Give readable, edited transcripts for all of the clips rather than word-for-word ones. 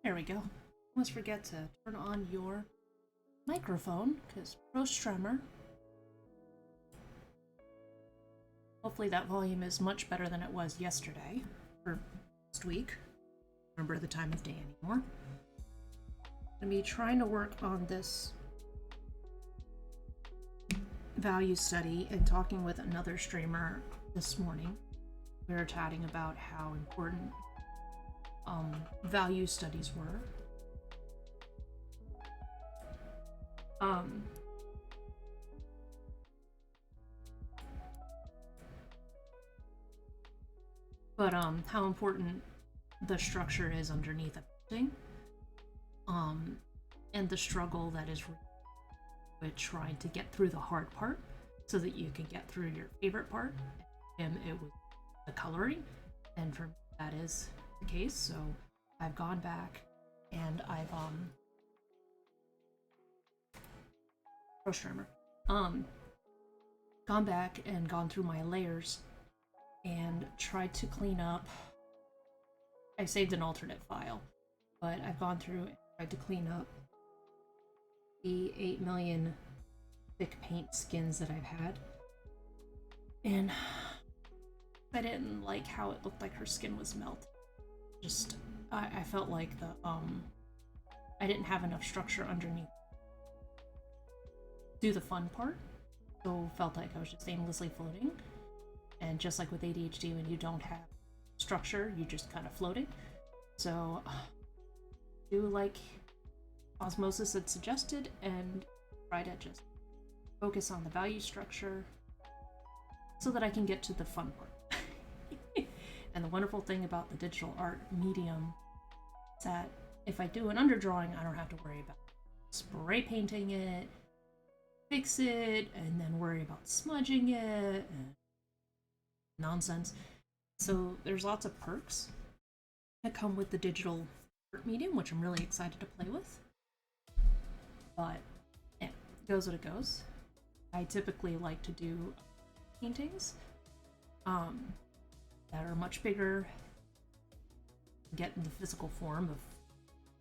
There we go. Almost forget to turn on your microphone, because pro strummer. Hopefully that volume is much better than it was yesterday, or last week. Remember the time of day anymore. I'm gonna be trying to work on this value study and talking with another streamer this morning. We were chatting about how important value studies were. But how important the structure is underneath a painting, and the struggle that is with trying to get through the hard part so that you can get through your favorite part. And it was the coloring, and for me that is the case. So I've gone back and I've pro streamer gone back and gone through my layers and tried to clean up. I saved an alternate file, but I've gone through and tried to clean up the 8 million thick paint skins that I've had. And I didn't like how it looked like her skin was melted. Just, I felt like I didn't have enough structure underneath to do the fun part. So felt like I was just aimlessly floating. And just like with ADHD, when you don't have structure, you just kind of floating. So do like Osmosis had suggested and try to just focus on the value structure so that I can get to the fun part. And the wonderful thing about the digital art medium is that if I do an underdrawing, I don't have to worry about spray painting it, fix it, and then worry about smudging it and nonsense. So there's lots of perks that come with the digital art medium, which I'm really excited to play with. But yeah, it goes what it goes. I typically like to do paintings that are much bigger, get in the physical form of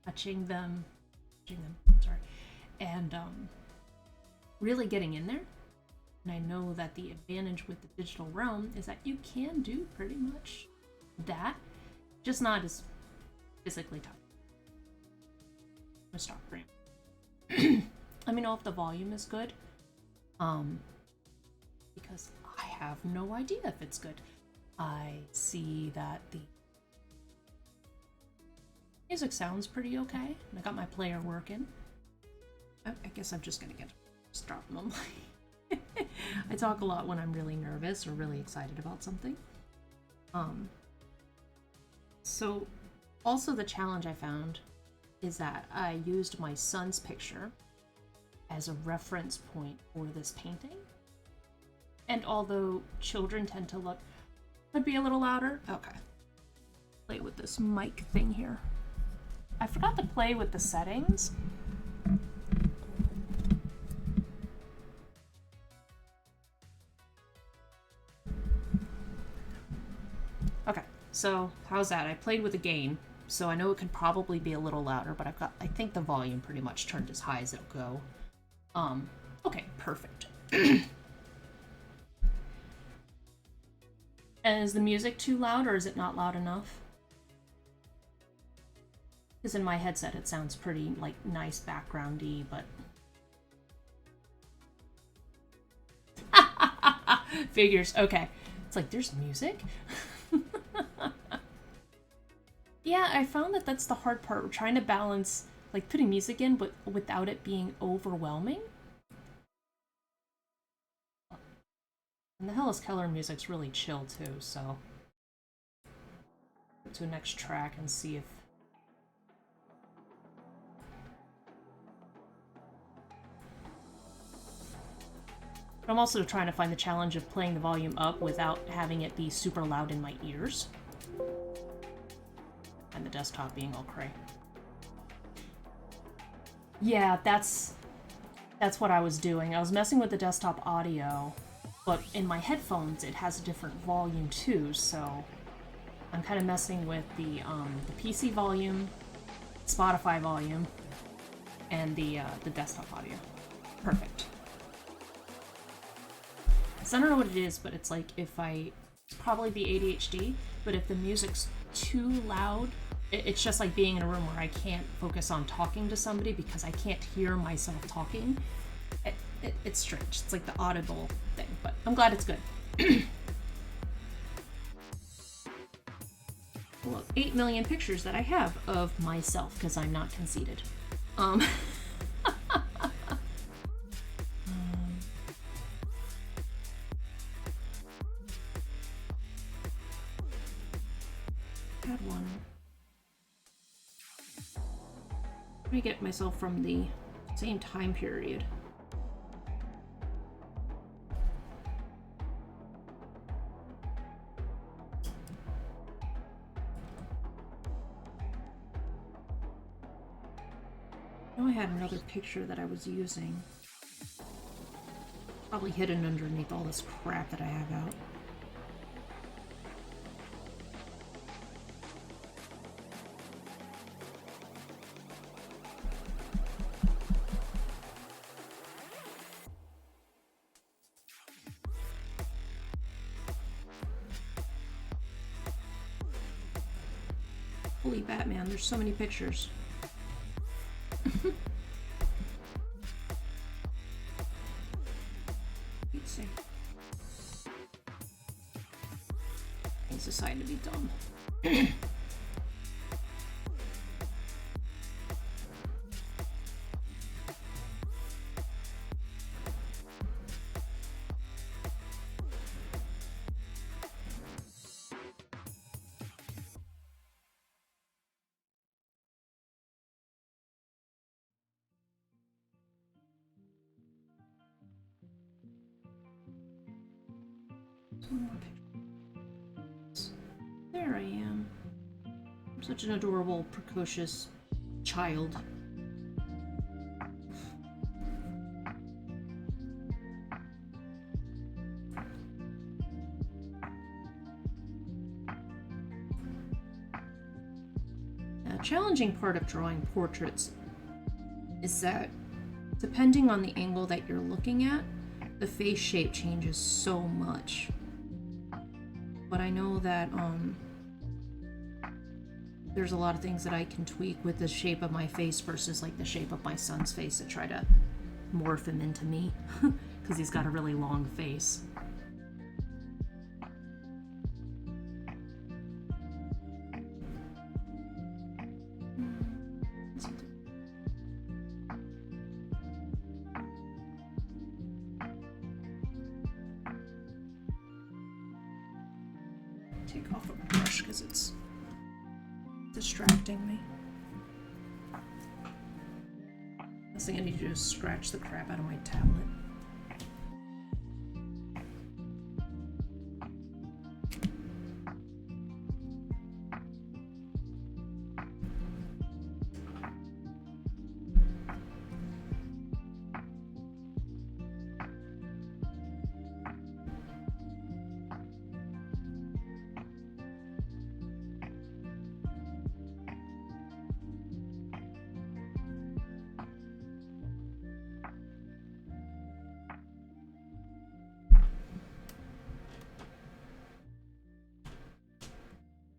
touching them, and really getting in there. And I know that the advantage with the digital realm is that you can do pretty much that, just not as physically tough. I'm gonna stop frame. Let me know if the volume is good, because I have no idea if it's good. I see that the music sounds pretty okay. I got my player working. I guess I'm just gonna just drop them. I talk a lot when I'm really nervous or really excited about something. So also the challenge I found is that I used my son's picture as a reference point for this painting. And although children tend to look, could be a little louder. Okay. Play with this mic thing here. I forgot to play with the settings. Okay, so how's that? I played with the gain, so I know it could probably be a little louder, but I think the volume pretty much turned as high as it'll go. Okay, perfect. And is the music too loud, or is it not loud enough? Because in my headset it sounds pretty, like, nice backgroundy, but... Figures, okay. It's like, there's music? Yeah, I found that that's the hard part. We're trying to balance, like, putting music in, but without it being overwhelming. And the Hellas Keller music's really chill, too, so... Go to the next track and see if... I'm also trying to find the challenge of playing the volume up without having it be super loud in my ears. And the desktop being all cray. Yeah, that's what I was doing. I was messing with the desktop audio, but in my headphones it has a different volume too, so I'm kind of messing with the PC volume Spotify volume, and the desktop audio. Perfect. So I don't know what it is, but it's like if it's probably the ADHD, but if the music's too loud, it's just like being in a room where I can't focus on talking to somebody because I can't hear myself talking. It's strange. It's like the audible thing, but I'm glad it's good. Well, 8 million pictures that I have of myself because I'm not conceited. Had one. Let me get myself from the same time period. I know I had another picture that I was using. Probably hidden underneath all this crap that I have out. Holy Batman, there's so many pictures. Let's see. He's decided to be dumb. There I am. I'm such an adorable, precocious child. A challenging part of drawing portraits is that depending on the angle that you're looking at, the face shape changes so much. But I know that there's a lot of things that I can tweak with the shape of my face versus like the shape of my son's face to try to morph him into me because he's got a really long face. Take off a brush because it's distracting me. Last thing I need to do is scratch the crap out of my tablet.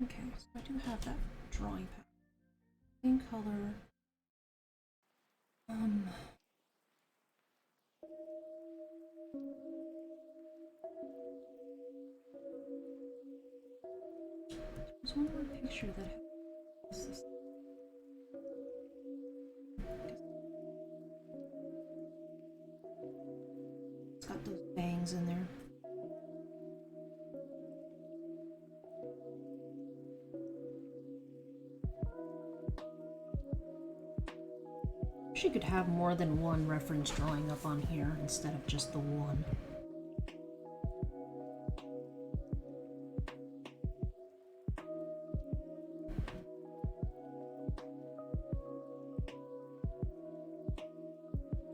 Okay, so I do have that drawing pad. Same color. There's one more picture that has this. It's got those bangs in there. She could have more than one reference drawing up on here instead of just the one.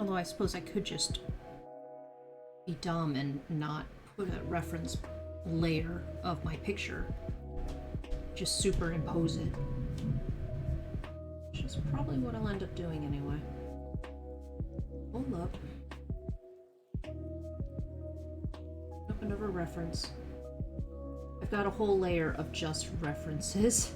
Although I suppose I could just be dumb and not put a reference layer of my picture. Just superimpose it. Should is probably what I'll end up doing anyway. Hold up. Up another reference. I've got a whole layer of just references.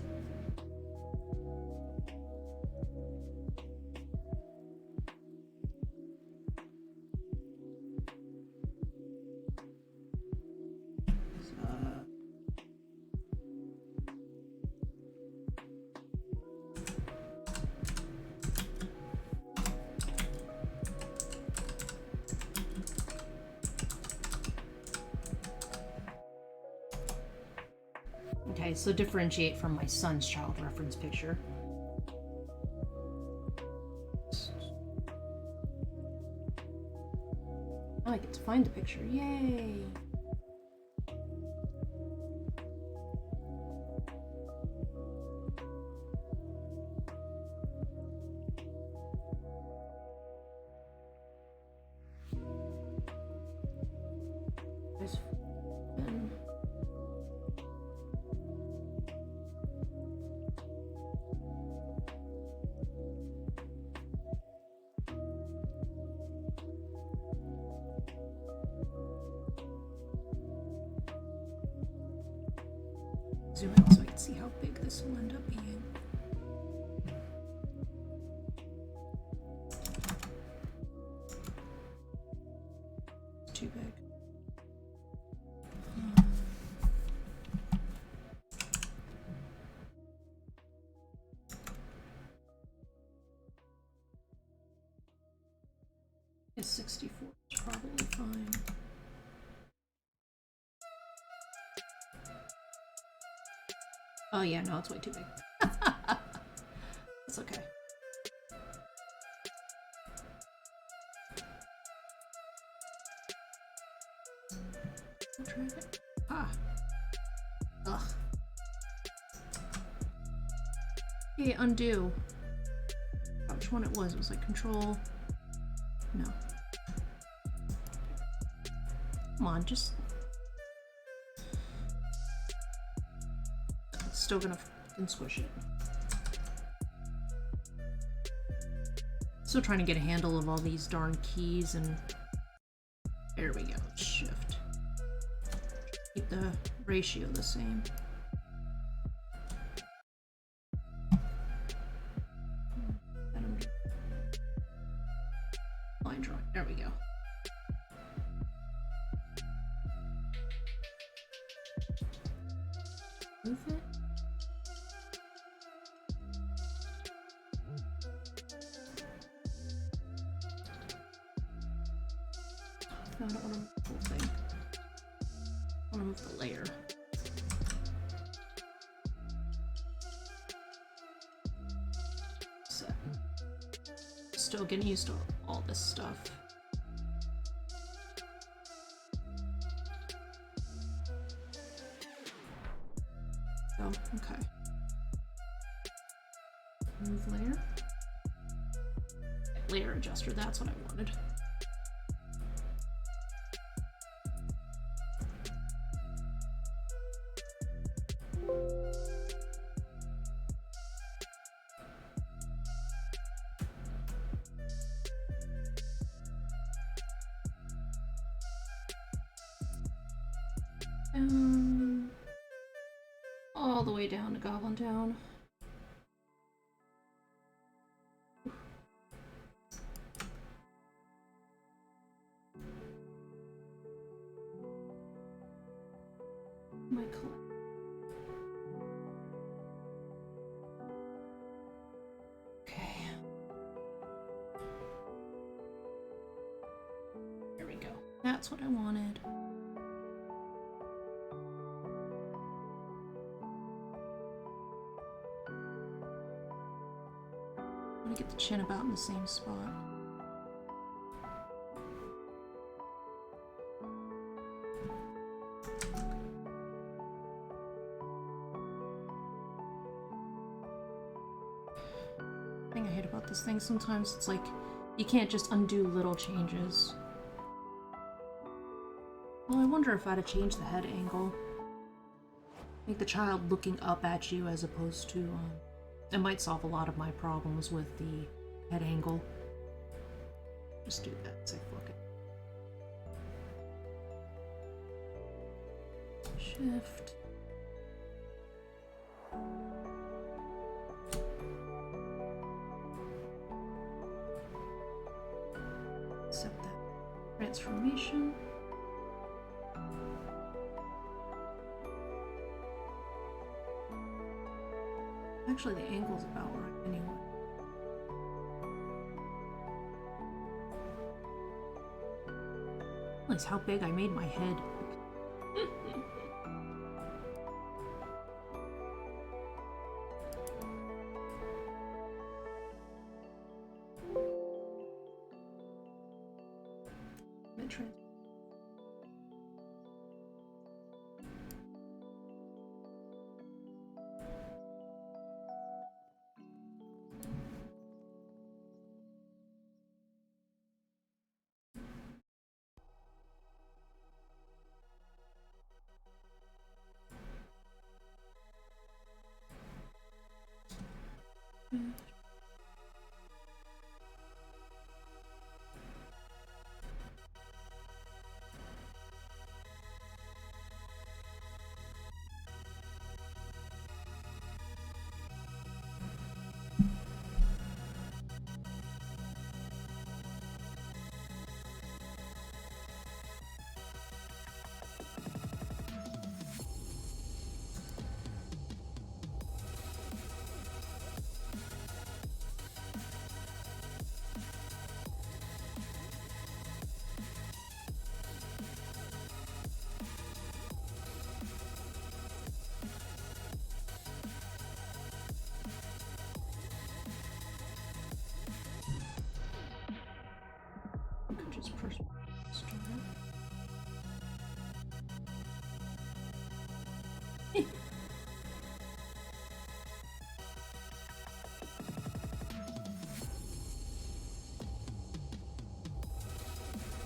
Okay, so differentiate from my son's child reference picture. Oh, I get to find the picture. Yay! Zoom out so I can see how big this will end up being. It's too big. It's 64 is probably fine. Oh yeah, no, it's way too big. It's okay. I'll try it. Ah. Ugh. Okay, undo. Which one it was? It was like control. No. Come on, just. Still gonna f***ing squish it. Still trying to get a handle of all these darn keys, and there we go. Shift. Keep the ratio the same. Line drawing. There we go. Move it. No, I don't want to move the whole thing. I want to move the layer. So, still getting used to all this stuff. Oh, okay. Move layer. Layer adjuster, that's what I wanted. All the way down to Goblin Town. My color. Okay. There we go. That's what I wanted. Get the chin about in the same spot. The thing I hate about this thing sometimes, it's like you can't just undo little changes. Well, I wonder if I had to change the head angle. Make the child looking up at you as opposed to It might solve a lot of my problems with the head angle. Just do that, say fuck it. Shift. Set that transformation. Actually, the angle's about right anyway. Realize how big I made my head. Just press start.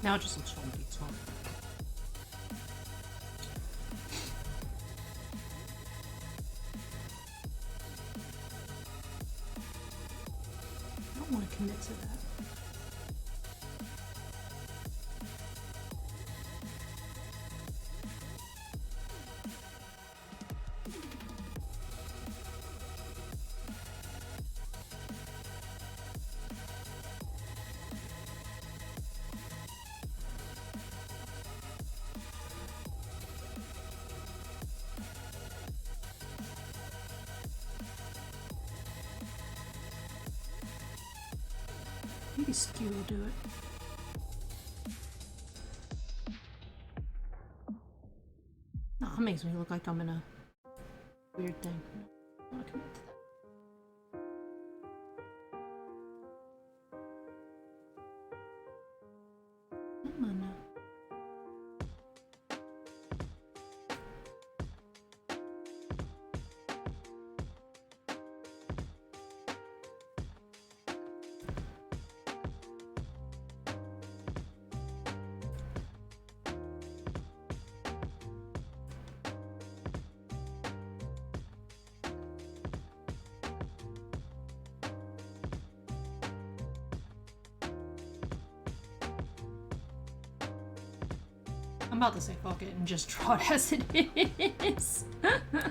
Now it just looks funky, it's fine. I don't want to commit to that. Maybe skew will do it. No, that makes me look like I'm in a weird thing. No, I don't commit to that. Come on now. I'm about to say fuck it and just draw it as it is. Got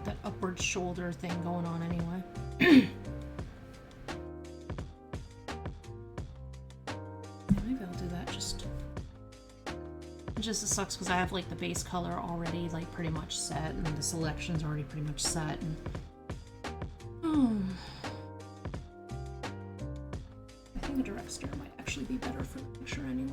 that upward shoulder thing going on anyway. Yeah, maybe I'll do that. Just it sucks because I have like the base color already like pretty much set and the selection's already pretty much set and I think a direct stare might actually be better for the picture anyway.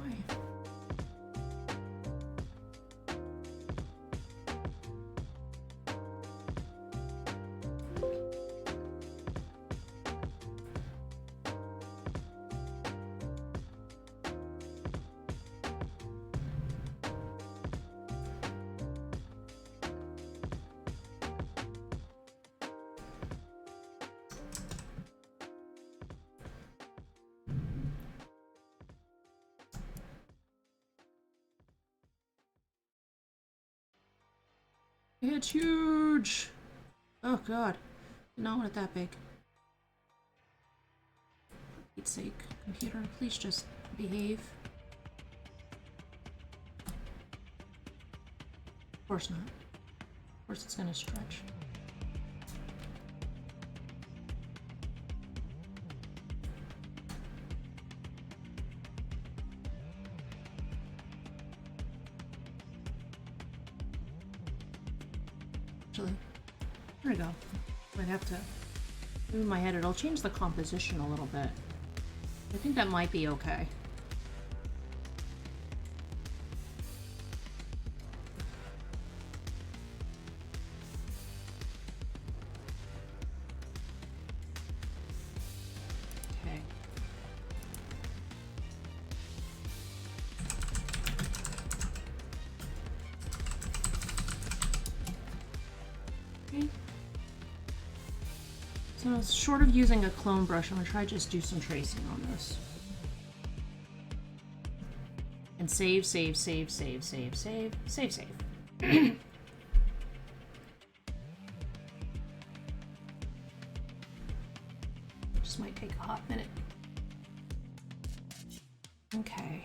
It's huge! Oh god. Did not want it that big. For Pete's sake, computer, please just behave. Of course not. Of course it's gonna stretch. Actually, there we go. Might have to move my head. It'll change the composition a little bit. I think that might be okay. Okay. Okay. So short of using a clone brush, I'm gonna try just do some tracing on this. And save, save, save, save, save, save, save, save. Just might take a hot minute. Okay.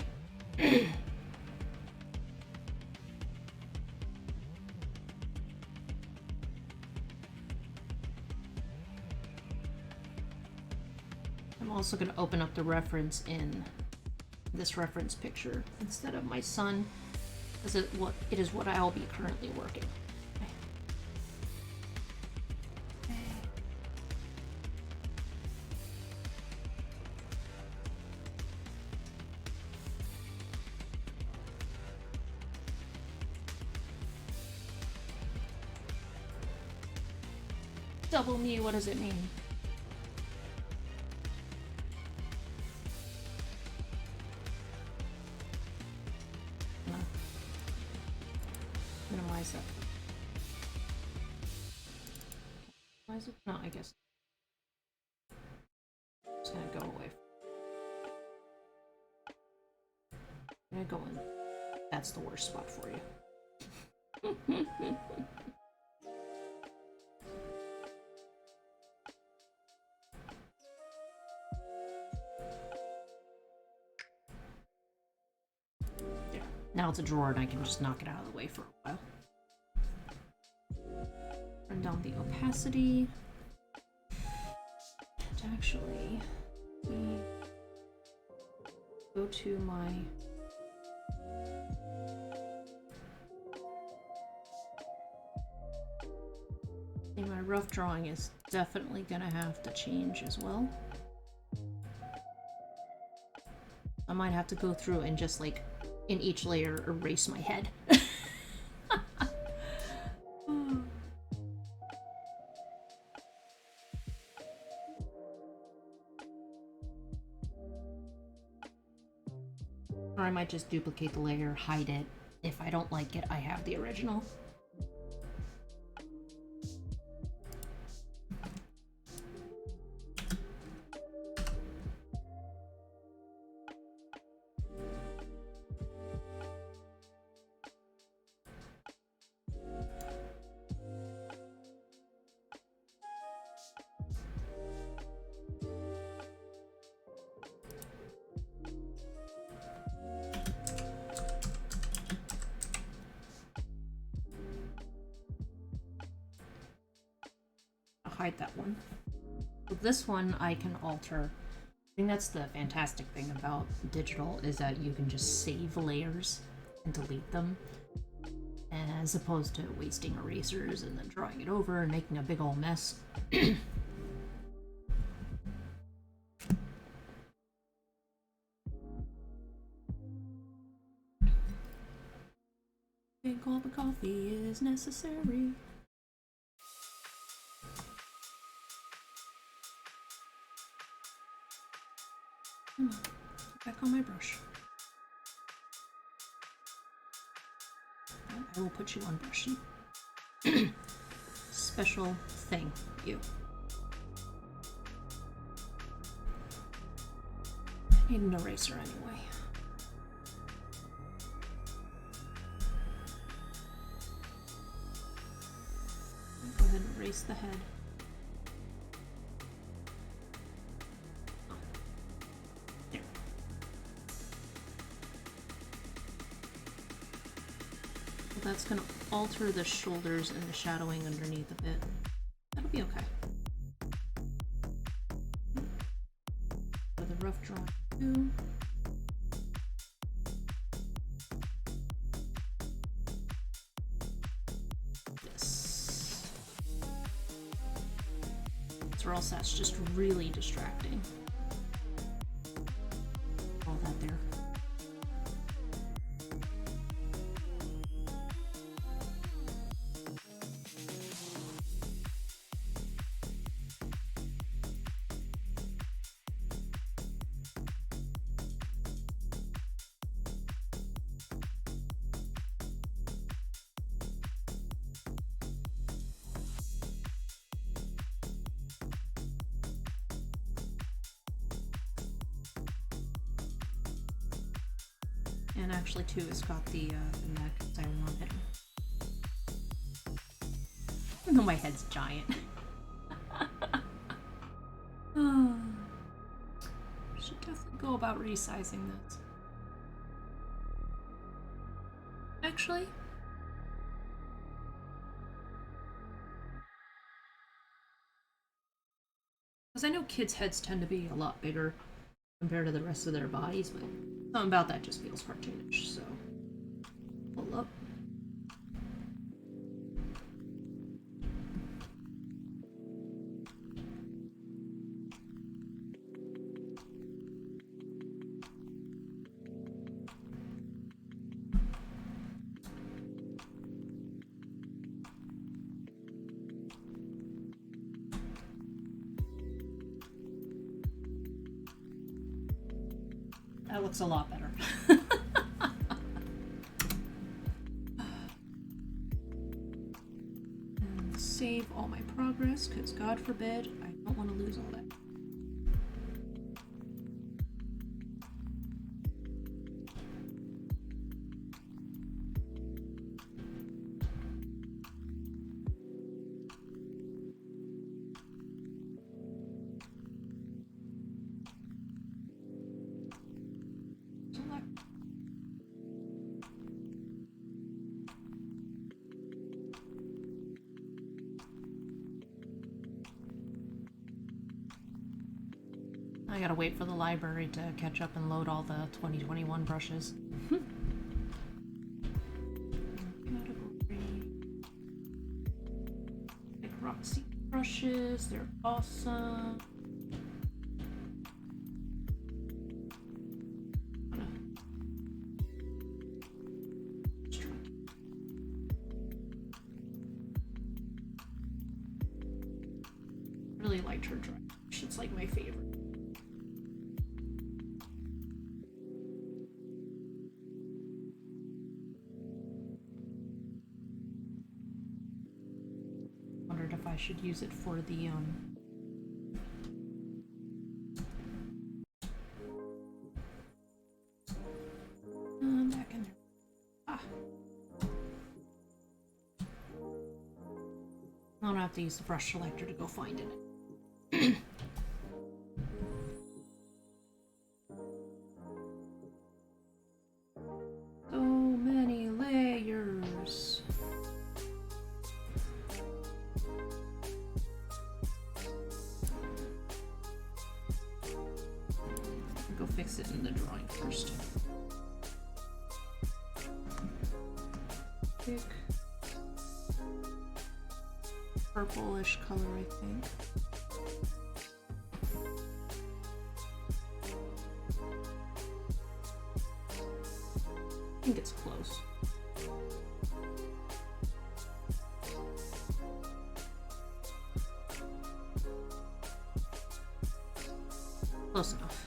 I'm also going to open up the reference in this reference picture instead of my son, because it is what I'll be currently working. Okay. Double me, what does it mean? Minimize it. Minimize it? No, I guess. I'm just gonna go away. I'm gonna go in. That's the worst spot for you. Now it's a drawer and I can just knock it out of the way for a while. Turn down the opacity. And actually, go to my rough drawing is definitely gonna have to change as well. I might have to go through and just like in each layer erase my head. Or I might just duplicate the layer, hide it. If I don't like it, I have the original. Hide that one. With this one, I can alter. I think that's the fantastic thing about digital is that you can just save layers and delete them, as opposed to wasting erasers and then drawing it over and making a big old mess. Big gulp of coffee is necessary. Back on my brush. I will put you on brush sheet. Special thing, you. I need an eraser anyway. trace the head. There. So that's going to alter the shoulders and the shadowing underneath a bit. That'll be okay. For the rough drawing too. Or else that's just really distracting. All that there. And actually, too, it's got the neck, so I want it. Even though my head's giant. Should definitely go about resizing this. Actually, because I know kids' heads tend to be a lot bigger compared to the rest of their bodies, but something about that just feels cartoonish, so pull up. That looks a lot better. And save all my progress, because God forbid, I don't want to lose all that. I gotta wait for the library to catch up and load all the 2021 brushes. Category. Big Roxy brushes, they're awesome. Really liked her dry brush, it's like my favorite. If I should use it for the back in there. I don't have to use the brush selector to go find it. So many layers. Fix it in the drawing first. Pick purplish color, I think. I think it's close. Close enough.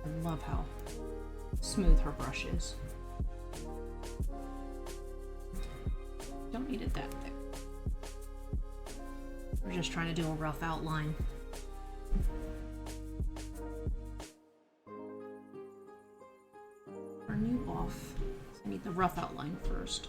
I love how smooth her brush is. Don't need it that thick. We're just trying to do a rough outline. the rough outline first.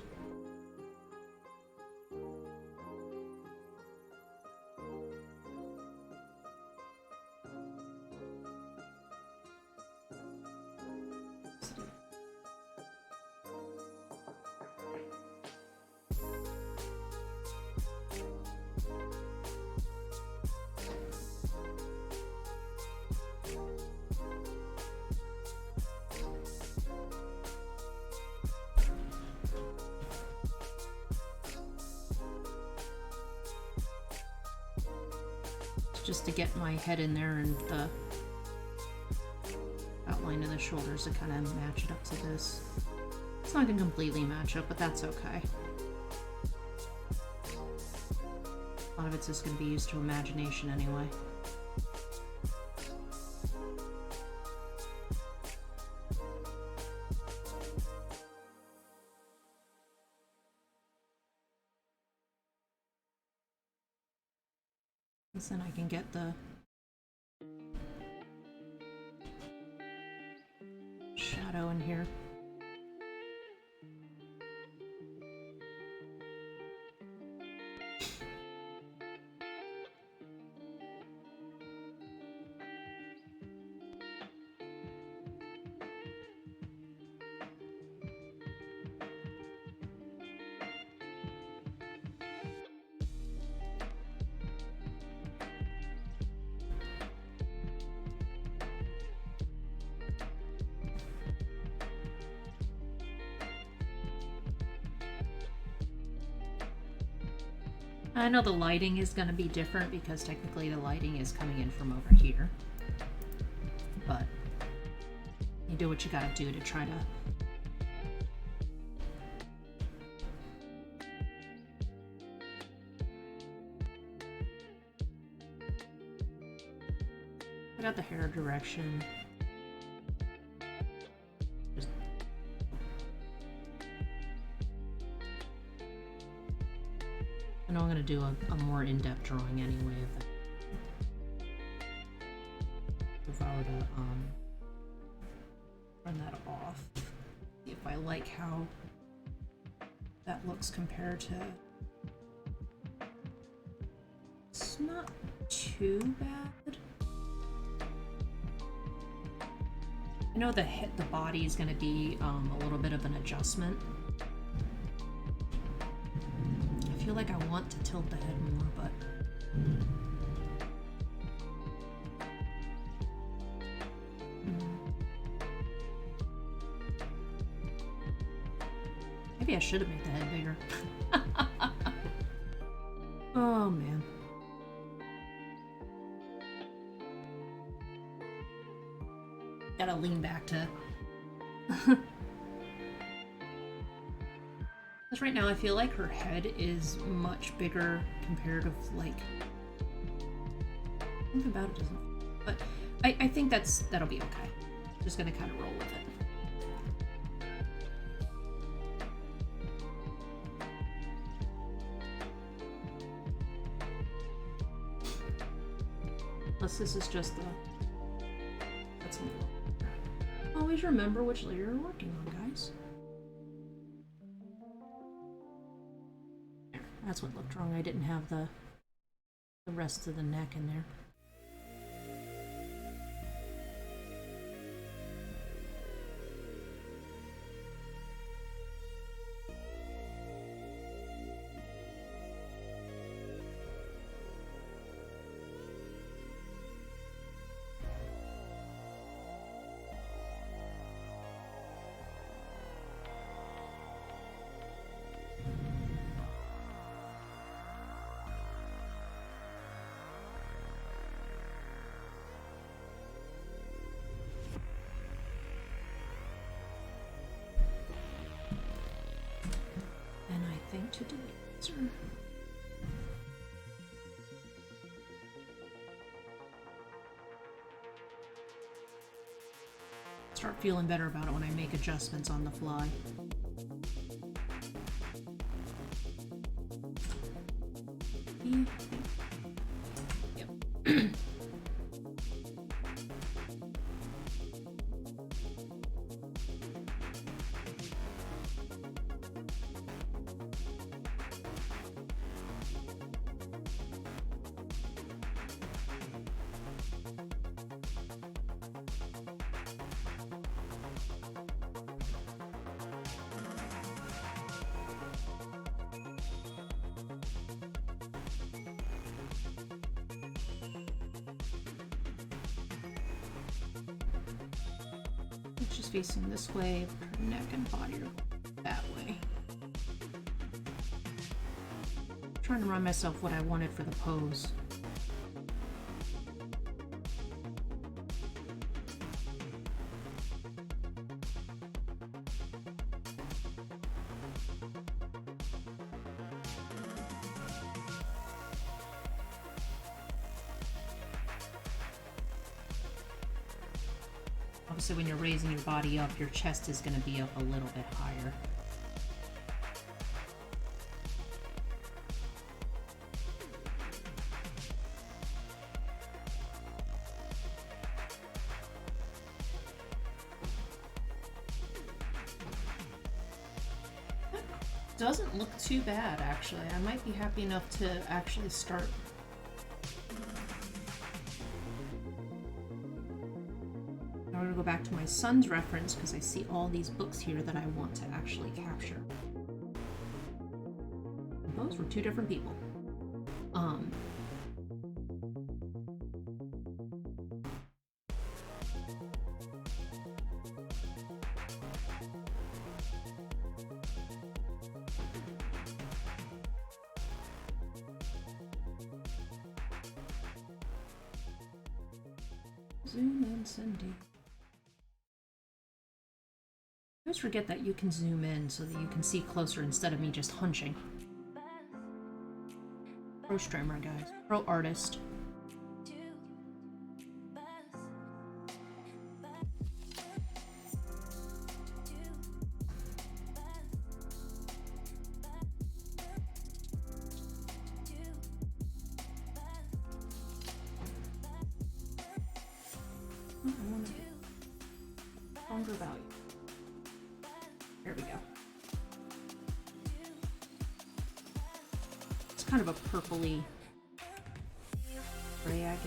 Just to get my head in there and the outline of the shoulders to kind of match it up to this. It's not going to completely match up, but that's okay. A lot of it's just going to be used to imagination anyway. Then I can get the shadow in here. I know the lighting is going to be different because technically the lighting is coming in from over here. But you do what you gotta do to try to I got the hair direction. I know I'm going to do a more in-depth drawing anyway of it. If I were to turn that off, see if I like how that looks compared to... It's not too bad. I know the body is going to be a little bit of an adjustment. I feel like I want to tilt the head more, but maybe I should have made the head bigger. Oh man. Gotta lean back to because right now I feel like her head is much bigger compared to like something about it doesn't, but I think that'll be okay. Just gonna kind of roll with it. Plus this is just the always remember which layer you're working on, guys. That's what looked wrong. I didn't have the rest of the neck in there. To delete. Start feeling better about it when I make adjustments on the fly. Yep. is facing this way, her neck and body are that way. I'm trying to remind myself what I wanted for the pose. Obviously, when you're raising your body up, your chest is going to be up a little bit higher. That doesn't look too bad, actually. I might be happy enough to actually start. I'm going to go back to my son's reference because I see all these books here that I want to actually capture. And those were two different people. Zoom in, Cindy. I always forget that you can zoom in so that you can see closer instead of me just hunching. Pro streamer, guys. Pro artist. I want to get stronger value. There we go. It's kind of a purpley gray, I guess.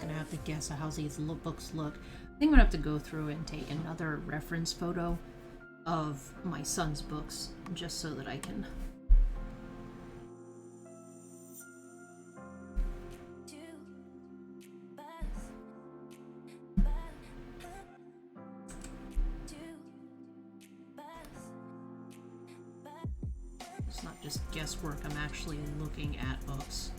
Gonna have to guess how these books look. I think I'm gonna have to go through and take another reference photo of my son's books just so that I can it's not just guesswork, I'm actually looking at books.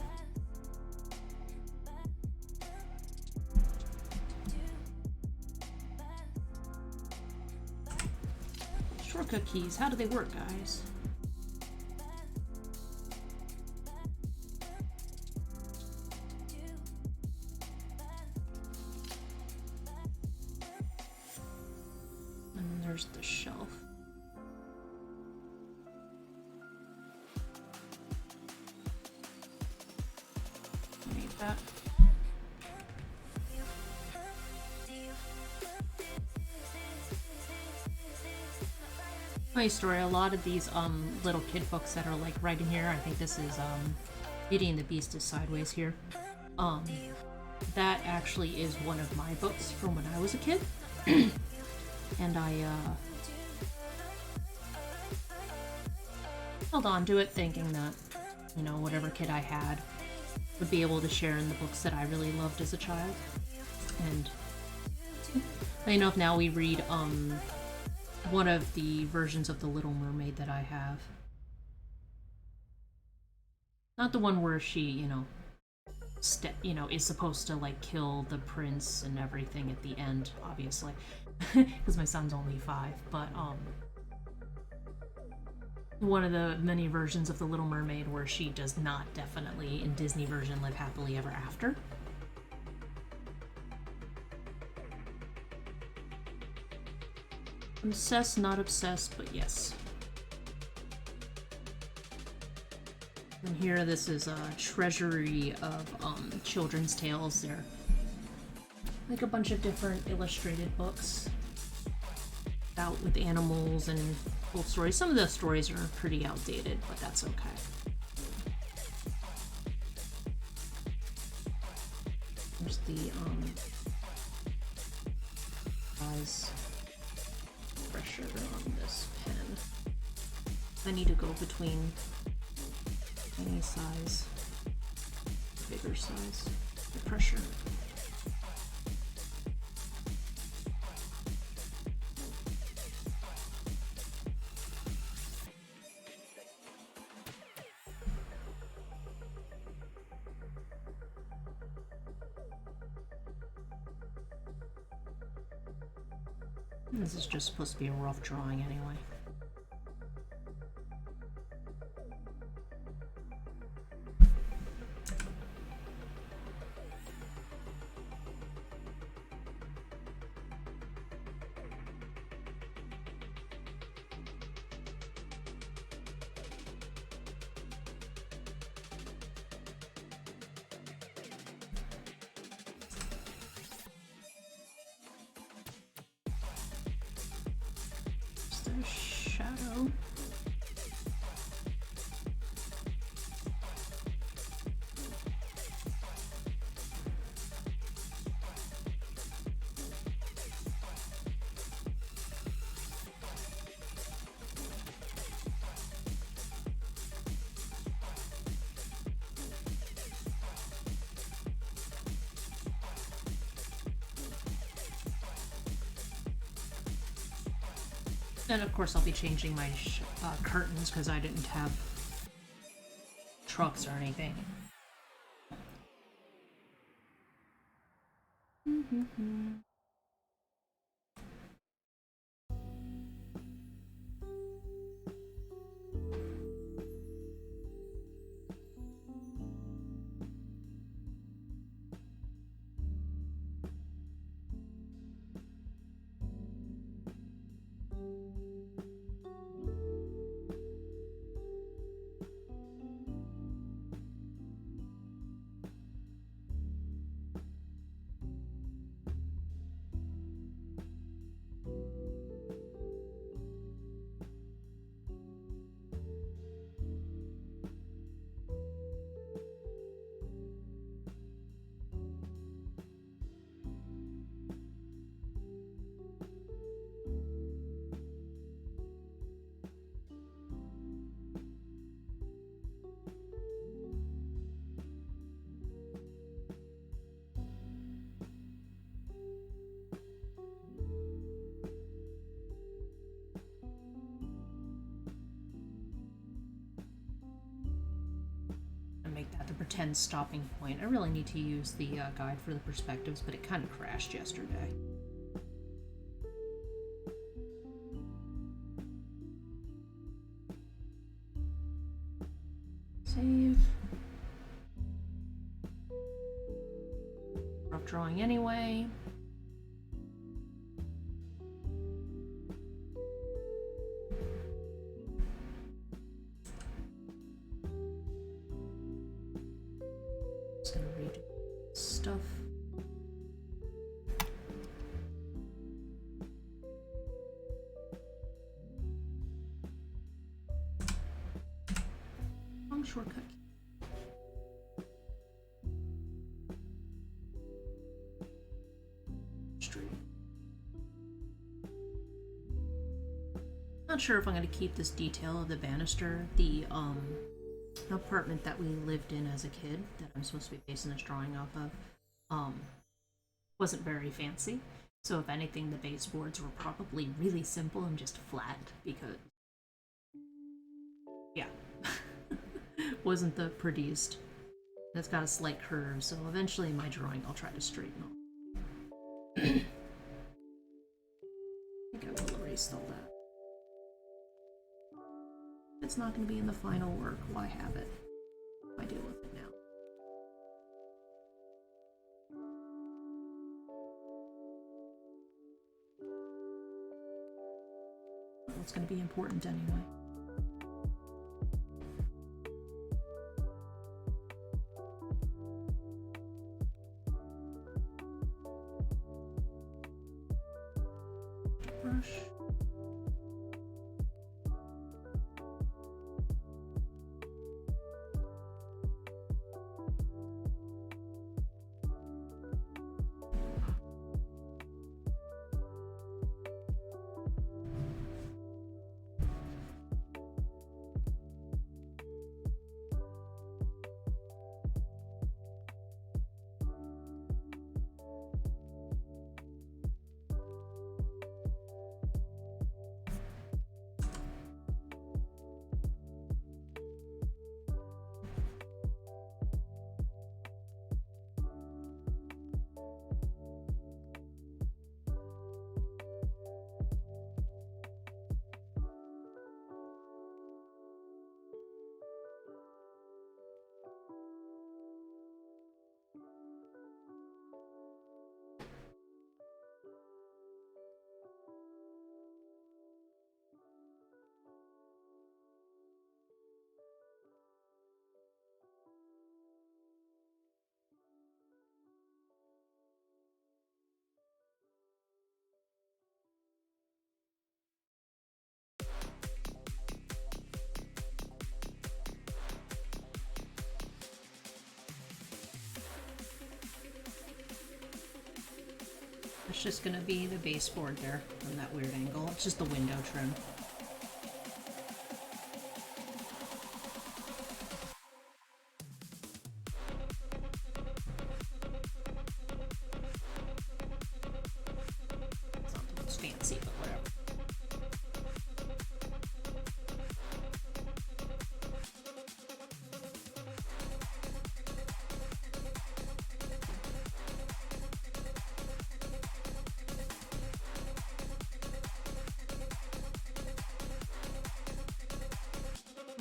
Shortcut keys, how do they work, guys? And there's the shelf. Need that. Funny story, a lot of these little kid books that are like right in here, I think this is Beauty and the Beast is sideways here. That actually is one of my books from when I was a kid. And I held on to it thinking that, you know, whatever kid I had would be able to share in the books that I really loved as a child. And I know if now we read one of the versions of The Little Mermaid that I have. Not the one where she, you know, is supposed to like kill the prince and everything at the end, obviously, because my son's only 5. But one of the many versions of The Little Mermaid where she does not definitely in Disney version live happily ever after. Obsessed, not obsessed, but yes. And here, this is a treasury of children's tales. They're like a bunch of different illustrated books out with animals and old stories. Some of the stories are pretty outdated, but that's okay. the size pressure on this pen. I need to go between any size, bigger size, the pressure. This is just supposed to be a rough drawing anyway. Shadow. And of course I'll be changing my curtains because I didn't have trucks or anything. Make that the pretend stopping point. I really need to use the guide for the perspectives, but it kind of crashed yesterday. Save. Rough drawing anyway. Just gonna redo stuff. Wrong shortcut. Straight. Not sure if I'm gonna keep this detail of the banister. The apartment that we lived in as a kid that I'm supposed to be basing this drawing off of wasn't very fancy, so if anything the baseboards were probably really simple and just flat because yeah wasn't the prettiest. It's got a slight curve, so eventually in my drawing I'll try to straighten it. I think I will erase all that. It's not going to be in the final work. Why have it? I deal with it now. Well, it's going to be important anyway. Brush. just gonna be the baseboard there from that weird angle. It's just the window trim. Something that's fancy, but whatever.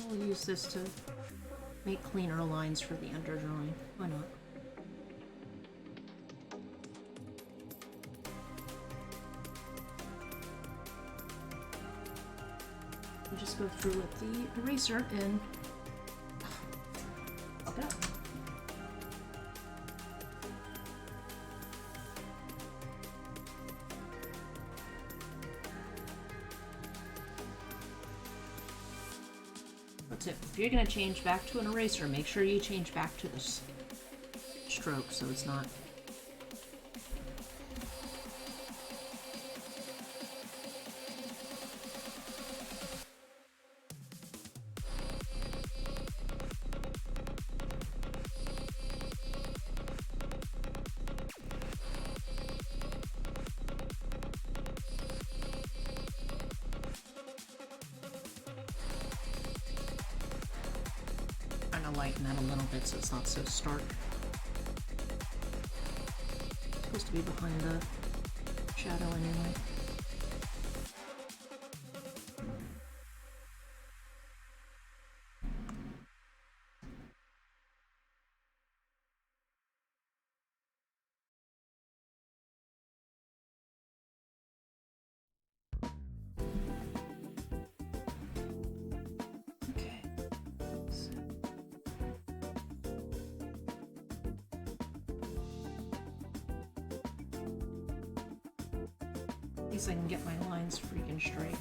We'll use this to make cleaner lines for the underdrawing. Why not? You just go through with the eraser and fuck up. That's it. If you're gonna change back to an eraser, make sure you change back to this stroke so it's not. Lighten that a little bit so it's not so stark. It's supposed to be behind the shadow anyway. At least I can get my lines freaking straight.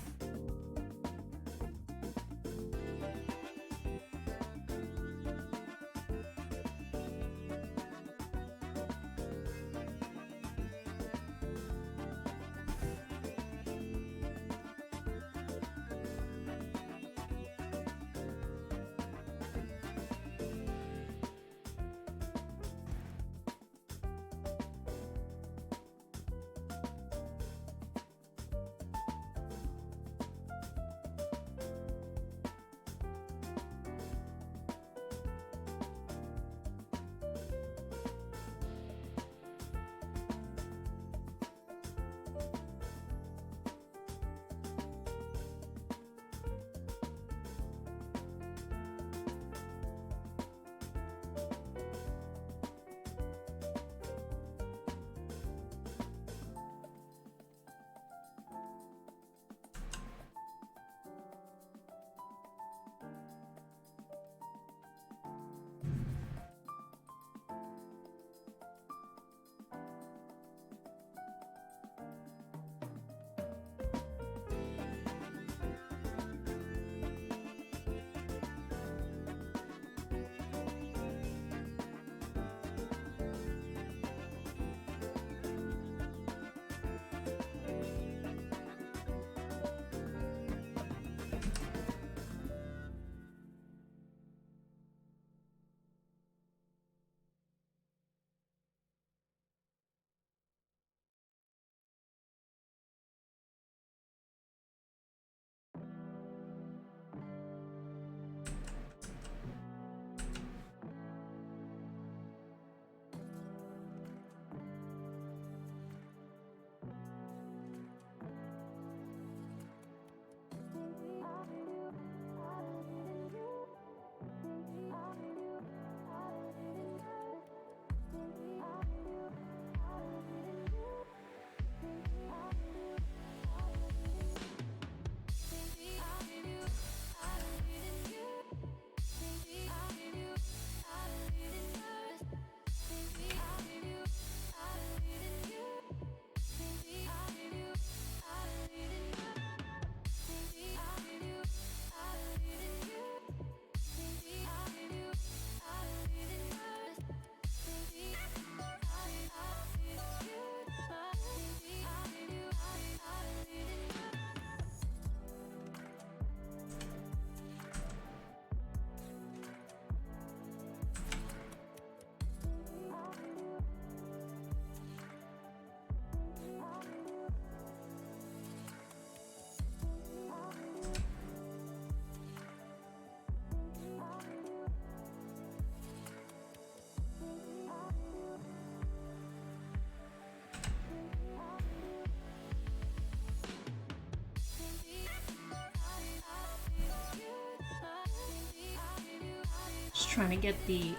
Just trying to get the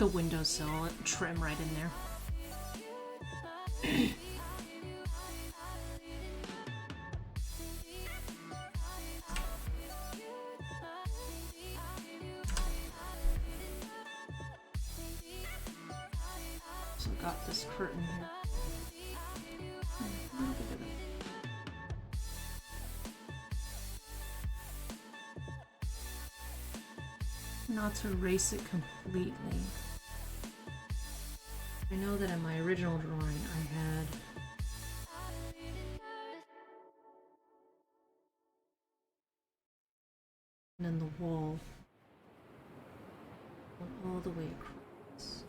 windowsill trim right in there. So got this curtain here. Not to erase it completely. I know that in my original drawing I had and then the wall went all the way across.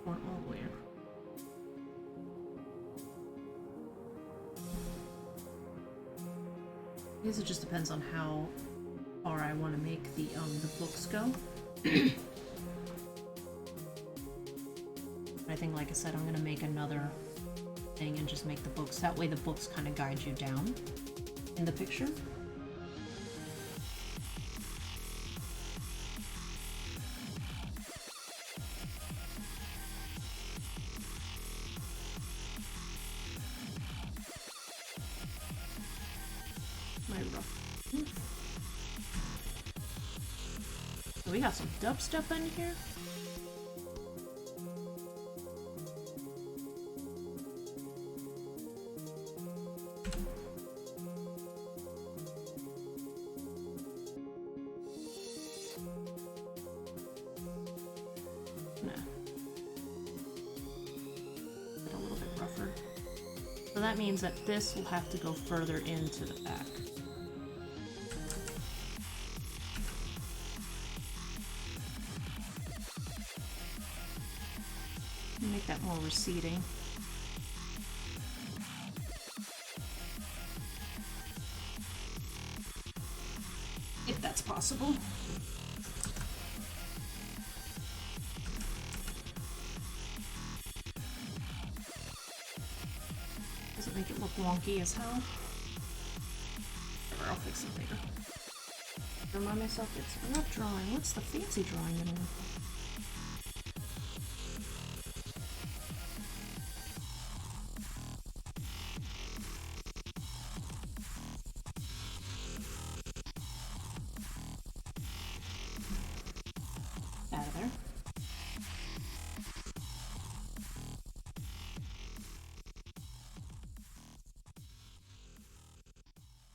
Went all the way across. I guess it just depends on how far I want to make the books go. I think, like I said, I'm gonna make another thing and just make the books. That way the books kind of guide you down in the picture. So we got some dubstep in here. A little bit rougher. So that means that this will have to go further into the back. Make that more receding. If that's possible. Doesn't make it look wonky as hell. Whatever, I'll fix it later. Remind myself it's rough drawing. What's the fancy drawing anyway? Out of there.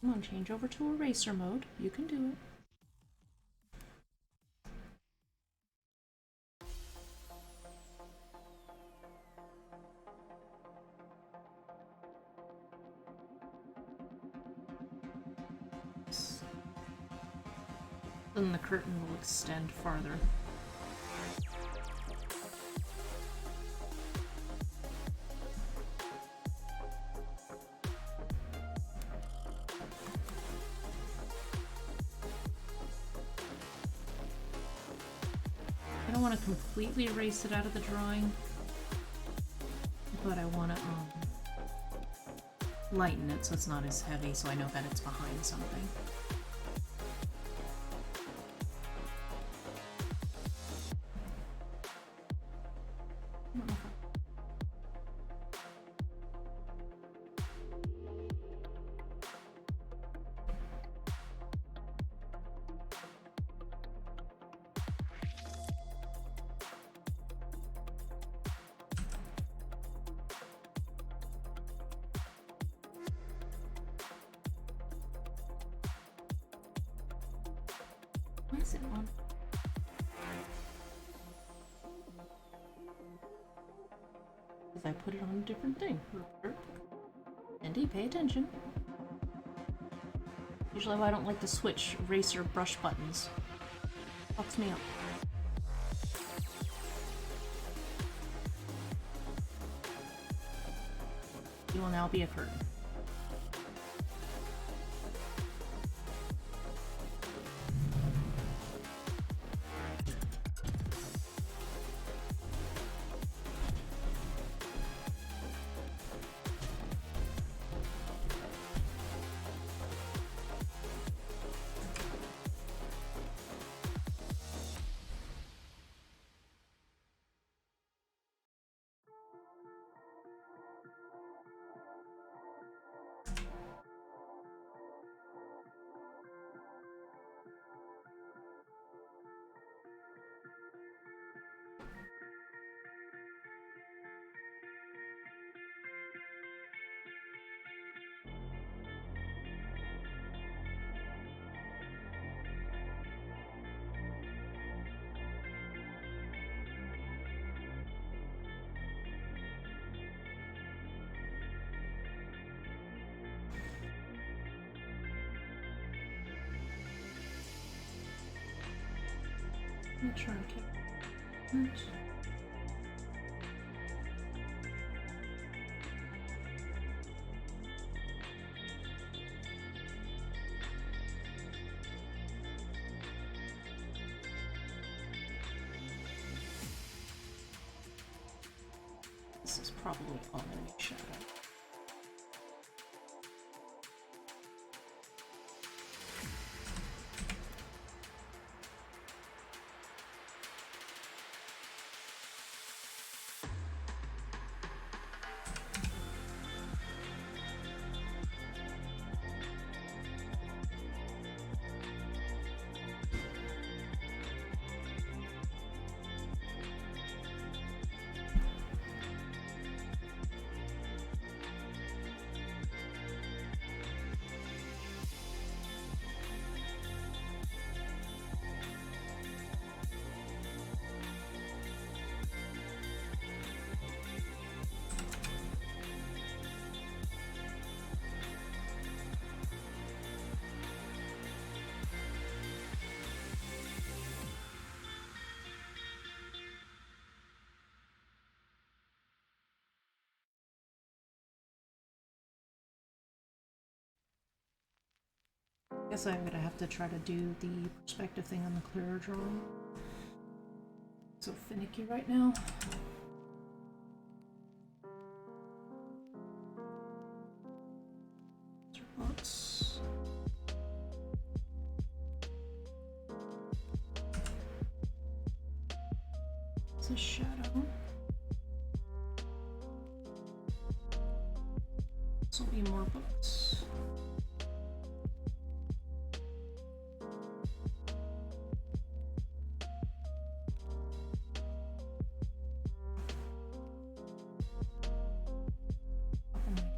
Come on, change over to eraser mode. You can do it. Then the curtain will extend farther. I don't want to completely erase it out of the drawing, but I want to lighten it so it's not as heavy, so I know that it's behind something. Why is it on? Because I put it on a different thing. Andy, pay attention. Usually I don't like to switch eraser brush buttons. Fucks me up. You will now be a curtain. I'm gonna try and keep that. This is probably all gonna be shadow. Guess I'm gonna have to try to do the perspective thing on the clearer drawing. So finicky right now. Lots. It's a shadow. This will be more books.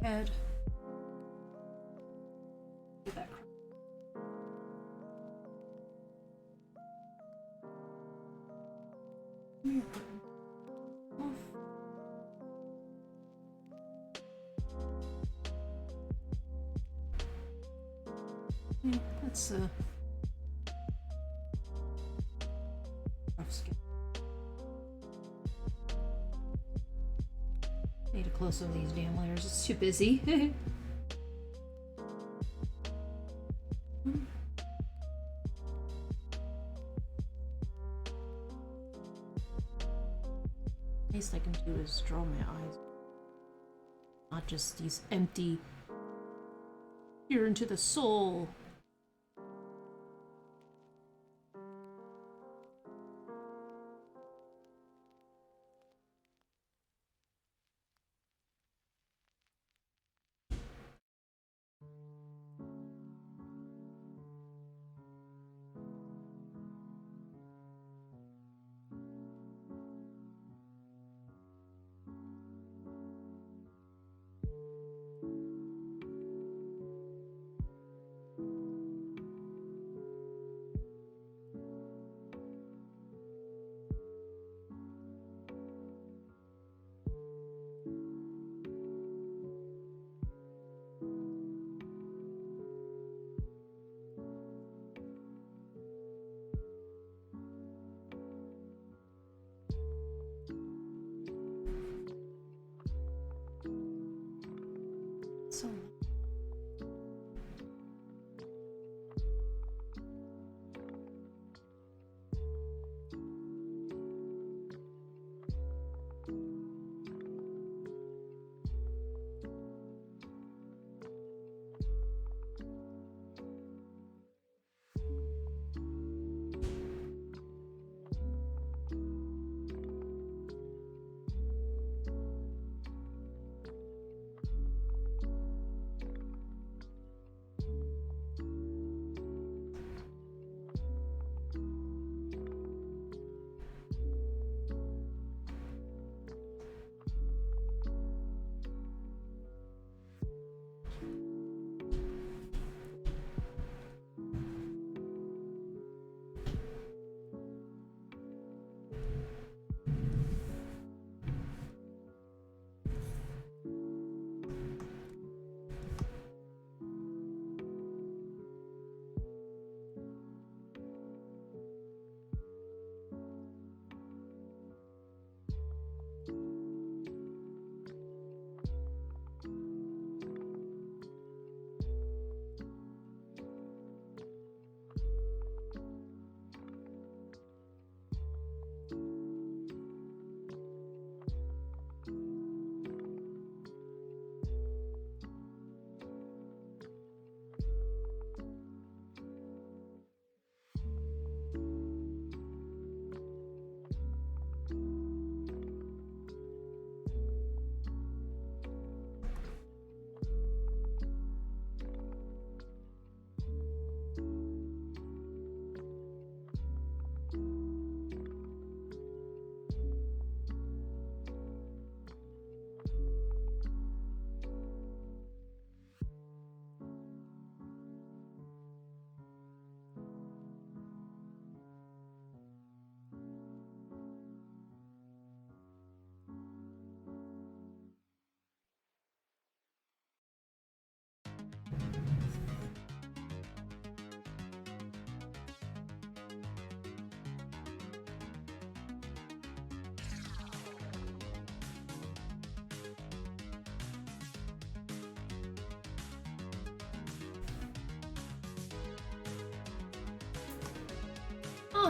Head. Get that. Off. Yeah, that's rough skin. Need to close some of these damn layers. It's too busy. Least I can do is draw my eyes, not just these empty here into the soul.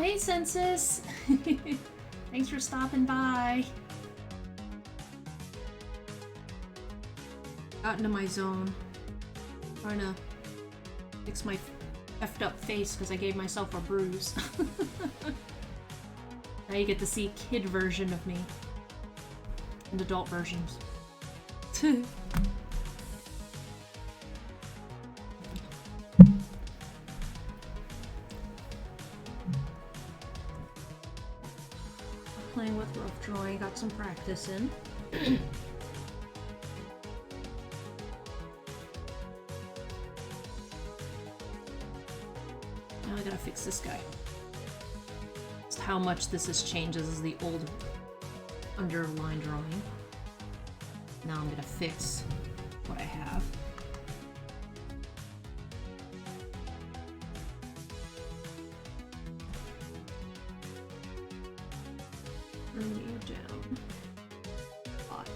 hey, Census! Thanks for stopping by. Got into my zone. Trying to fix my effed up face because I gave myself a bruise. Now you get to see kid version of me. And adult versions. Playing with rough drawing, got some practice in. Now I gotta fix this guy. Just how much this has changed. This is the old underline drawing. Now I'm gonna fix what I have. Bring you down. Hot.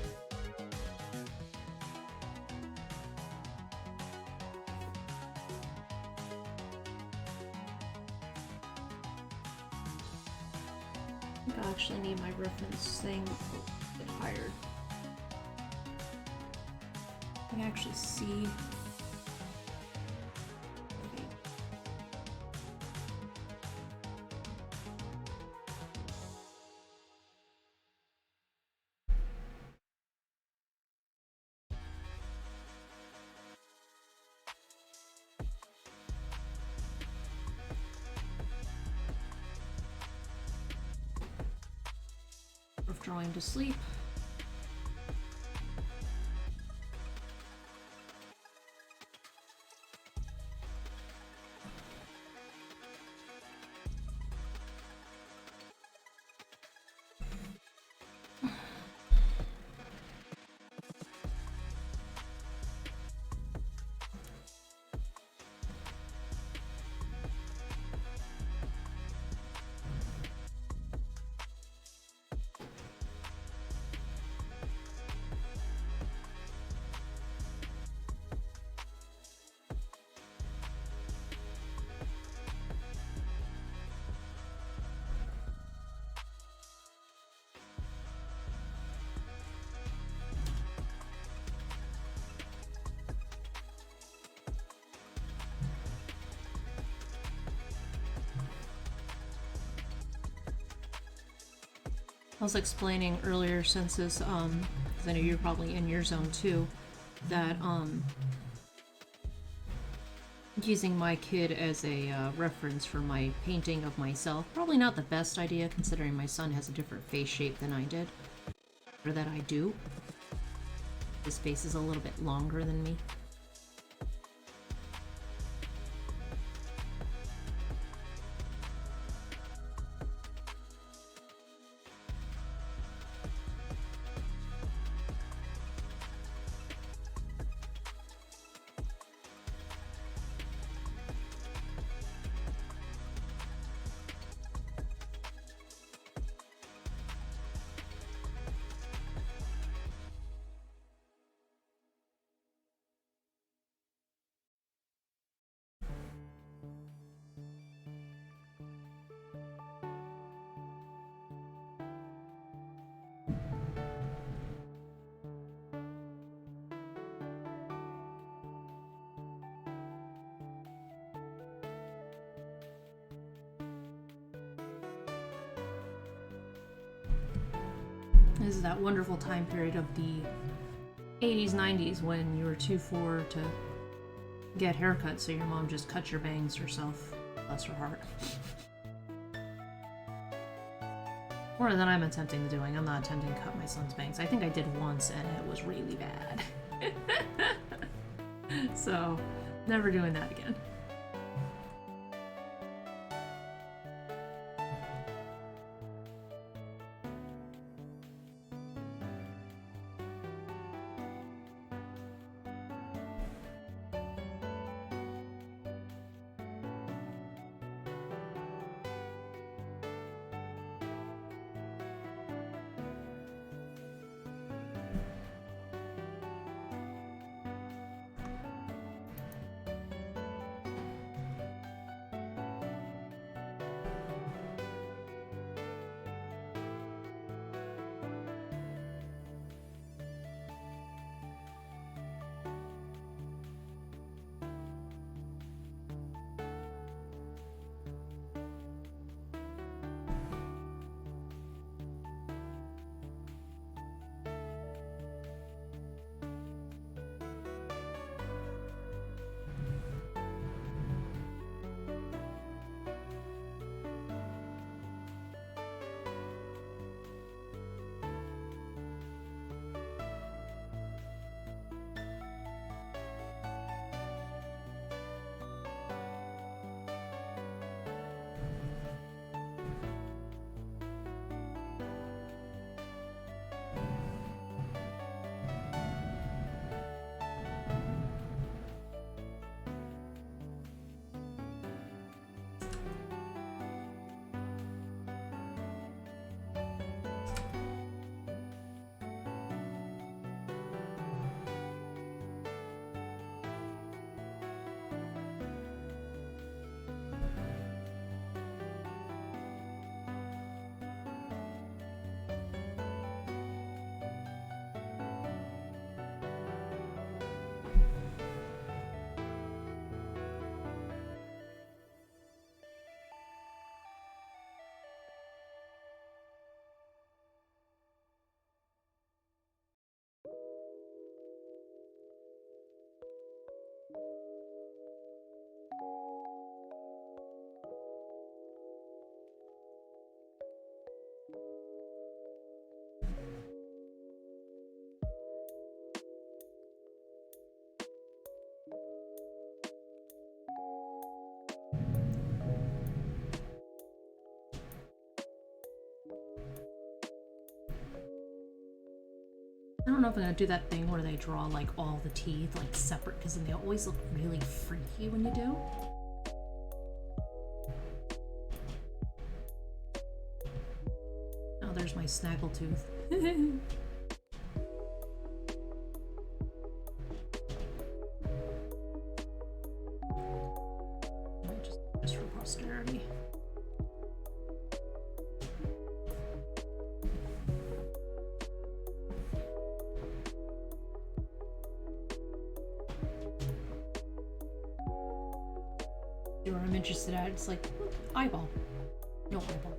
I think I actually need my reference thing a bit higher. I can actually see. Rough drawing to sleep. I was explaining earlier, Census, because I know you're probably in your zone too, that using my kid as a reference for my painting of myself, probably not the best idea considering my son has a different face shape than I did, or that I do. His face is a little bit longer than me. This is that wonderful time period of the 80s, 90s when you were too poor to get haircuts, so your mom just cut your bangs herself. Bless her heart. More than I'm attempting to doing. I'm not attempting to cut my son's bangs. I think I did once and it was really bad. So, never doing that again. I don't know if I'm gonna do that thing where they draw like all the teeth like separate, because then they always look really freaky when you do. Oh, there's my snaggletooth. just for posterity. Where I'm interested at, it's like eyeball. No eyeball.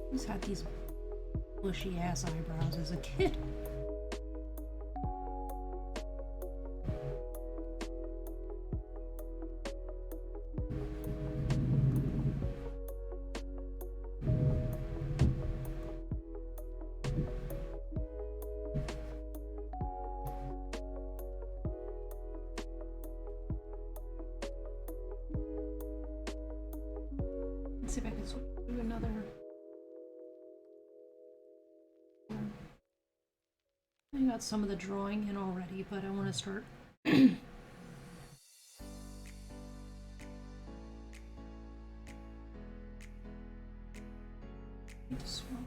I just had these bushy ass eyebrows as a kid. Let's see if I can do another. I got some of the drawing in already, but I want to start this one.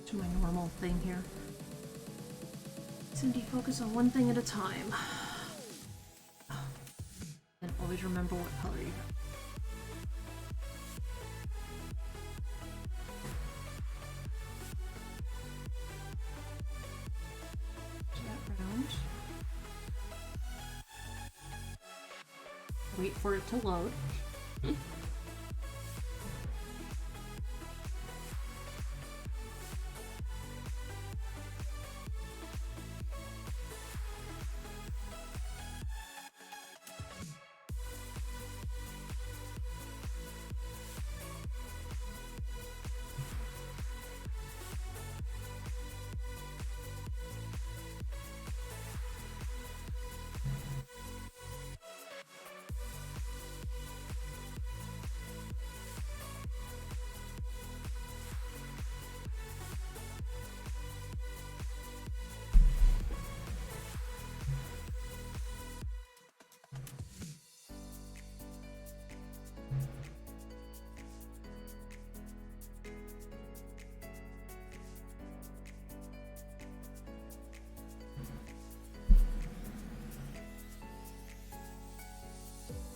To my normal thing here. Cindy, focus on one thing at a time. And always remember what color you got. That round. Wait for it to load.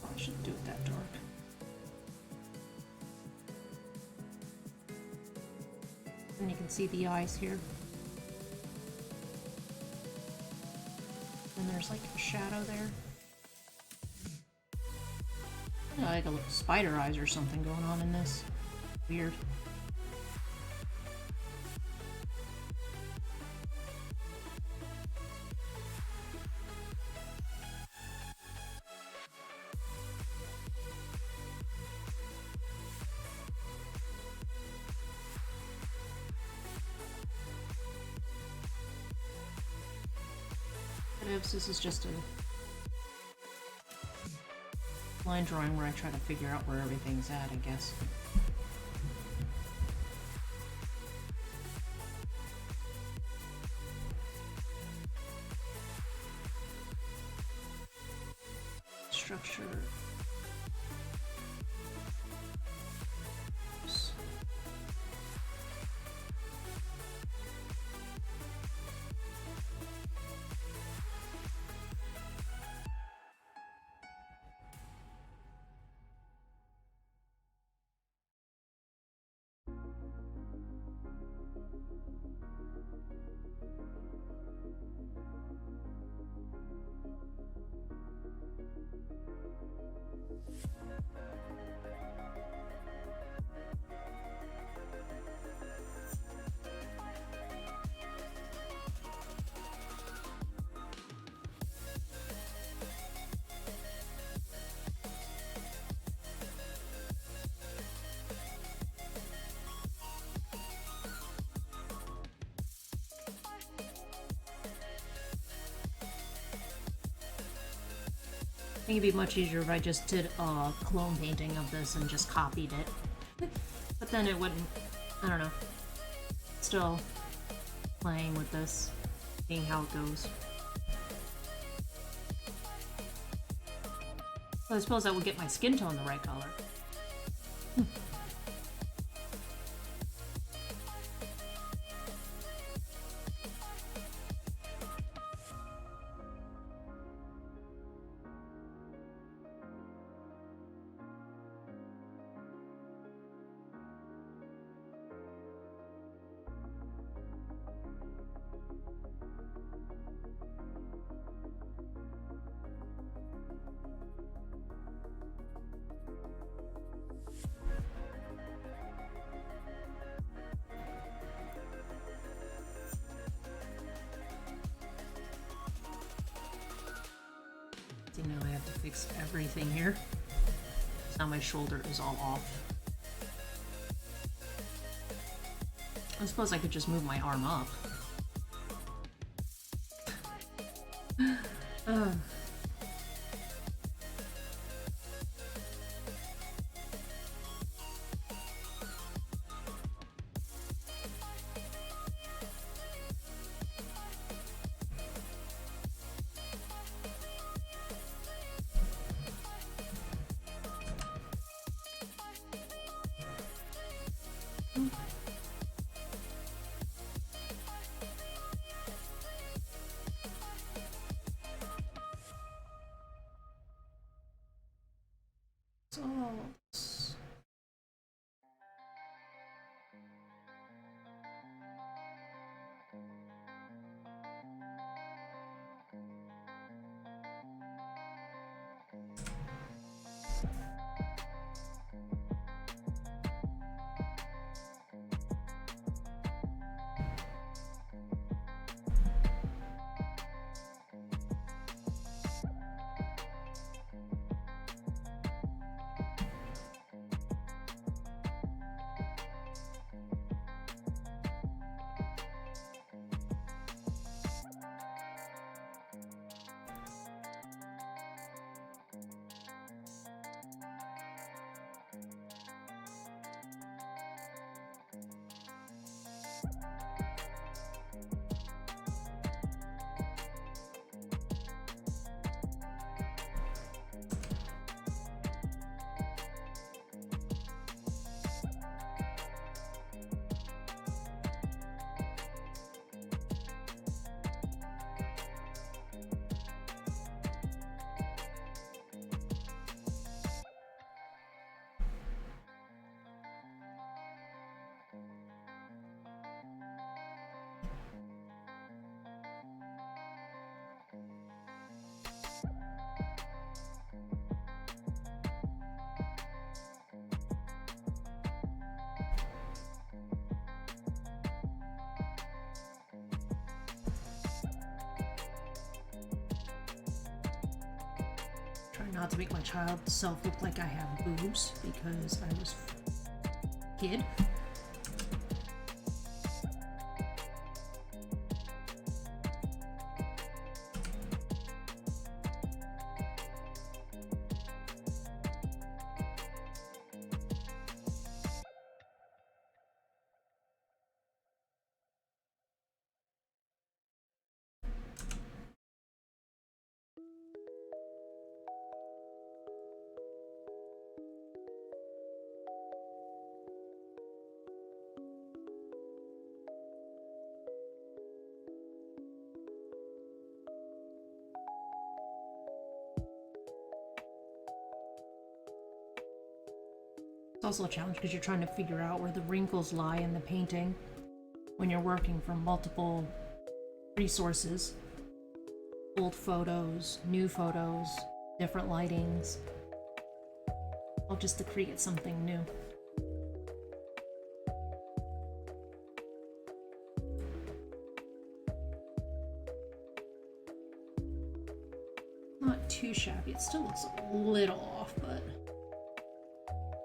I shouldn't do it that dark. And you can see the eyes here. And there's like a shadow there. Like a little spider eyes or something going on in this. Weird. This is just a line drawing where I try to figure out where everything's at, I guess. Structure. think it'd be much easier if I just did a clone painting of this and just copied it. But then it wouldn't, I don't know. Still playing with this, seeing how it goes. So I suppose that would get my skin tone the right color. See, now I have to fix everything here. Now my shoulder is all off. I suppose I could just move my arm up. So, try not to make my child self look like I have boobs because I was a kid. It's also a challenge because you're trying to figure out where the wrinkles lie in the painting when you're working from multiple resources. Old photos, new photos, different lightings. All just to create something new. Not too shabby. It still looks a little off, but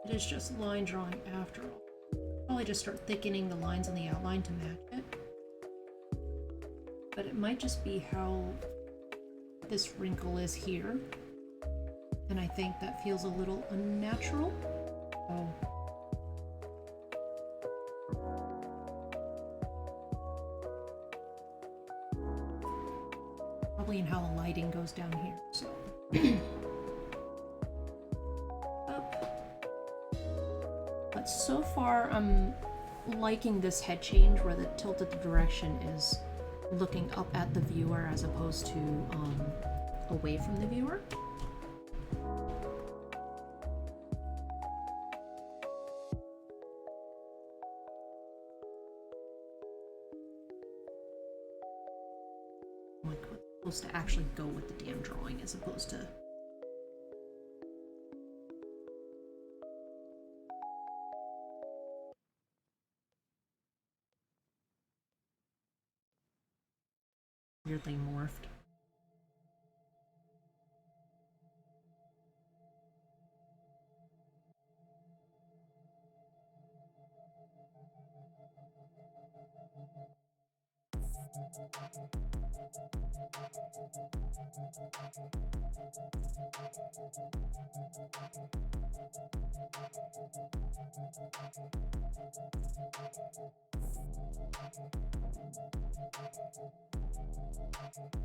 it is just line drawing after all. Probably just start thickening the lines on the outline to match it. But it might just be how this wrinkle is here. And I think that feels a little unnatural. So probably in how the lighting goes down here. So up. But so far I'm liking this head change where the tilted direction is looking up at the viewer as opposed to away from the viewer. Like what's supposed to actually go with the damn drawing as opposed to weirdly morphed.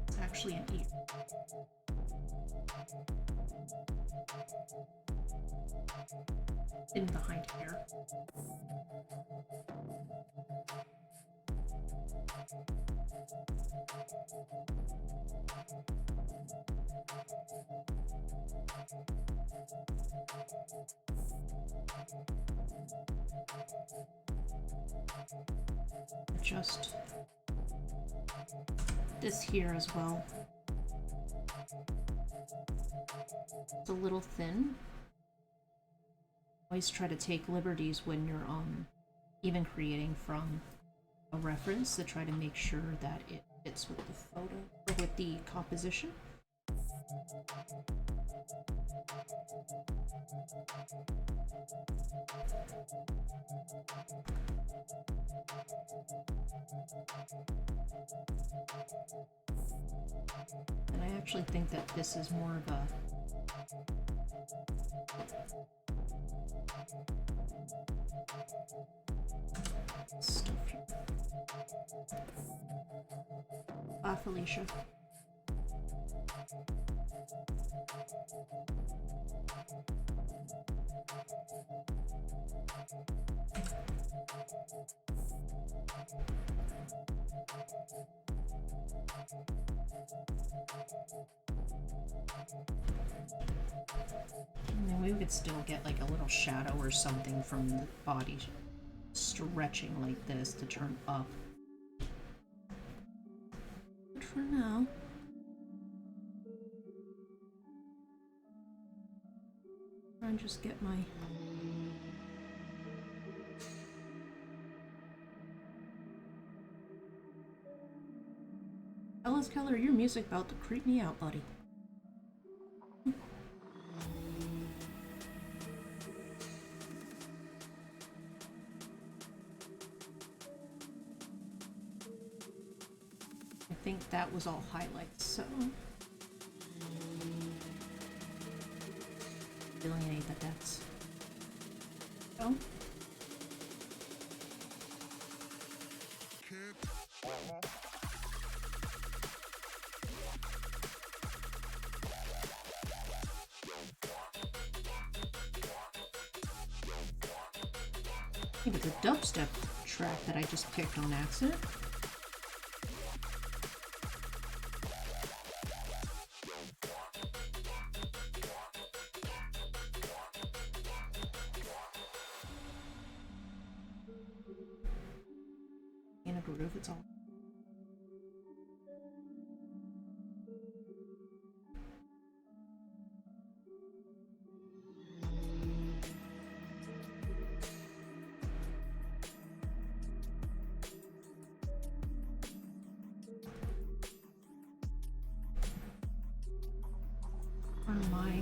It's actually an ear. In behind here. Adjust this here as well. It's a little thin. Always try to take liberties when you're even creating from a reference to try to make sure that it fits with the photo or with the composition. And I actually think that this is more of a stuff here. Felicia. And then we could still get like a little shadow or something from the body stretching like this to turn up. But for now, try and just get my Ellis Keller, your music about to creep me out, buddy. I think that was all highlights, so delineate that that's so. I think it's a dubstep track that I just picked on accident. In a groove, it's all. My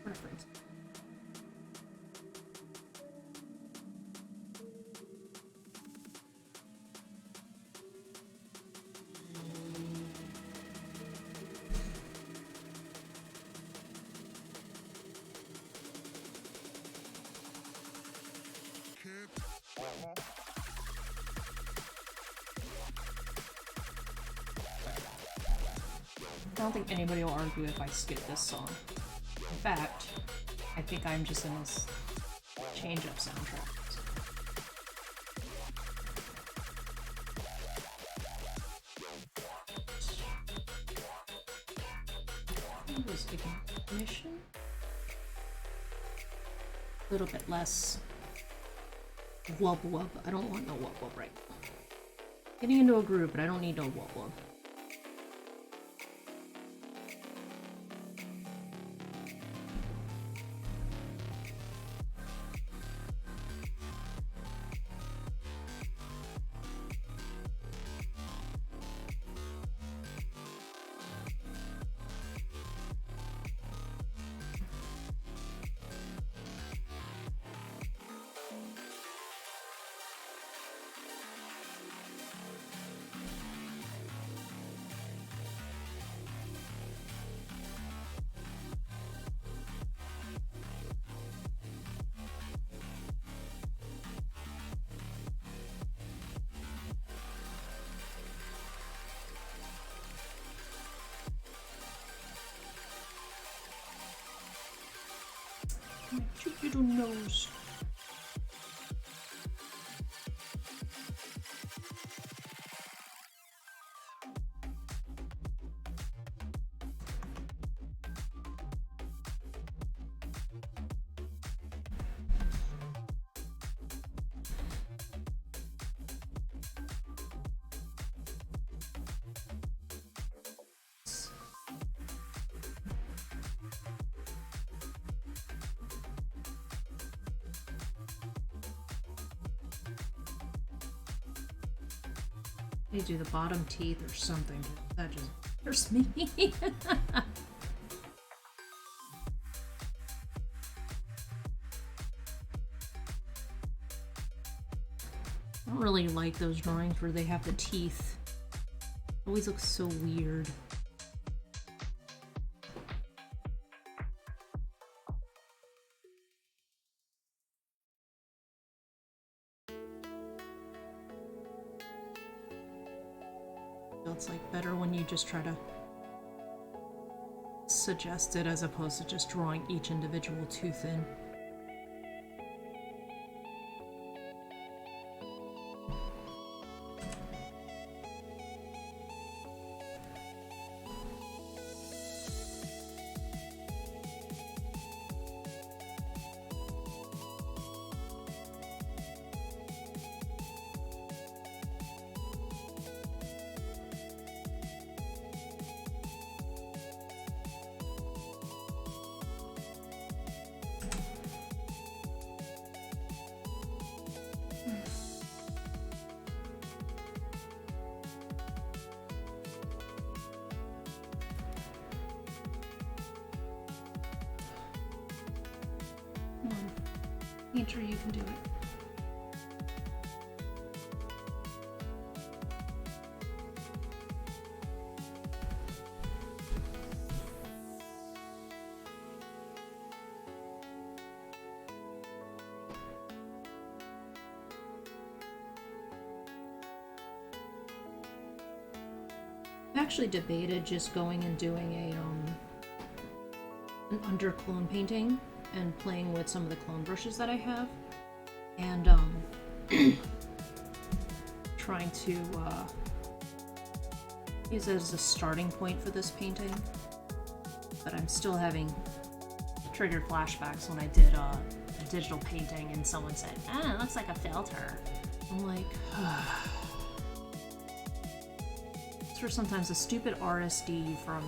reference. I don't think anybody will argue if I skip this song. In fact, I think I'm just in this change-up soundtrack. It was ignition. A little bit less wub wub. I don't want no wub wub right now. Getting into a groove, but I don't need no wub wub. My cute little nose. You do the bottom teeth or something. That just hurts me. I don't really like those drawings where they have the teeth. It always looks so weird. It's like better when you just try to suggest it as opposed to just drawing each individual tooth in. Painter, you can do it. I actually debated just going and doing an under clone painting and playing with some of the clone brushes that I have, and trying to use it as a starting point for this painting. But I'm still having triggered flashbacks when I did a digital painting and someone said, "Ah, it looks like a filter." I'm like, it's for sometimes the stupid RSD from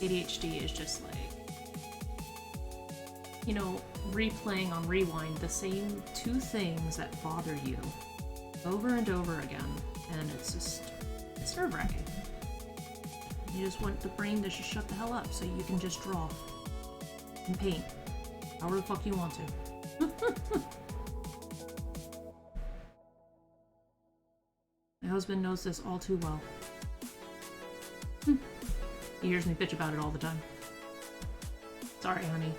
ADHD is just like, you know, replaying on rewind the same two things that bother you over and over again, and it's nerve-wracking. You just want the brain to just shut the hell up so you can just draw and paint however the fuck you want to. My husband knows this all too well. He hears me bitch about it all the time. Sorry, honey.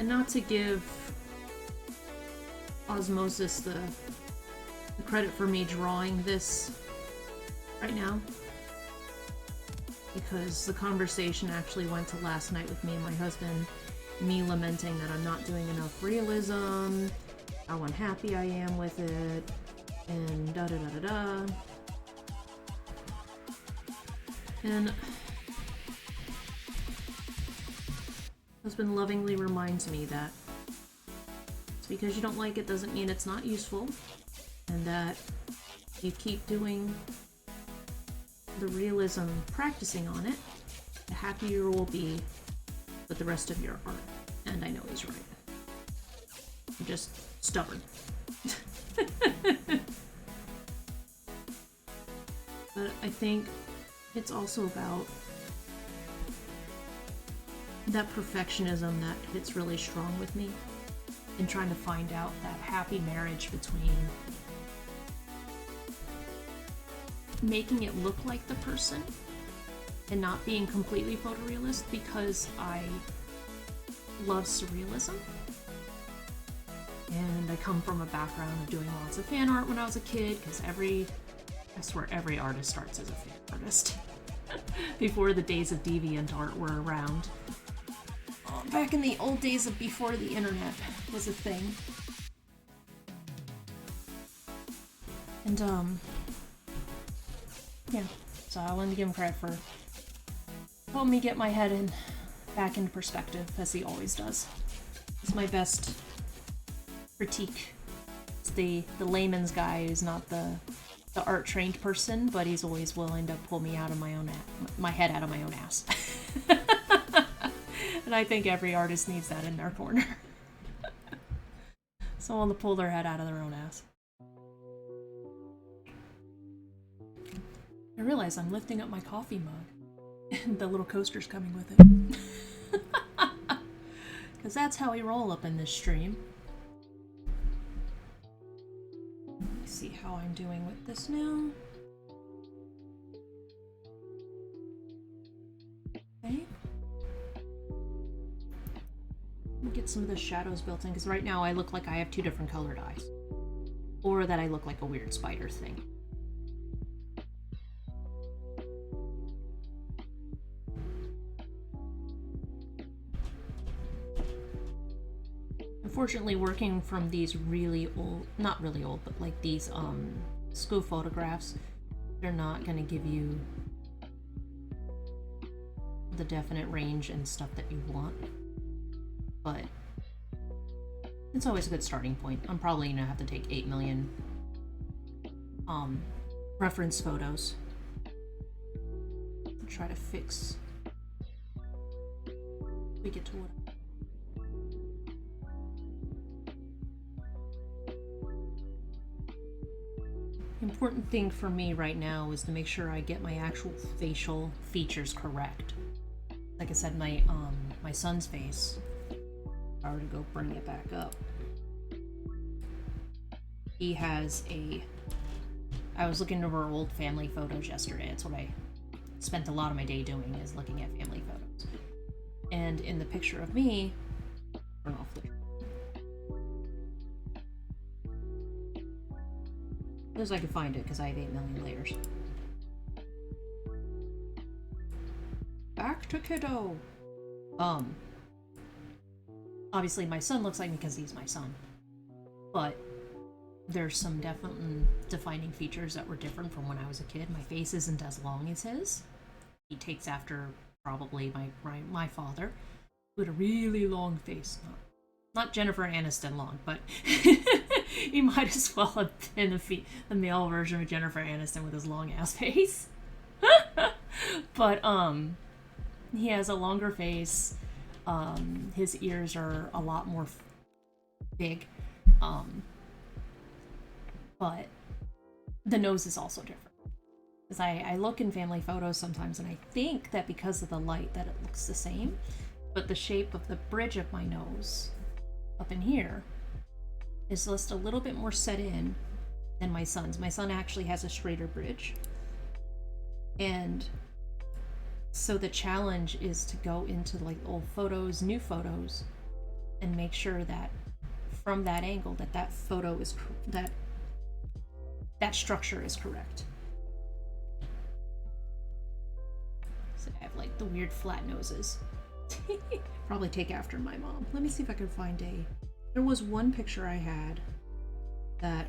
And not to give Osmosis the credit for me drawing this right now, because the conversation actually went to last night with me and my husband, me lamenting that I'm not doing enough realism, how unhappy I am with it, and da da da da da. And husband lovingly reminds me that it's because you don't like it doesn't mean it's not useful, and that you keep doing the realism, practicing on it, the happier you will be with the rest of your art. And I know he's right. I'm just stubborn. But I think it's also about that perfectionism that hits really strong with me, and trying to find out that happy marriage between making it look like the person and not being completely photorealist, because I love surrealism. And I come from a background of doing lots of fan art when I was a kid, because I swear every artist starts as a fan artist. Before the days of DeviantArt were around. Back in the old days of before the internet was a thing. And, yeah, so I wanted to give him credit for helping me get my head back into perspective, as he always does. It's my best critique. It's the layman's guy who's not the art trained person, but he's always willing to pull me out of my head out of my own ass. And I think every artist needs that in their corner. Someone to pull their head out of their own ass. I realize I'm lifting up my coffee mug, and the little coaster's coming with it. Because that's how we roll up in this stream. Let me see how I'm doing with this now. Okay. Let me get some of the shadows built in, because right now I look like I have two different colored eyes. Or that I look like a weird spider thing. Unfortunately, working from these really old, not really old, but like these school photographs, they're not going to give you the definite range and stuff that you want. But it's always a good starting point. I'm probably going to have to take 8 million reference photos and try to fix we get to what. The important thing for me right now is to make sure I get my actual facial features correct. Like I said, my son's face, if I were to go bring it back up, he has I was looking over old family photos yesterday. That's what I spent a lot of my day doing, is looking at family photos. And in the picture of me, turn off the as I could find it, because I have 8 million layers. Back to kiddo. Obviously my son looks like me because he's my son, but there's some definite defining features that were different from when I was a kid. My face isn't as long as his. He takes after probably my father, who had a really long face. Not Jennifer Aniston long, but he might as well have been the male version of Jennifer Aniston with his long ass face. But he has a longer face. His ears are a lot more big. But the nose is also different. Because I look in family photos sometimes and I think that because of the light that it looks the same, but the shape of the bridge of my nose up in here is just a little bit more set in than my son's. My son actually has a straighter bridge. And so the challenge is to go into like old photos, new photos, and make sure that from that angle that photo is that structure is correct. So I have like the weird flat noses. Probably take after my mom. Let me see if I can find a. There was one picture I had that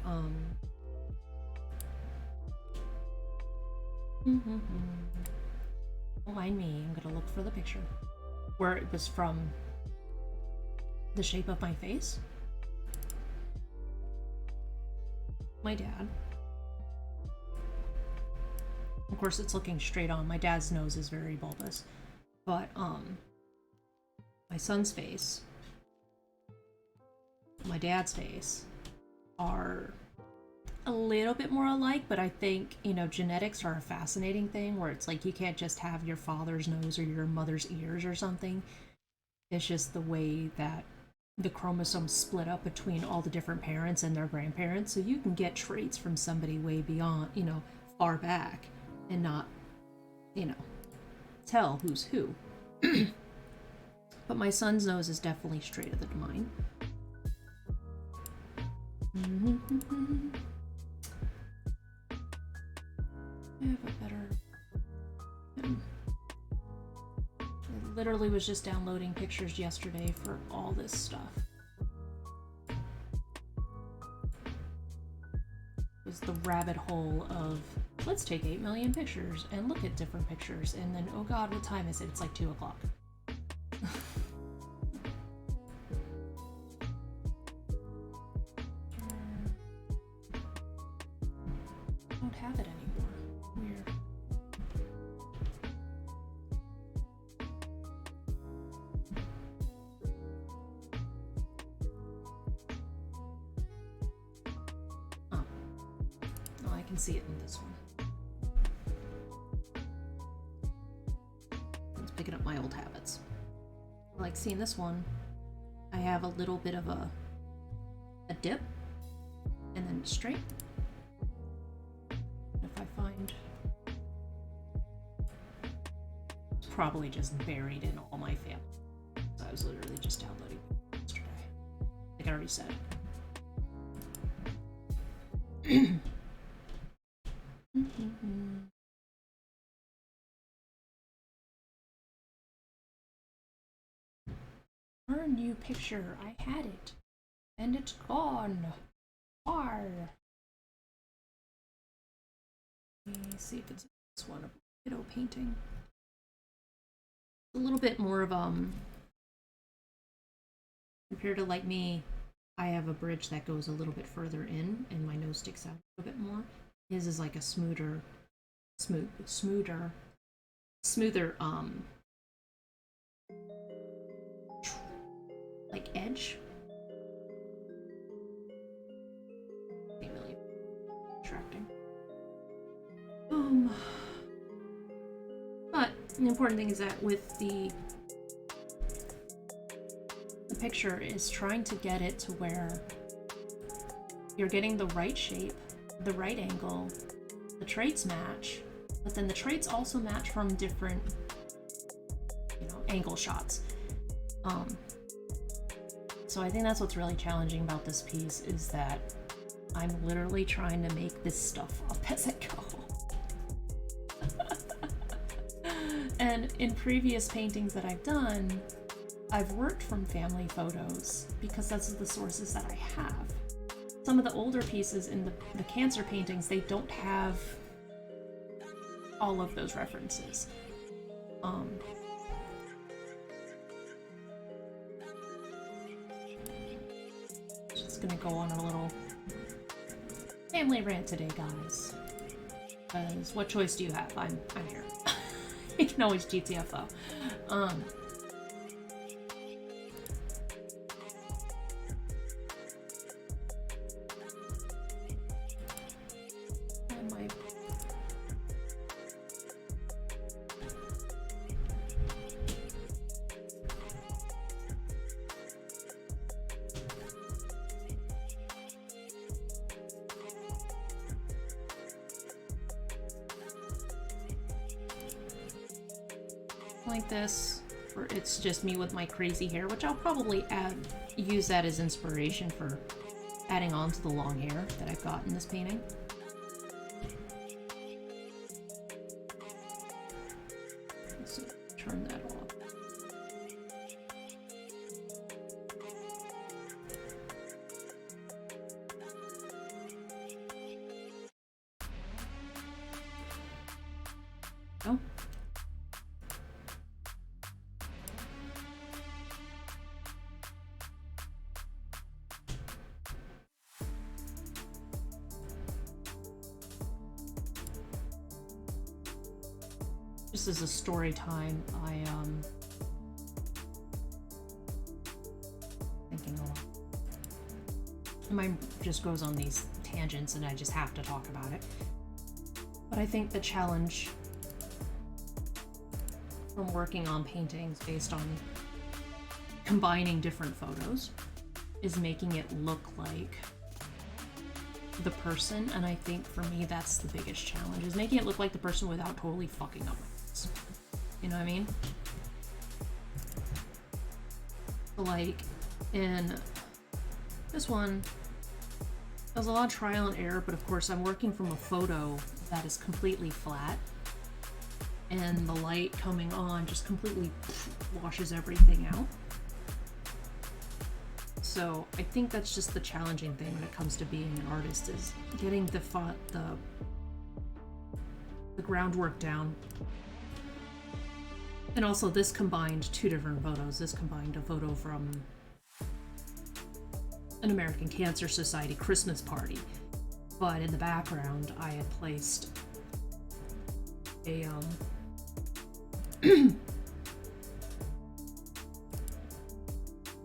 Mind me, I'm gonna look for the picture where it was from the shape of my face. My dad. Of course, it's looking straight on. My dad's nose is very bulbous, but my son's face, my dad's face are a little bit more alike, but I think, you know, genetics are a fascinating thing where it's like you can't just have your father's nose or your mother's ears or something. It's just the way that the chromosomes split up between all the different parents and their grandparents. So you can get traits from somebody way beyond, you know, far back and not, you know, tell who's who. But my son's nose is definitely straighter than mine. I have a better. I literally was just downloading pictures yesterday for all this stuff. It was the rabbit hole of let's take 8 million pictures and look at different pictures, and then oh god, what time is it? It's like 2 o'clock. I don't have it anymore. Weird. Oh. Oh, I can see it in this one. It's picking up my old habits. I like seeing this one. I have a little bit of a dip and then straight. If I find, it's probably just buried in all my family. So I was literally just downloading yesterday. Like I already said. Our new picture. I had it. And it's gone. Why? Let me see if it's this one. Corel painting. A little bit more of compared to like me, I have a bridge that goes a little bit further in and my nose sticks out a little bit more. His is like a smoother like edge. Ain't really attracting. But the important thing is that with the picture is trying to get it to where you're getting the right shape, the right angle, the traits match, but then the traits also match from different, you know, angle shots. So I think that's what's really challenging about this piece is that I'm literally trying to make this stuff up as I go. And in previous paintings that I've done, I've worked from family photos because that's the sources that I have. Some of the older pieces in the cancer paintings, they don't have all of those references. Just gonna go on a little family rant today, guys. Because what choice do you have? I'm here. You can always GTFO. Like this. where it's just me with my crazy hair, which I'll probably use that as inspiration for adding on to the long hair that I've got in this painting. Let's see, turn that off. Oh. Just as a story time, thinking a lot. Mine just goes on these tangents and I just have to talk about it. But I think the challenge from working on paintings based on combining different photos is making it look like the person, and I think for me that's the biggest challenge, is making it look like the person without totally fucking up my face. You know what I mean? Like in this one, there's a lot of trial and error, but of course I'm working from a photo that is completely flat, and the light coming on just completely washes everything out. So I think that's just the challenging thing when it comes to being an artist, is getting the groundwork down. And also this combined two different photos. This combined a photo from an American Cancer Society Christmas party, but in the background I had placed a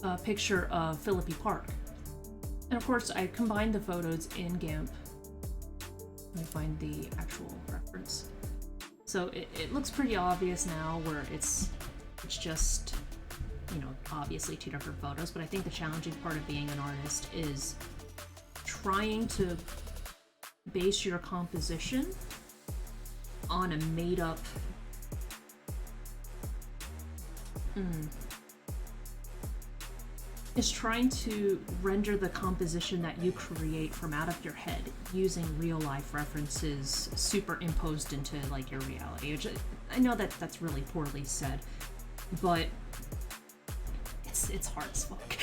a picture of Philippi Park. And of course I combined the photos in GIMP. Let me find the actual reference. So it looks pretty obvious now, where it's just, you know, obviously two different photos, but I think the challenging part of being an artist is trying to base your composition on a made-up is trying to render the composition that you create from out of your head using real life references superimposed into like your reality, which I know that that's really poorly said, but it's hard as fuck.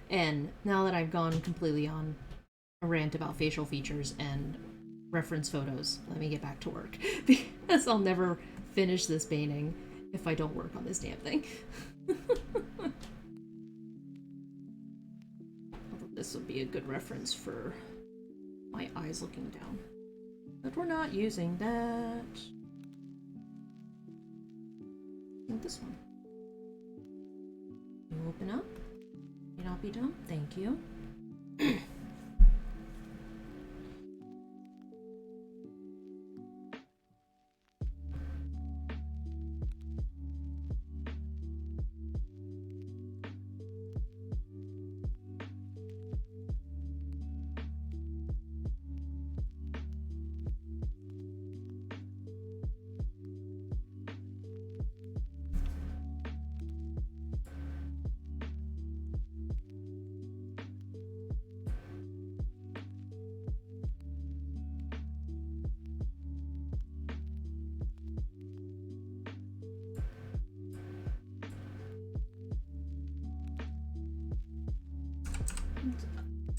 And now that I've gone completely on a rant about facial features and reference photos, let me get back to work, because I'll never finish this painting if I don't work on this damn thing. This would be a good reference for my eyes looking down. But we're not using that. And this one. You open up. May not be done. Thank you.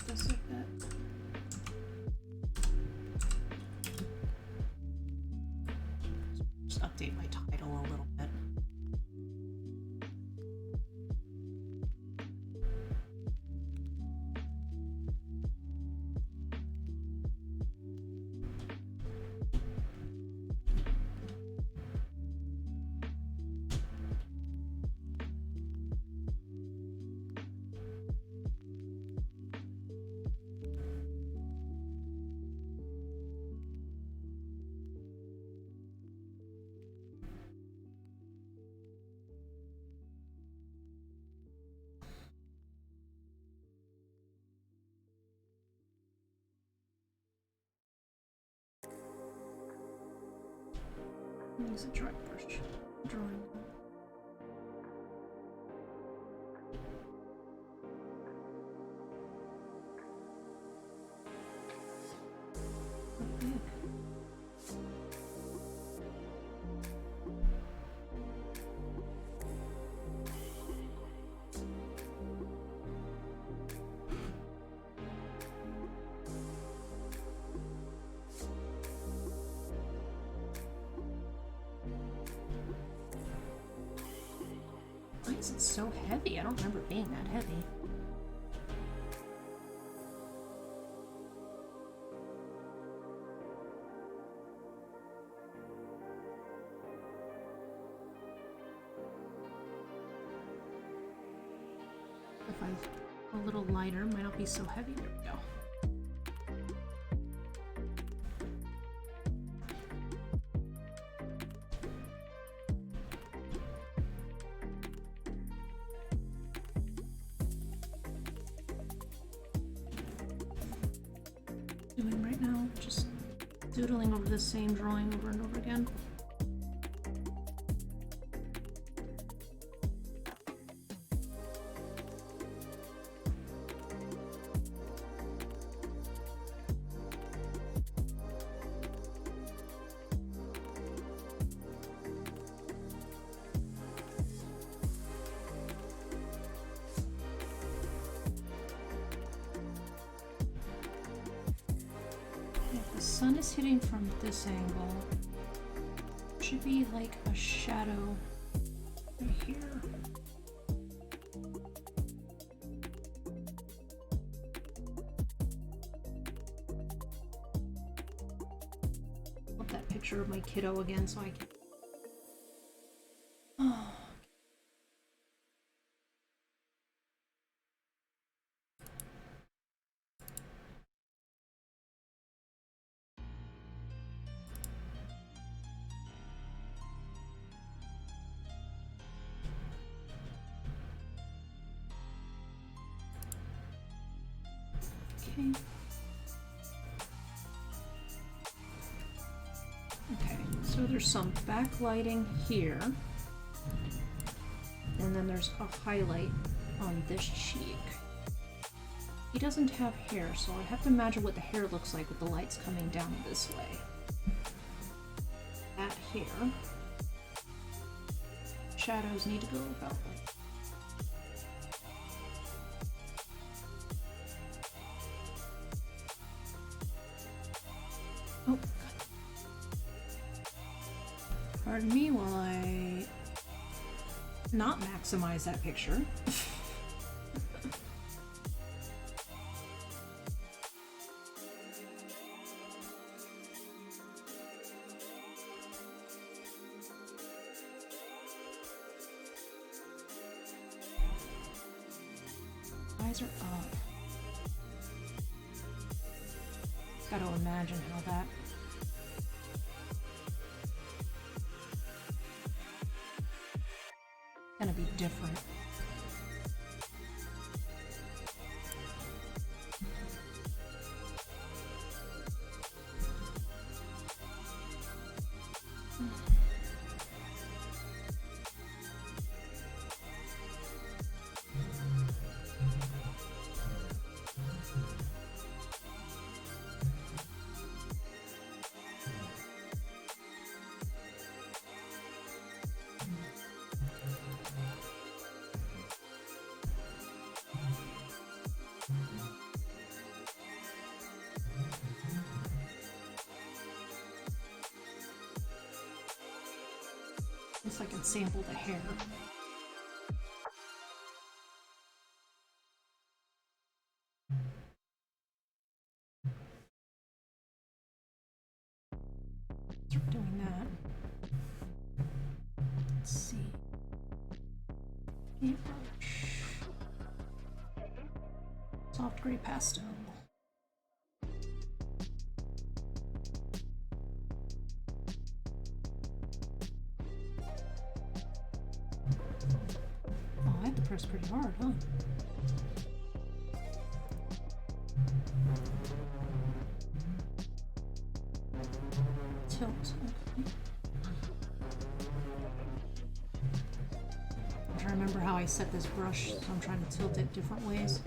Just like that. Just update my title a little bit. Use a dry brush. drawing. Why is it so heavy? I don't remember it being that heavy. If I go a little lighter, might not be so heavy. There we go. Doing right now, just doodling over the same drawing over and over again. The sun is hitting from this angle. Should be like a shadow right here. Love that picture of my kiddo again so I can. Oh. Okay, so there's some backlighting here, and then there's a highlight on this cheek. He doesn't have hair, so I have to imagine what the hair looks like with the lights coming down this way. That here. Shadows need to go about like oh, pardon me while I not maximize that picture. Eyes are up. Gotta imagine how that gonna be different. Guess I can sample the hair. Start doing that. Let's see. Paintbrush. Soft gray pastel. Oh, I had to press pretty hard, huh? Tilt. Okay. to remember how I set this brush, so I'm trying to tilt it different ways.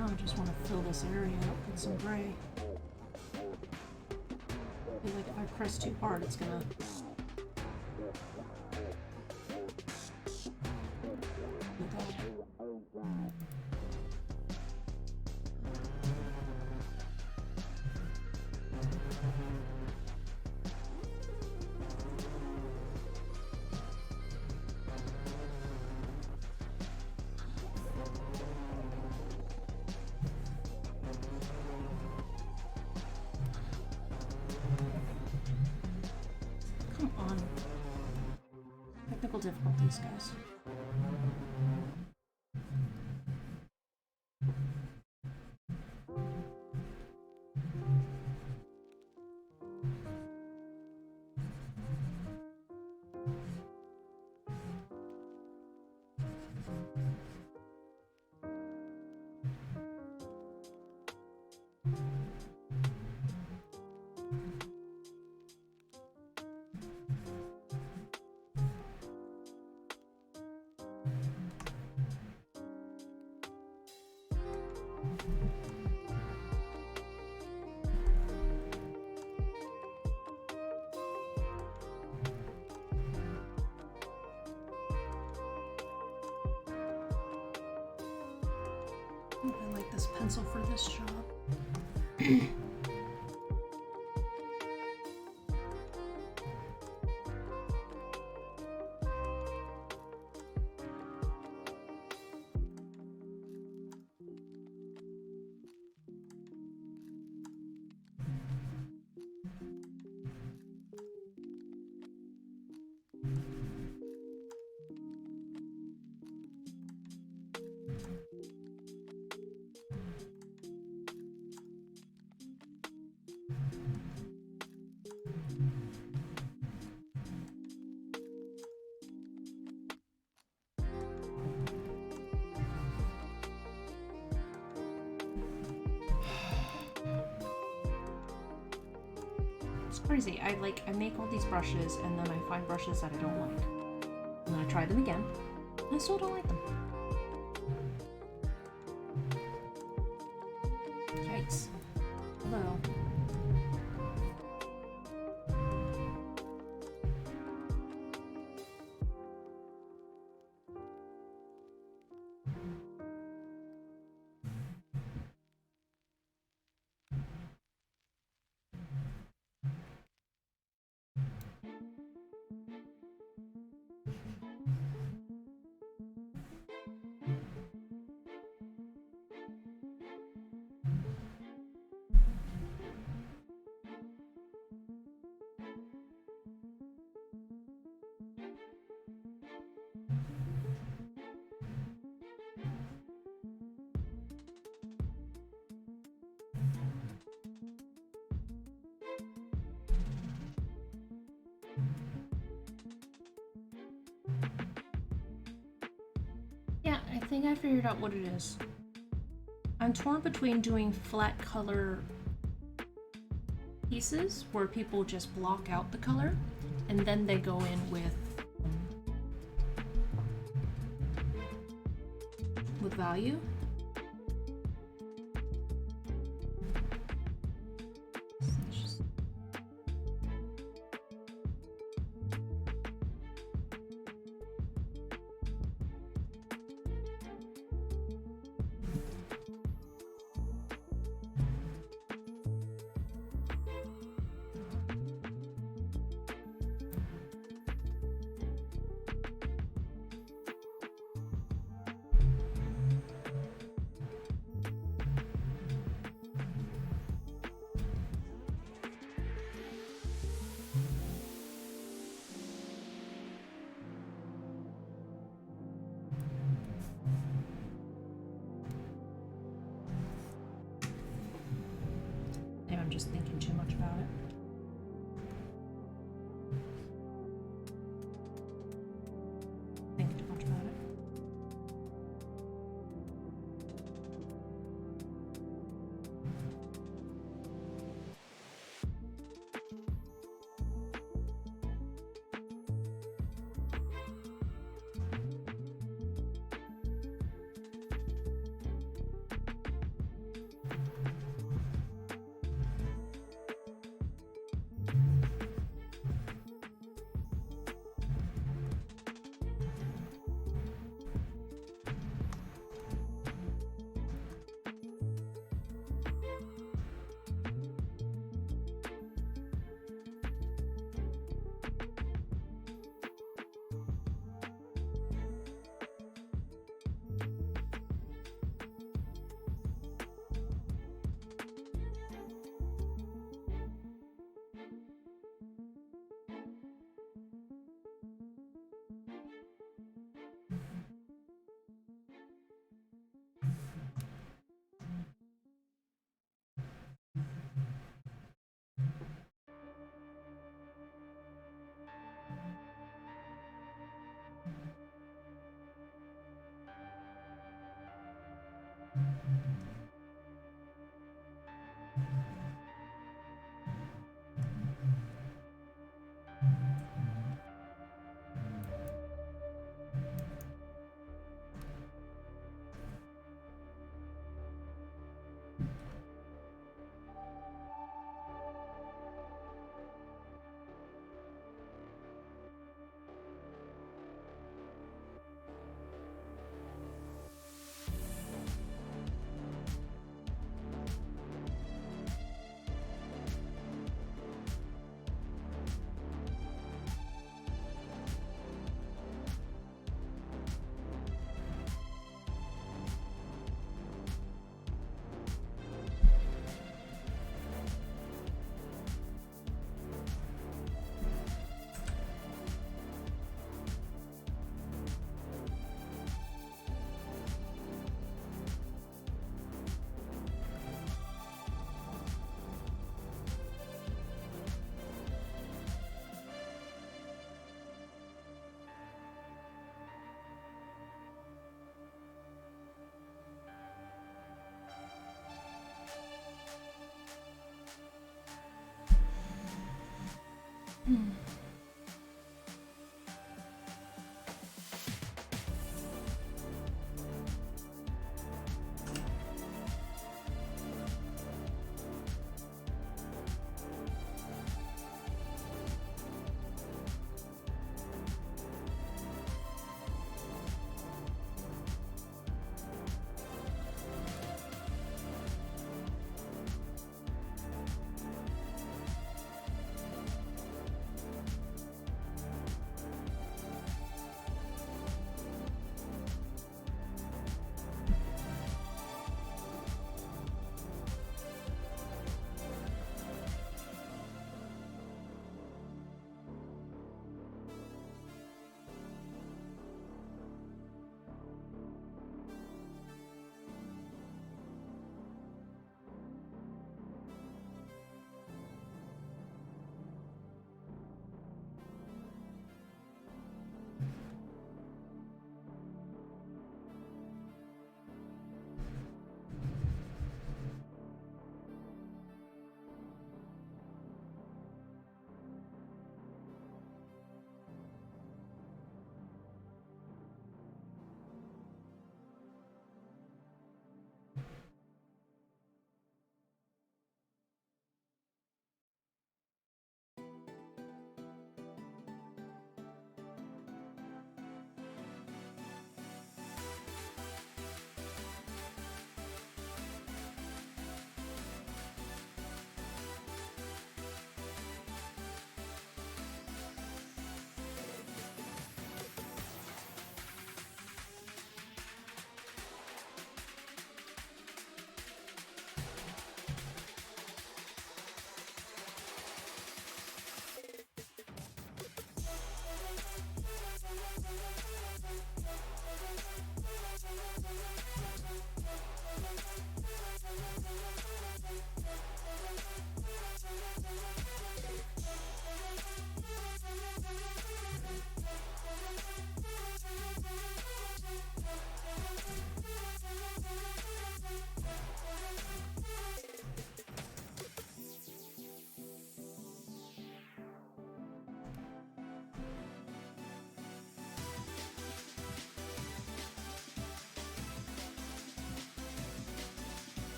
I just want to fill this area up with some gray. I feel like if I press too hard, it's gonna... Come on. Technical difficulties, guys. I like this pencil for this job. It's crazy. I make all these brushes and then I find brushes that I don't like. And then I try them again, and I still don't like them. Yikes. Hello. Yeah, I think I figured out what it is. I'm torn between doing flat color pieces where people just block out the color and then they go in with value.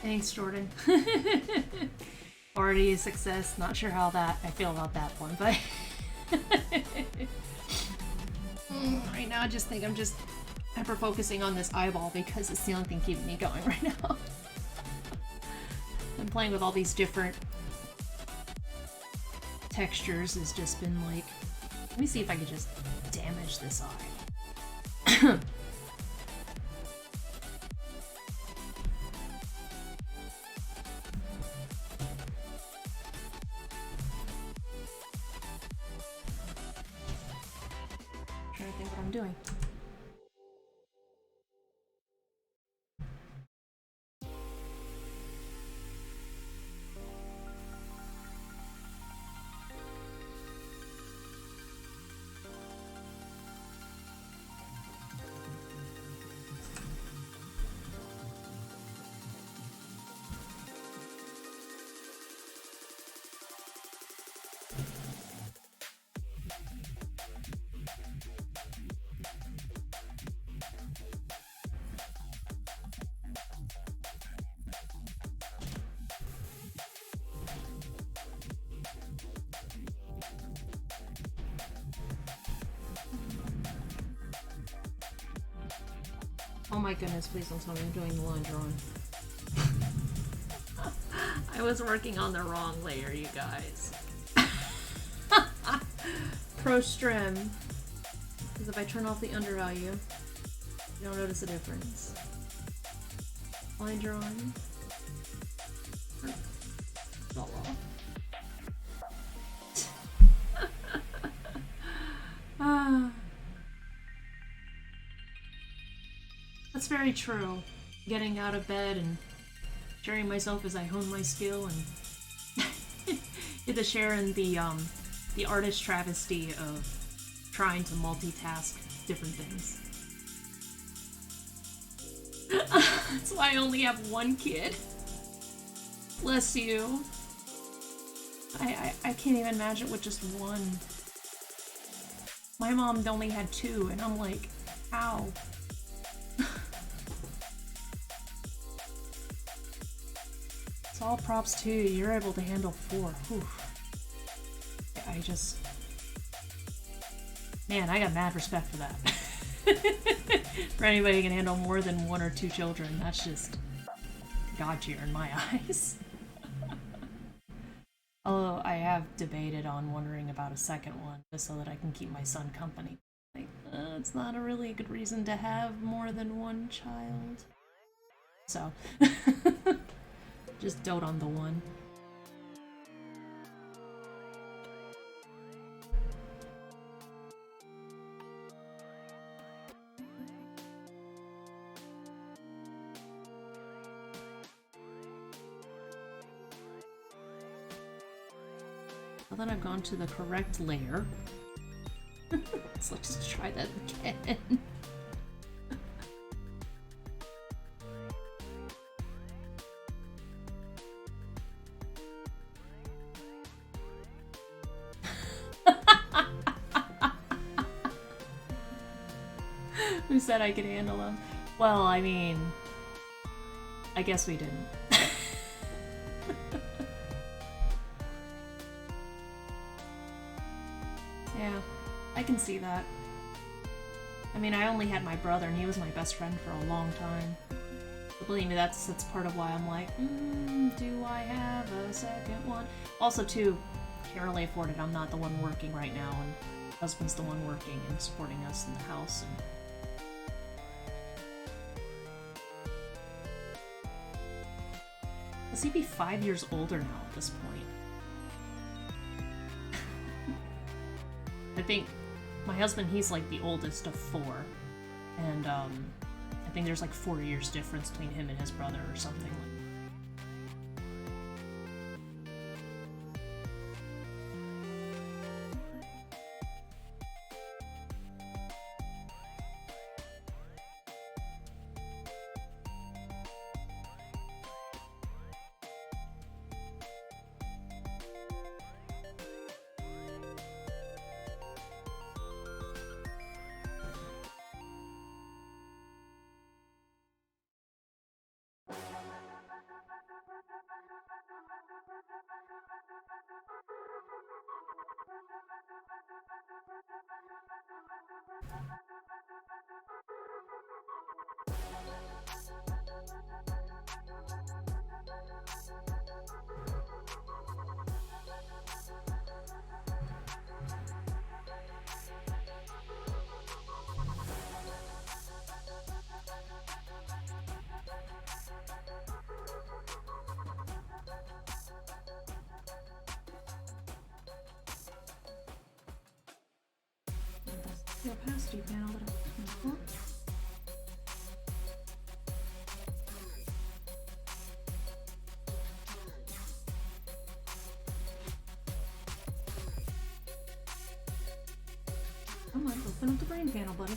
Thanks, Jordan. Already a success. Not sure how I feel about that one, but right now I just think I'm just hyper focusing on this eyeball because it's the only thing keeping me going right now. I'm playing with all these different textures has just been like, let me see if I could just damage this eye. Trying to think what I'm doing. Oh my goodness, please don't tell me I'm doing the line drawing. I was working on the wrong layer, you guys. Pro Strem. Because if I turn off the undervalue, you don't notice a difference. Line drawing. Oh well. That's very true. Getting out of bed and sharing myself as I hone my skill and get to share in the artist travesty of trying to multitask different things. That's why I only have one kid. Bless you. I can't even imagine with just one. My mom only had two, and I'm like, how? It's all props to you. You're able to handle 4. Whew. I just... Man, I got mad respect for that. For anybody who can handle more than 1 or 2 children, that's just God tier in my eyes. Although I have debated on wondering about a second one, just so that I can keep my son company. Like, it's not a really good reason to have more than 1 child. So... Just dote on the one. Now that I've gone to the correct layer, so let's just try that again. Who said I could handle them? Well, I mean, I guess we didn't. Yeah, I can see that. I mean, I only had my brother, and he was my best friend for a long time. But believe me, that's part of why I'm like, do I have a second one? Also, too, can't really afford it. I'm not the one working right now, and my husband's the one working and supporting us in the house. And does he be 5 years older now at this point? I think my husband, he's like the oldest of 4. And I think there's like 4 years difference between him and his brother or something like that. The opacity panel that I'm looking for. Come on, open up the brain panel, buddy.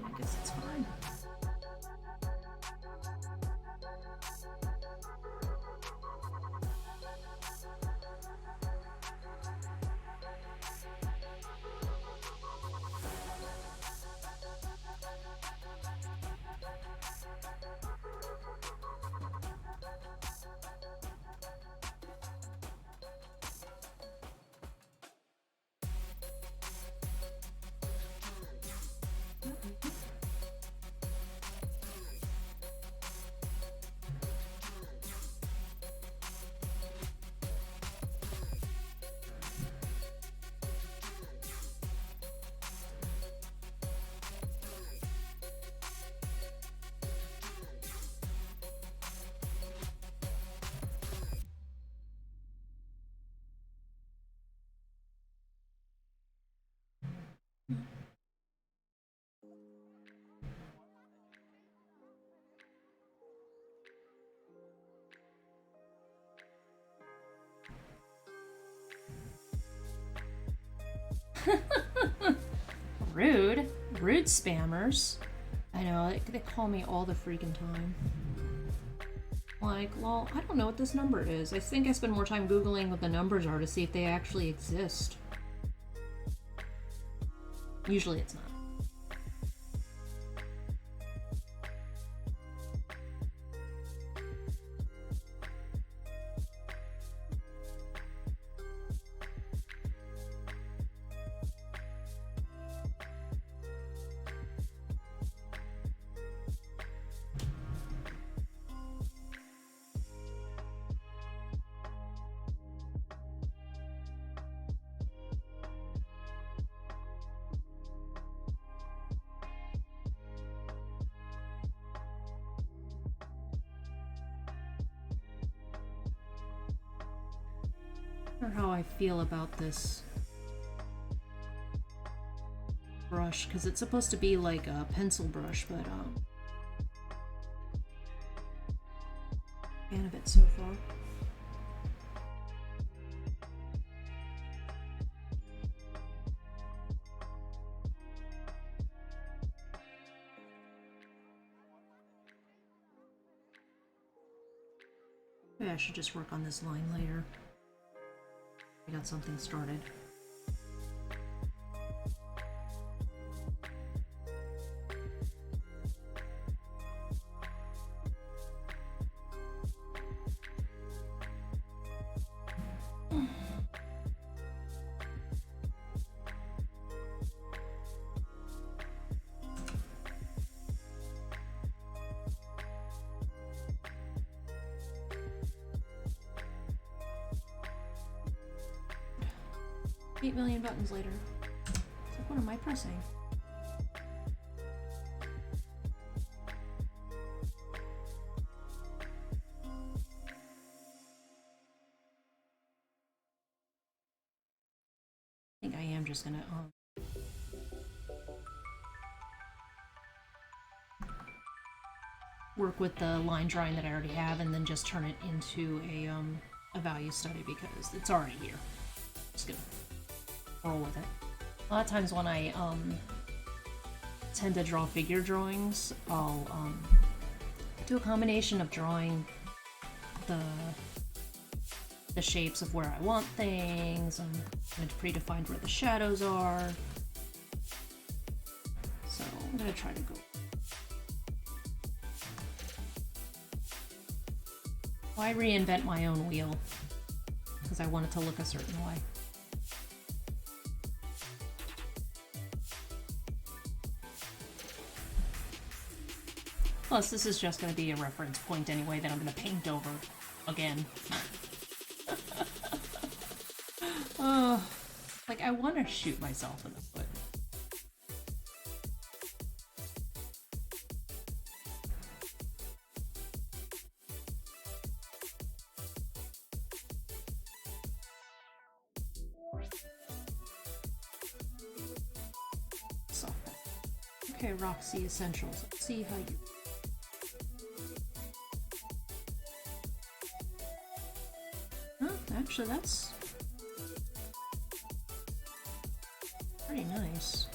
I guess it's fine. Rude. Rude spammers. I know, they call me all the freaking time. Like, well, I don't know what this number is. I think I spend more time Googling what the numbers are to see if they actually exist. Usually it's not. Or how I feel about this brush, because it's supposed to be like a pencil brush, but fan of it so far. Maybe I should just work on this line later. I got something started. $8 million buttons later. It's like, what am I pressing? I think I am just gonna work with the line drawing that I already have and then just turn it into a value study because it's already here. Just gonna roll with it. A lot of times when I tend to draw figure drawings, I'll do a combination of drawing the the shapes of where I want things, and I've predefined where the shadows are. So I'm gonna try to go. Why reinvent my own wheel? Because I want it to look a certain way. Plus, this is just going to be a reference point anyway that I'm going to paint over again. Like, I want to shoot myself in the foot. Soft. Okay, Roxy Essentials. Let's see how you... Actually, that's pretty nice.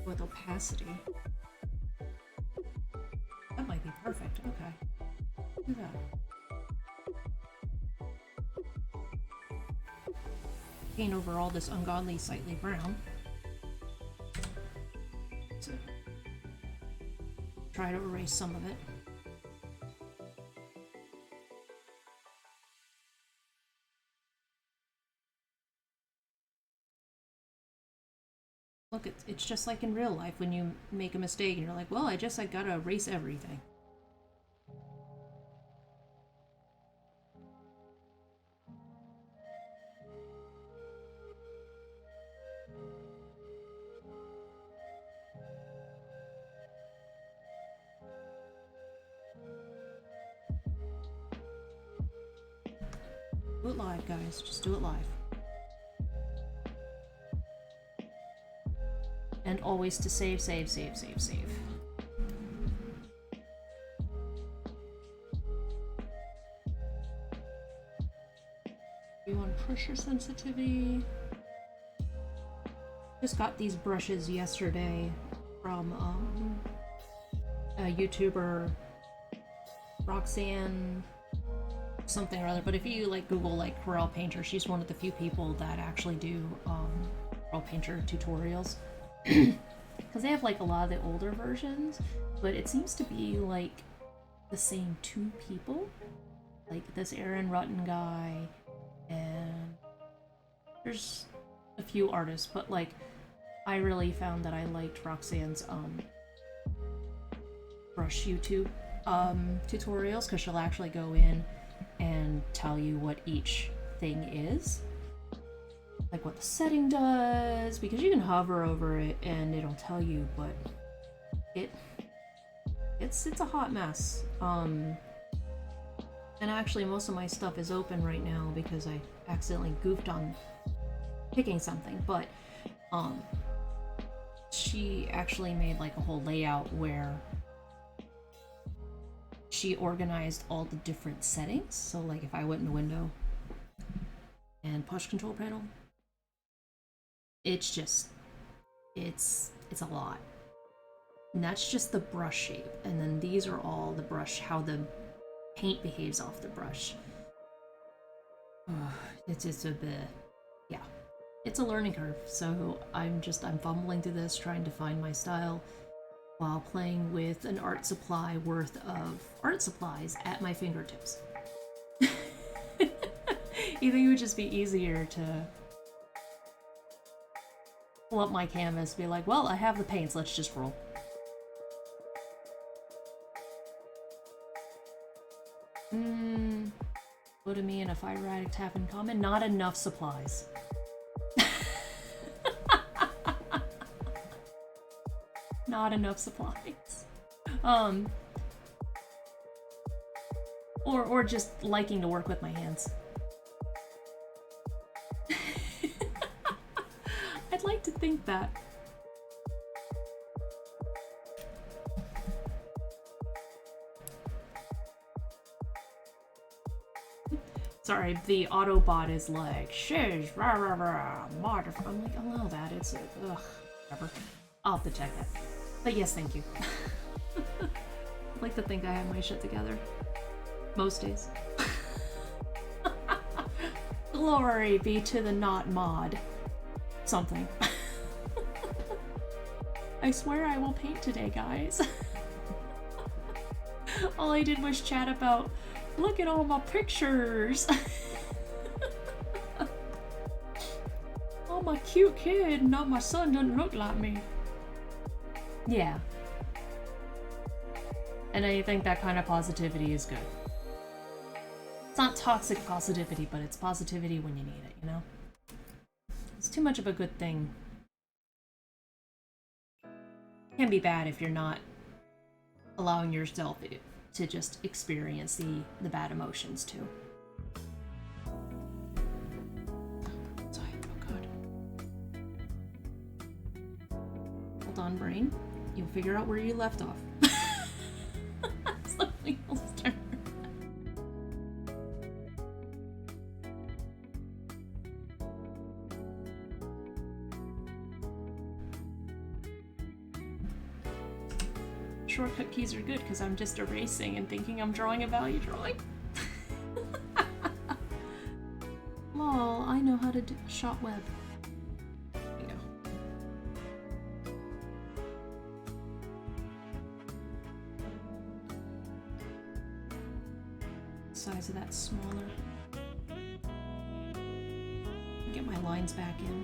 With opacity. That might be perfect. Okay. Do that. Paint over all this ungodly sightly brown. So try to erase some of it. Look, it's just like in real life when you make a mistake and you're like, well, I gotta erase everything. Do it live, guys. Just do it live. And always to save, save, save, save, save. You want pressure sensitivity? Just got these brushes yesterday from a YouTuber, Roxanne something or other, but if you like Google like Corel Painter, she's one of the few people that actually do Corel Painter tutorials. Because they have like a lot of the older versions, but it seems to be like the same two people, like this Aaron Rutten guy, and there's a few artists, but like I really found that I liked Roxanne's brush YouTube tutorials, because she'll actually go in and tell you what each thing is, like what the setting does, because you can hover over it and it'll tell you, but it's a hot mess. And actually most of my stuff is open right now because I accidentally goofed on picking something, but she actually made like a whole layout where she organized all the different settings. So like if I went in the window and push control panel, it's just, it's a lot. And that's just the brush shape. And then these are all the brush, how the paint behaves off the brush. It's a bit, yeah. It's a learning curve. So I'm fumbling through this, trying to find my style, while playing with an art supply worth of art supplies at my fingertips. You think it would just be easier to pull up my canvas and be like, well, I have the paints, let's just roll. What do me and a fiber addict have in common? Not enough supplies. Not enough supplies. Or just liking to work with my hands. I'd like to think that. Sorry, the Autobot is like, shiz, rah rah rah, mod. I'm like, allow that, it's, ugh, whatever. I'll have to check that. But yes, thank you. I like to think I have my shit together. Most days. Glory be to the not mod. Something. I swear I will paint today, guys. All I did was chat about, look at all my pictures. Oh, my cute kid. No, my son doesn't look like me. Yeah. And I think that kind of positivity is good. It's not toxic positivity, but it's positivity when you need it, you know? It's too much of a good thing. It can be bad if you're not allowing yourself to just experience the bad emotions too. Sorry, oh god. Hold on, brain. You'll figure out where you left off. It's the wheel's turn. Shortcut keys are good because I'm just erasing and thinking I'm drawing a value drawing. Lol, I know how to do shot web. There you go. Size of that smaller. Get my lines back in.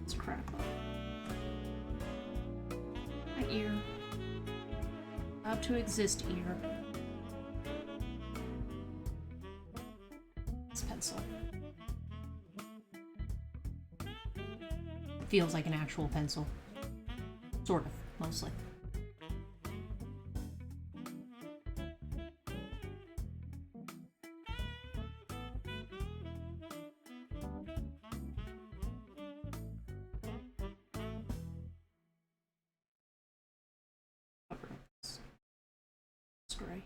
Let's crap up. My ear. How to exist ear. This pencil. It feels like an actual pencil. Sort of, mostly. Gray.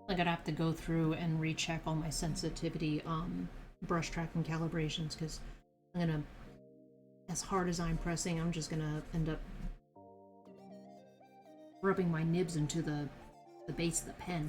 I'm gonna have to go through and recheck all my sensitivity brush tracking calibrations because I'm gonna, as hard as I'm pressing, I'm just gonna end up rubbing my nibs into the base of the pen.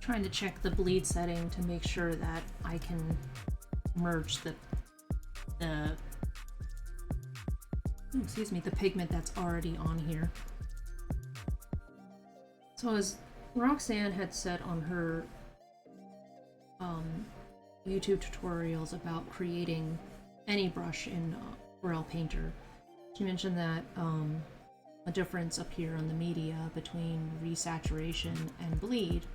Trying to check the bleed setting to make sure that I can merge the pigment that's already on here. So as Roxanne had said on her YouTube tutorials about creating any brush in Corel Painter, she mentioned that a difference up here on the media between resaturation and bleed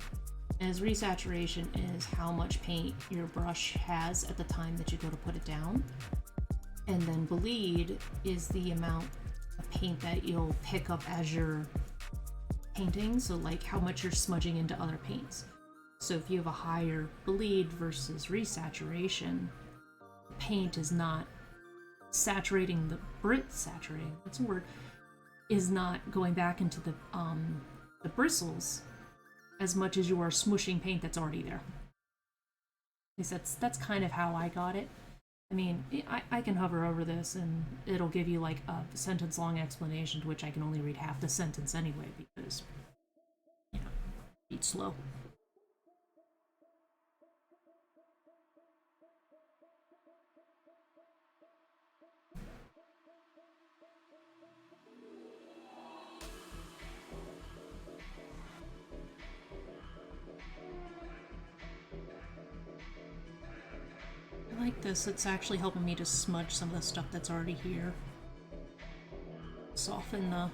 is resaturation is how much paint your brush has at the time that you go to put it down, and then bleed is the amount of paint that you'll pick up as you're painting, so like how much you're smudging into other paints. So if you have a higher bleed versus resaturation, the paint is not saturating what's the word, is not going back into the bristles as much as you are smushing paint that's already there. At least that's kind of how I got it. I mean, I can hover over this and it'll give you like a sentence long explanation, to which I can only read half the sentence anyway because, you know, read slow. like this. It's actually helping me to smudge some of the stuff that's already here. Soften the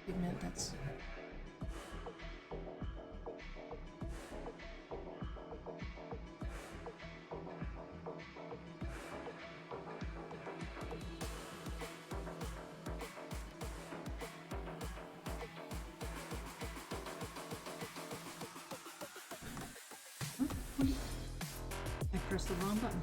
pigment that's... I pressed the wrong button.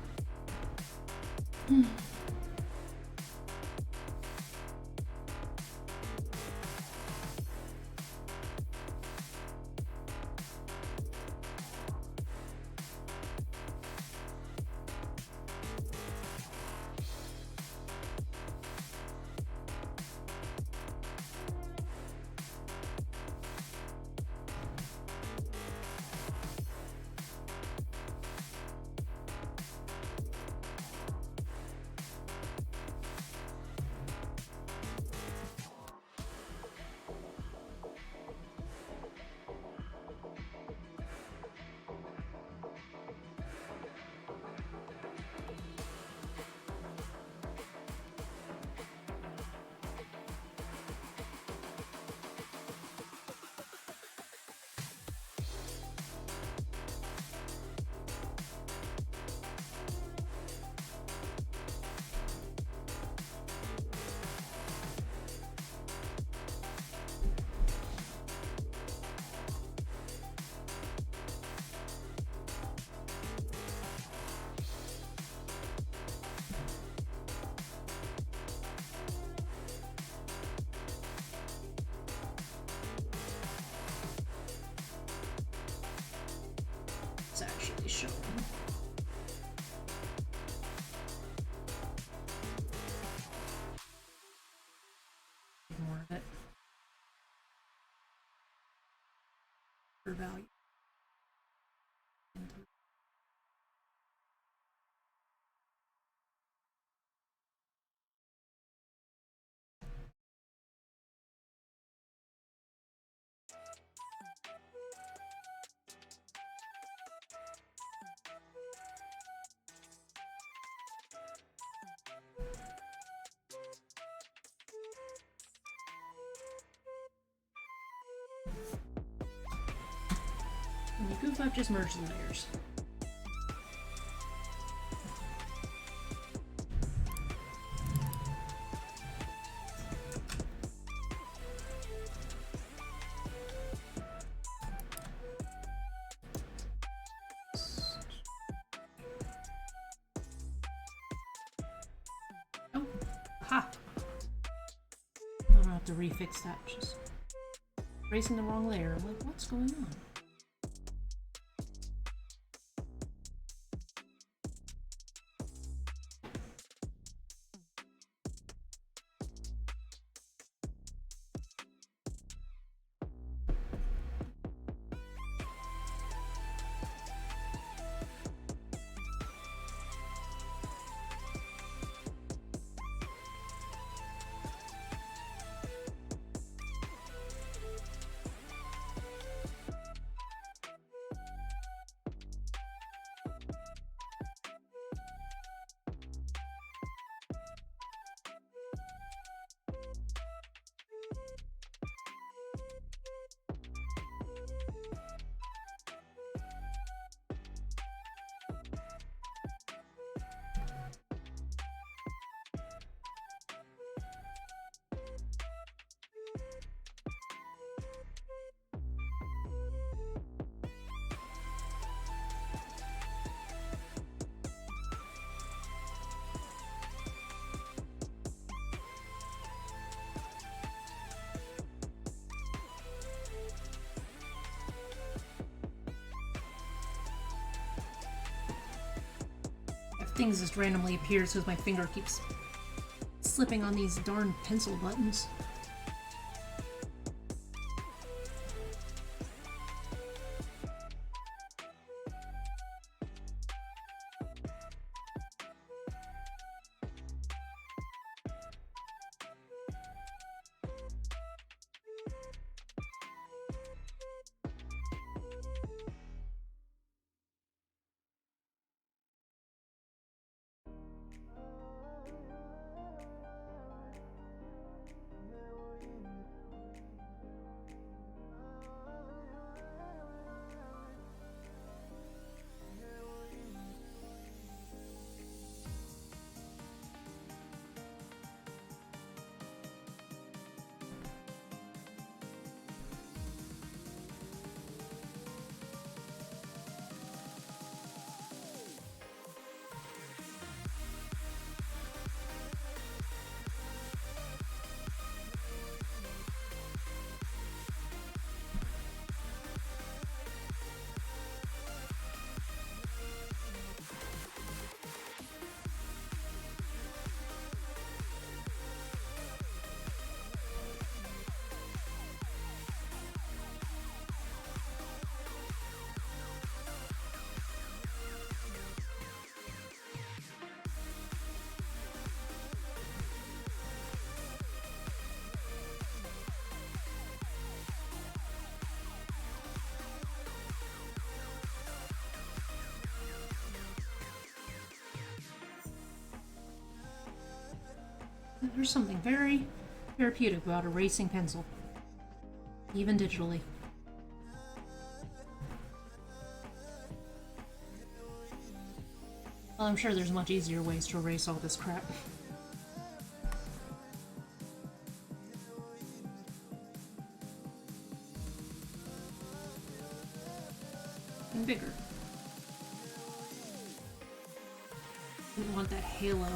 It's actually showing. More of it. For value. When you goof up, just merge the layers. Oh, ha! I don't have to refix that. Just erasing the wrong layer. I'm like, what's going on? Things just randomly appears because my finger keeps slipping on these darn pencil buttons. There's something very therapeutic about erasing pencil, even digitally. Well, I'm sure there's much easier ways to erase all this crap. And bigger. Didn't want that halo.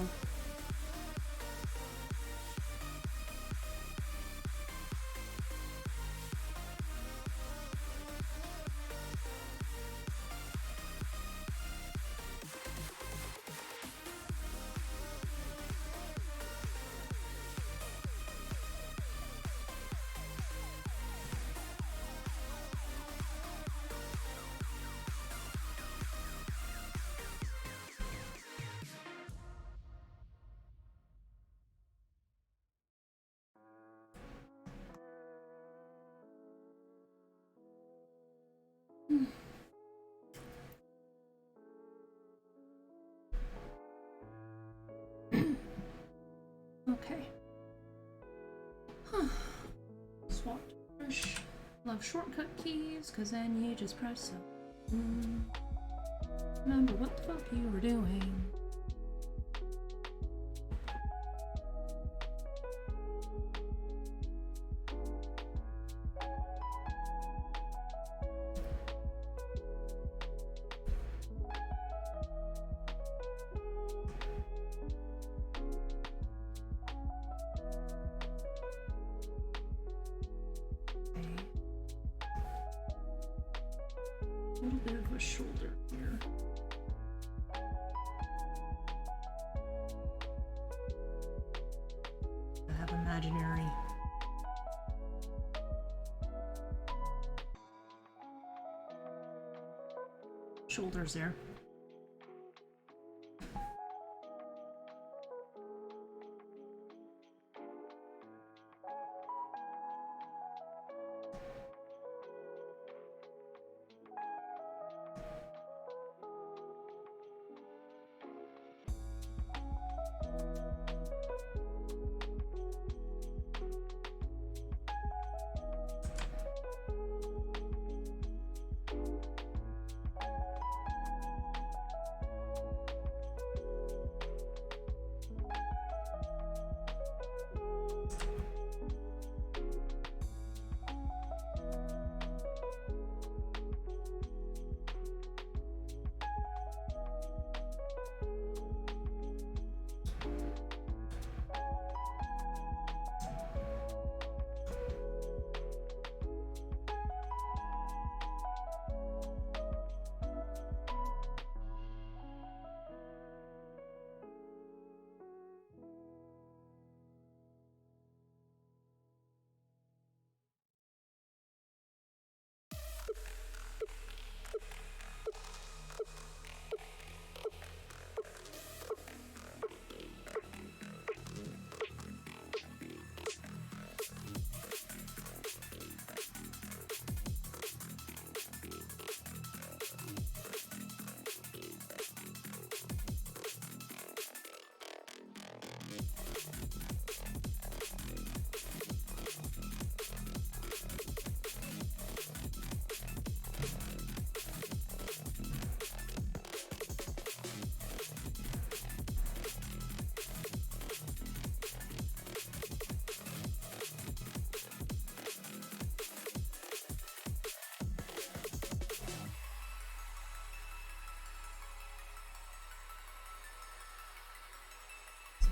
Okay. Swap to brush. Love shortcut keys, because then you just press them. Remember what the fuck you were doing. A little bit of a shoulder here. I have imaginary shoulders there.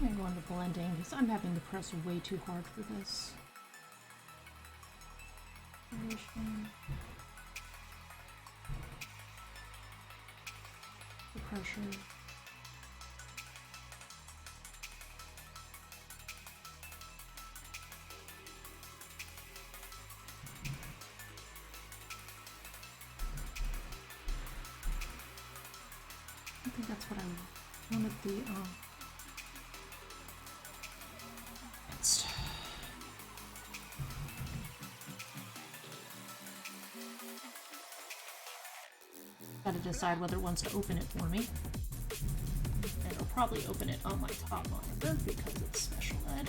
I'm going to go into blending because I'm having to press way too hard for this. The pressure. I think that's what I wanted the Gotta decide whether it wants to open it for me. And probably open it on my top monitor because it's special ed.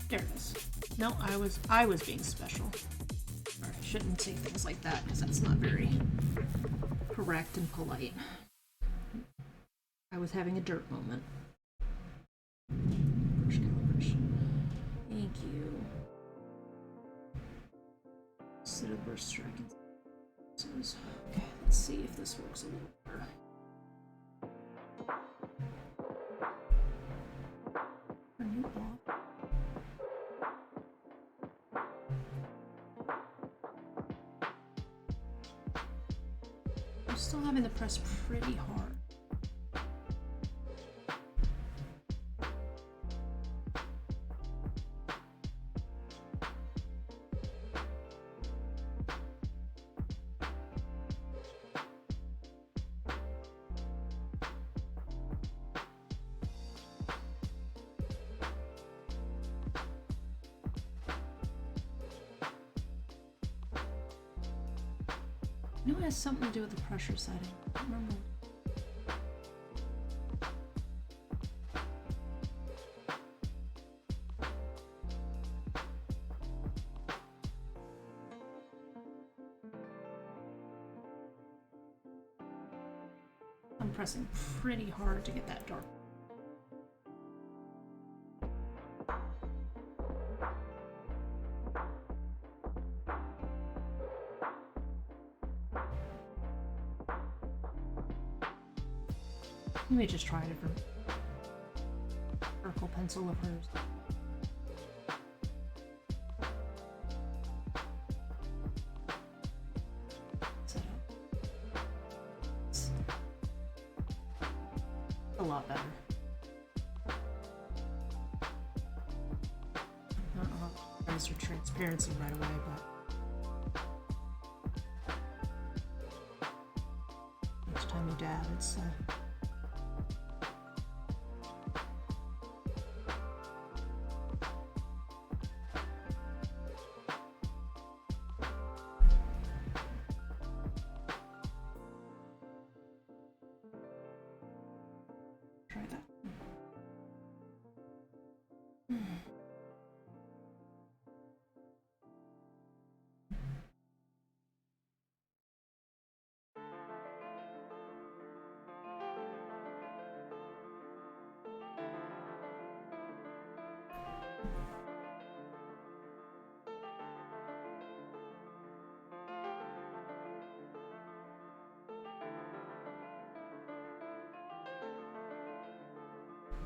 There it is. No, I was being special. Or I shouldn't say things like that because that's not very correct and polite. I was having a dirt moment. Brush calibration. Thank you. Silver striking. Okay, let's see if this works a little better. Turn you off. I'm still having to press pretty hard. I know it has something to do with the pressure setting. I don't remember. I'm pressing pretty hard to get that dark. Let me just try a different circle pencil of hers. Set up. It's a lot better. I don't know how to register transparency right away, but each time you dab, it's try that.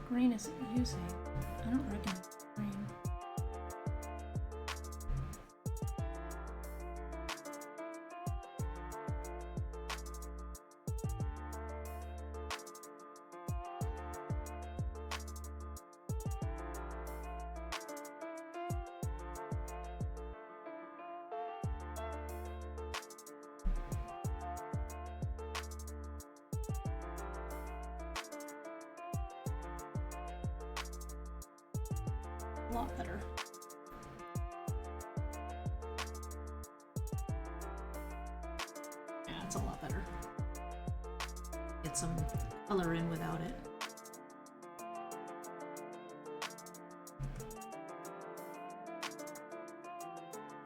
Green is it using? I don't recognize green. A lot better. Yeah, it's a lot better. Get some color in without it.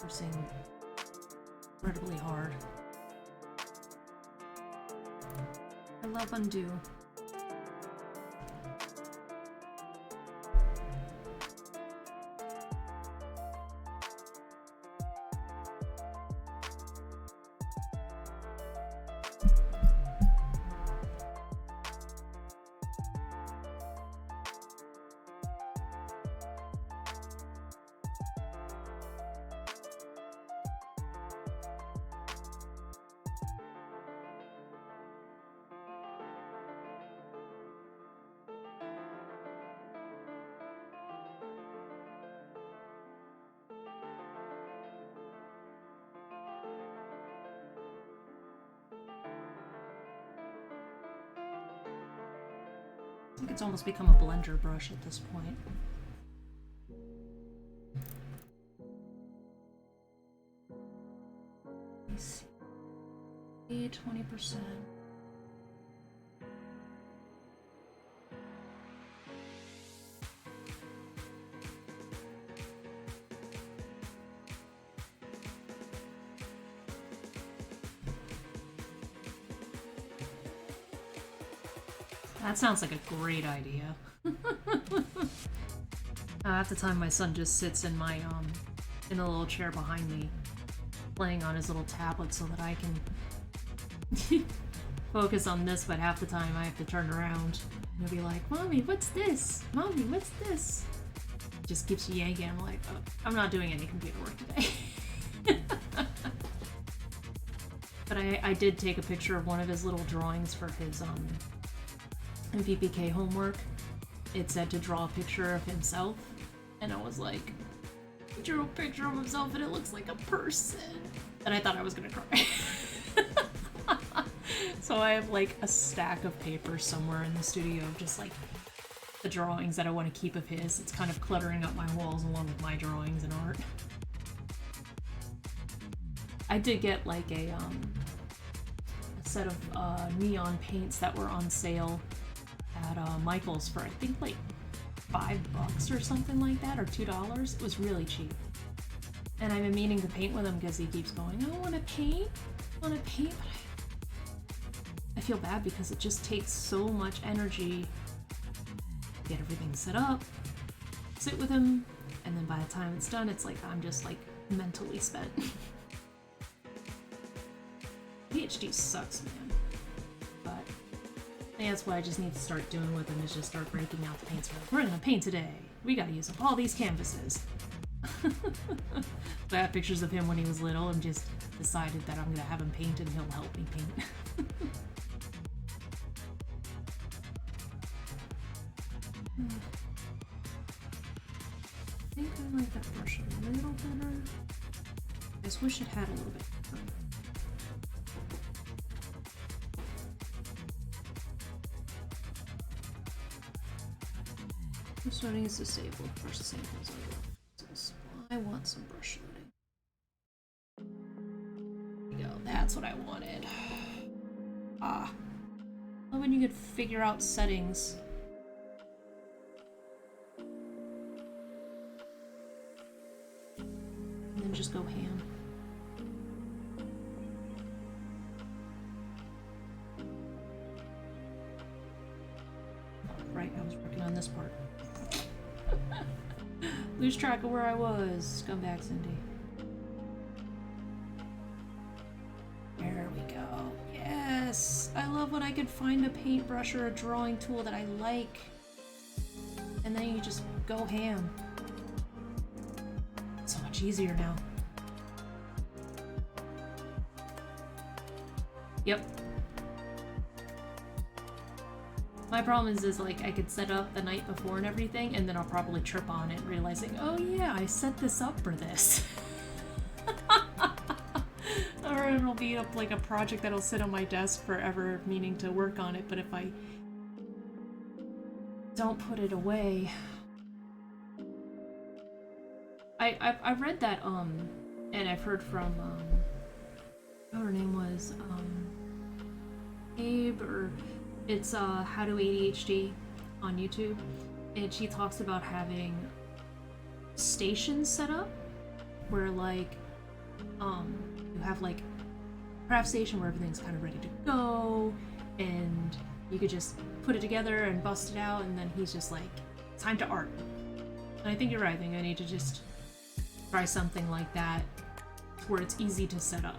Pressing incredibly hard. I love undo. I think it's almost become a blender brush at this point. 20%. That sounds like a great idea. Half the time my son just sits in my, in a little chair behind me, playing on his little tablet so that I can focus on this, but half the time I have to turn around and he'll be like, Mommy, what's this? Mommy, what's this? Just keeps yanking. I'm like, oh, I'm not doing any computer work today. But I did take a picture of one of his little drawings for his, VPK homework. It said to draw a picture of himself, and I was like, he drew a picture of himself and it looks like a person. And I thought I was gonna cry. So I have like a stack of paper somewhere in the studio of just like the drawings that I want to keep of his. It's kind of cluttering up my walls along with my drawings and art. I did get like a set of neon paints that were on sale at Michael's for I think like $5 or something like that, or $2. It was really cheap. And I've been meaning to paint with him because he keeps going, I want to paint, but I feel bad because it just takes so much energy to get everything set up, sit with him, and then by the time it's done, it's like I'm just like mentally spent. PhD sucks, man. But I think that's what I just need to start doing with him, is just start breaking out the paints. We're gonna paint today. We gotta use up all these canvases. I have pictures of him when he was little and just decided that I'm gonna have him paint and he'll help me paint. I think I like that brush a little better. I just wish it had a little bit more. Brush loading is disabled. Brush samples are I want some brush loading. There we go. That's what I wanted. Ah. Love when you could figure out settings. And then just go ham. Right, I was working on this part. Lose track of where I was. Come back, Cindy. There we go. Yes! I love when I can find a paintbrush or a drawing tool that I like. And then you just go ham. It's so much easier now. Yep. My problem is like I could set up the night before and everything, and then I'll probably trip on it, realizing, oh yeah, I set this up for this. Or it'll be up like a project that'll sit on my desk forever, meaning to work on it, but if I don't put it away... I read that, and I've heard from, what her name was, Abe, or... It's How to ADHD on YouTube, and she talks about having stations set up where like you have like a craft station where everything's kind of ready to go, and you could just put it together and bust it out, and then he's just like, time to art. And I think you're right. I think I need to just try something like that where it's easy to set up.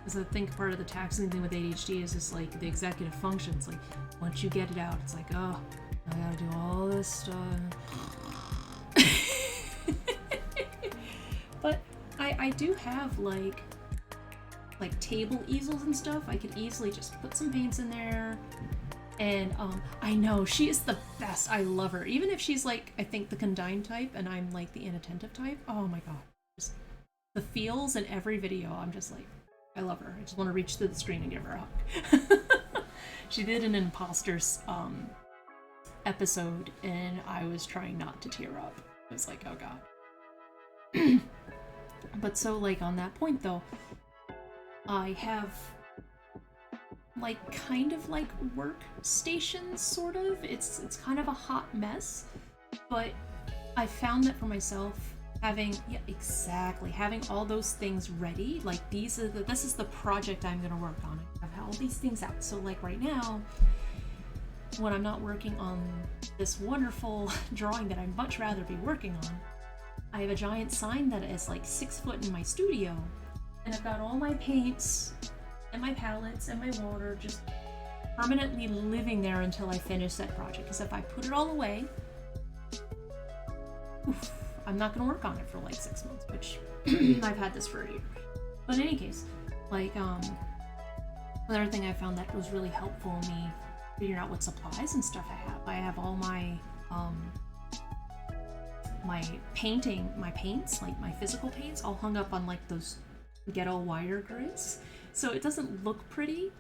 Because I think part of the taxing thing with ADHD is just like the executive functions. Like once you get it out, it's like, oh, I gotta do all this stuff. But I do have like table easels and stuff. I could easily just put some paints in there. And I know she is the best. I love her. Even if she's like, I think the condign type and I'm like the inattentive type. Oh my god. Just the feels in every video. I'm just like, I love her. I just want to reach through the screen and give her a hug. She did an imposters episode, and I was trying not to tear up. I was like, oh god. But so, like, on that point, though, I have like kind of like workstations, sort of. It's kind of a hot mess, but I found that for myself, having having all those things ready, like this is the project I'm gonna work on. I have all these things out. So like right now, when I'm not working on this wonderful drawing that I'd much rather be working on, I have a giant sign that is like 6 foot in my studio, and I've got all my paints and my palettes and my water just permanently living there until I finish that project. Because if I put it all away, oof, I'm not gonna work on it for like 6 months, which I've had this for a year. But in any case, like another thing I found that was really helpful in me figuring out what supplies and stuff I have all my my paints, like my physical paints, all hung up on like those ghetto wire grids. So it doesn't look pretty,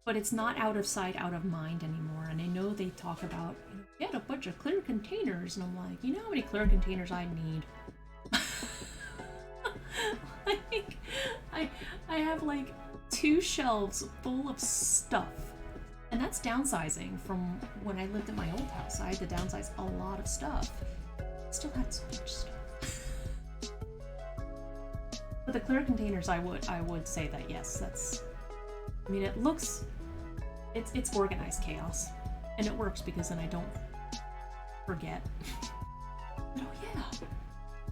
but it's not out of sight, out of mind anymore. And I know they talk about, get a bunch of clear containers, and I'm like, you know how many clear containers I need? Like, I have like 2 shelves full of stuff. And that's downsizing from when I lived in my old house. I had to downsize a lot of stuff. Still had so much stuff. But the clear containers, I would say that yes, that's. I mean, it looks, it's organized chaos, and it works because then I don't forget. But oh yeah,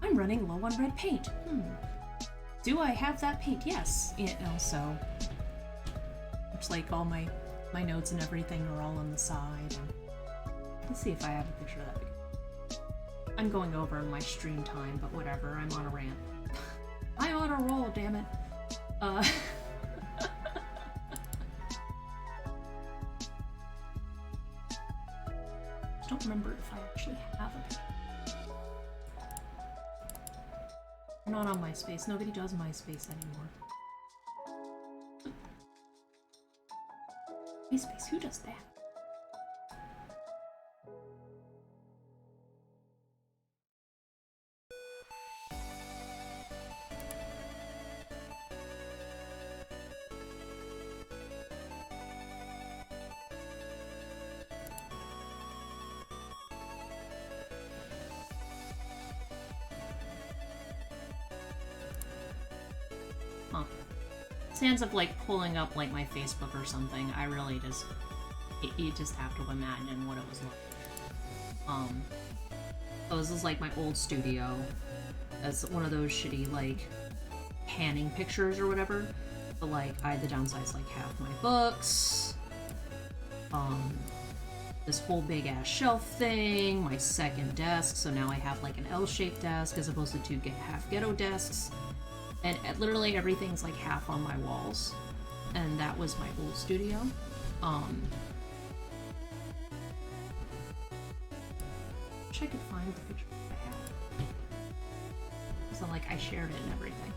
I'm running low on red paint. Do I have that paint? Yes. You know, so it's like all my notes and everything are all on the side. And let's see if I have a picture of that. I'm going over my stream time, but whatever, I'm on a rant. I'm on a roll, damn it. Don't remember if I actually have a picture. I'm not on MySpace. Nobody does MySpace anymore. MySpace, who does that? Huh. Sense of like pulling up like my Facebook or something, I really just you just have to imagine what it was like. So this is like my old studio. That's one of those shitty like panning pictures or whatever. But like I had to downsize like half my books. This whole big ass shelf thing, my second desk, so now I have like an L-shaped desk as opposed to 2 half ghetto desks. And literally everything's like half on my walls. And that was my old studio. Wish I could find the picture I have. So like I shared it and everything.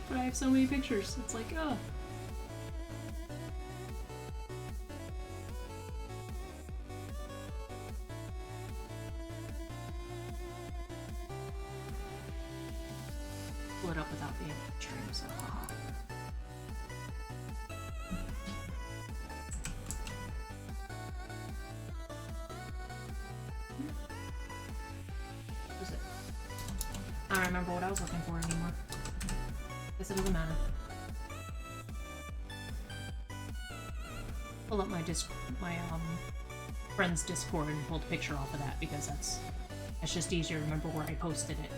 But I have so many pictures. It's like, oh. Pull it up without being stream, so haha. What was it? I don't remember what I was looking for anymore. Guess it doesn't matter. Pull up my friend's Discord and pulled a picture off of that because that's just easier to remember where I posted it.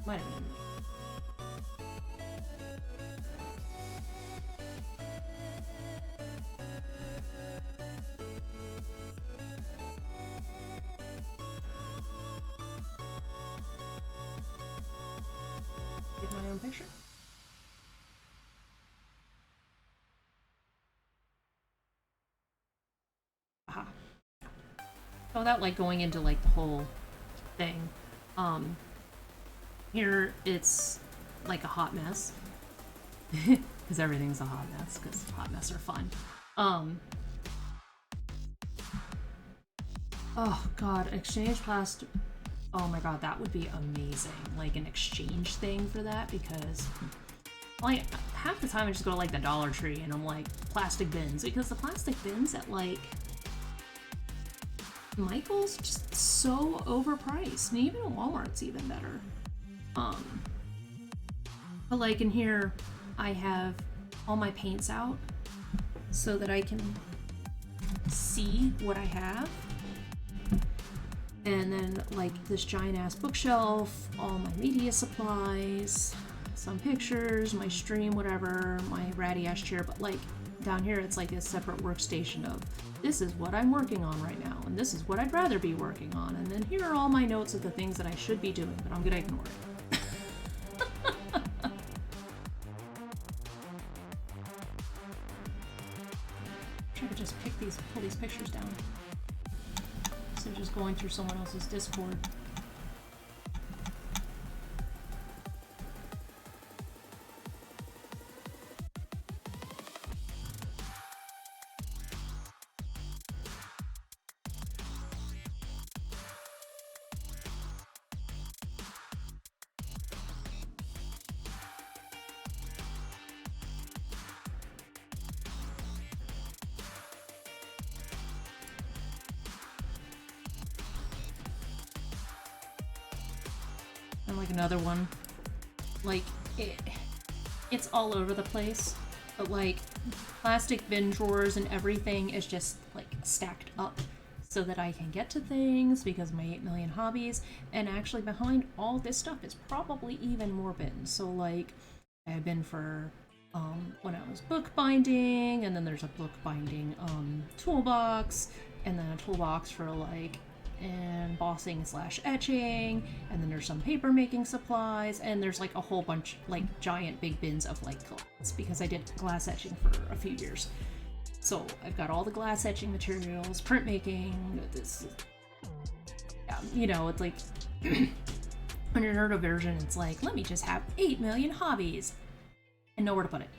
Might have been. Get my own picture. Aha. So without like going into like the whole thing, here it's like a hot mess. Because everything's a hot mess, because hot mess are fun. Oh god, exchange Oh my god, that would be amazing. Like an exchange thing for that, because like half the time I just go to like the Dollar Tree and I'm like plastic bins, because the plastic bins at like Michael's just so overpriced, and even Walmart's even better. But like in here I have all my paints out so that I can see what I have. And then like this giant ass bookshelf, all my media supplies, some pictures, my stream, whatever, my ratty ass chair. But like down here it's like a separate workstation of this is what I'm working on right now, and this is what I'd rather be working on, and then here are all my notes of the things that I should be doing, but I'm gonna ignore it. Try to just pull these pictures down. So just going through someone else's Discord. And like another one, like it's all over the place, but like plastic bin drawers and everything is just like stacked up so that I can get to things because of my 8 million hobbies. And actually behind all this stuff is probably even more bins. So like I have bin for when I was bookbinding, and then there's a bookbinding toolbox, and then a toolbox for like embossing / etching, and then there's some paper making supplies, and there's like a whole bunch, like giant big bins of like glass, because I did glass etching for a few years. So I've got all the glass etching materials, printmaking, this, yeah, you know, it's like when you're nerd version, it's like, let me just have 8 million hobbies and know where to put it.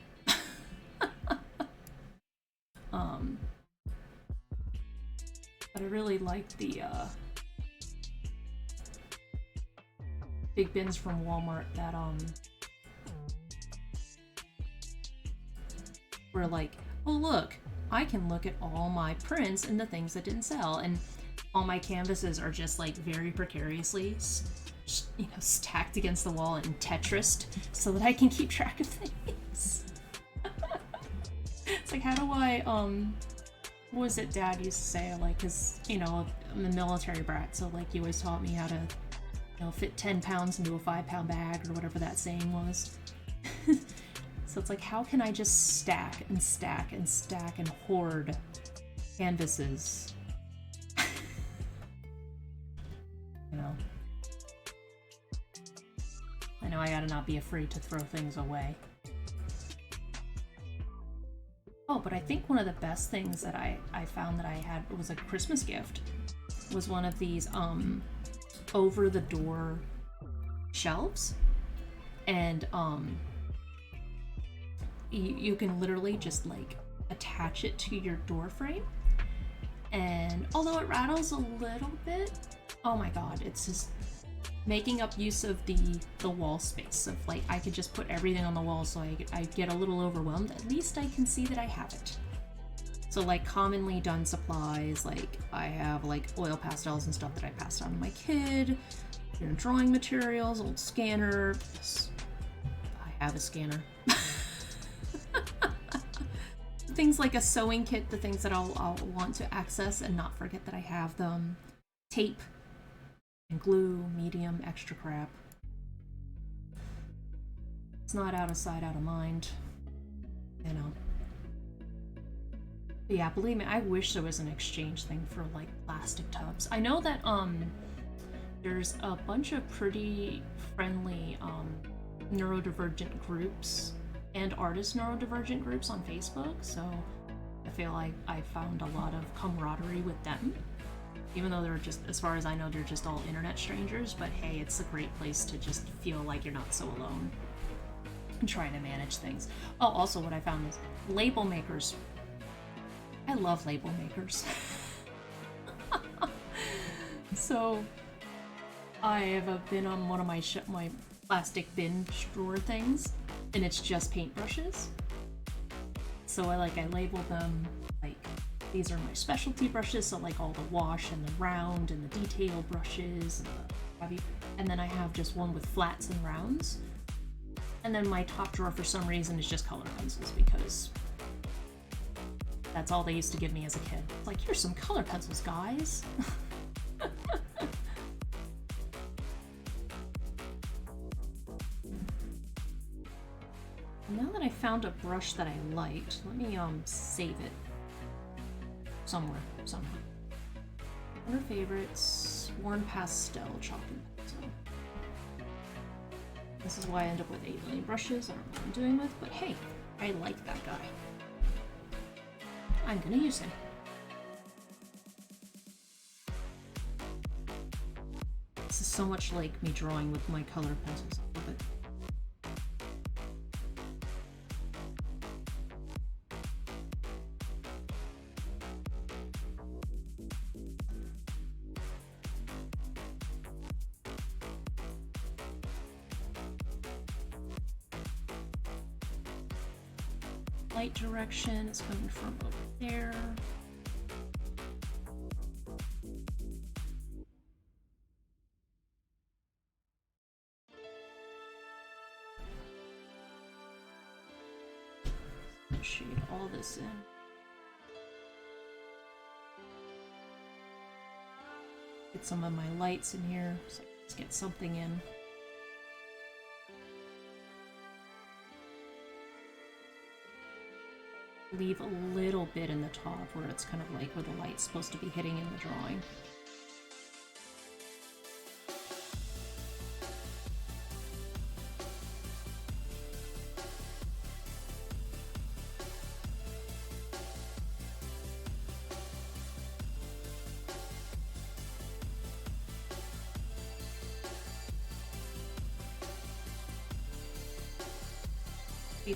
But I really like the big bins from Walmart that were like, oh look, I can look at all my prints and the things that didn't sell, and all my canvases are just like very precariously stacked against the wall and Tetrised so that I can keep track of things. It's like, how do I what was it Dad used to say, like, because, you know, I'm a military brat, so, like, he always taught me how to, you know, fit 10 pounds into a 5-pound bag, or whatever that saying was. So it's like, how can I just stack and stack and stack and hoard canvases? You know? I know I gotta not be afraid to throw things away. Oh, but I think one of the best things that I found that I had was a Christmas gift was one of these over-the-door shelves. And you can literally just like attach it to your door frame. And although it rattles a little bit, oh my god, it's just making up use of the wall space of like I could just put everything on the wall, so I get a little overwhelmed. At least I can see that I have it. So like commonly done supplies, like I have like oil pastels and stuff that I passed on to my kid, you know, drawing materials, old scanner. I have a scanner. Things like a sewing kit, the things that I'll want to access and not forget that I have them. Tape and glue, medium, extra crap. It's not out of sight, out of mind, you know. But yeah, believe me, I wish there was an exchange thing for like plastic tubs. I know that there's a bunch of pretty friendly neurodivergent groups and artist neurodivergent groups on Facebook, so I feel like I found a lot of camaraderie with them. Even though they're just, as far as I know, they're just all internet strangers, but hey, it's a great place to just feel like you're not so alone and trying to manage things. Oh, also what I found is label makers. I love label makers. So I have been on one of my my plastic bin drawer things, and it's just paintbrushes. So I label them like these are my specialty brushes, so like all the wash and the round and the detail brushes and the heavy. And then I have just one with flats and rounds. And then my top drawer for some reason is just color pencils because that's all they used to give me as a kid. It's like, here's some color pencils, guys. Now that I found a brush that I liked, let me save it somewhere, somehow. Under favorites, worn pastel chalking pencil. This is why I end up with 8 million brushes. I don't know what I'm doing with, but hey, I like that guy. I'm gonna use him. This is so much like me drawing with my color pencils. I love it. Light direction is coming from over there. Shade all this in. Get some of my lights in here, so let's get something in. Leave a little bit in the top where it's kind of like where the light's supposed to be hitting in the drawing.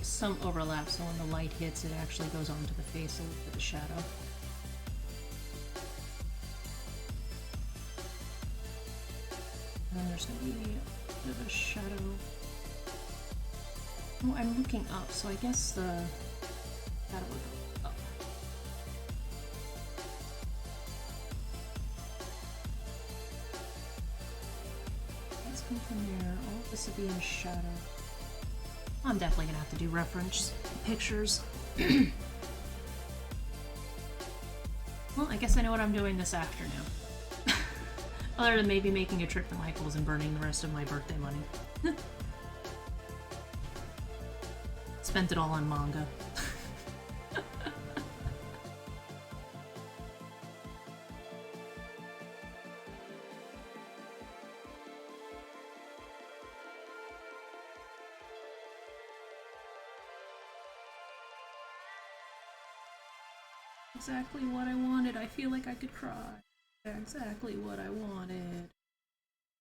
Some overlap, so when the light hits, it actually goes onto the face a little bit of shadow. And then there's going to be a bit of a shadow. Oh, I'm looking up, so I guess the shadow would go up. Let's come from there. All of this will be in shadow. I'm definitely gonna have to do reference pictures. Well, I guess I know what I'm doing this afternoon. Other than maybe making a trip to Michael's and burning the rest of my birthday money. Spent it all on manga. Exactly what I wanted. I feel like I could cry. Exactly what I wanted.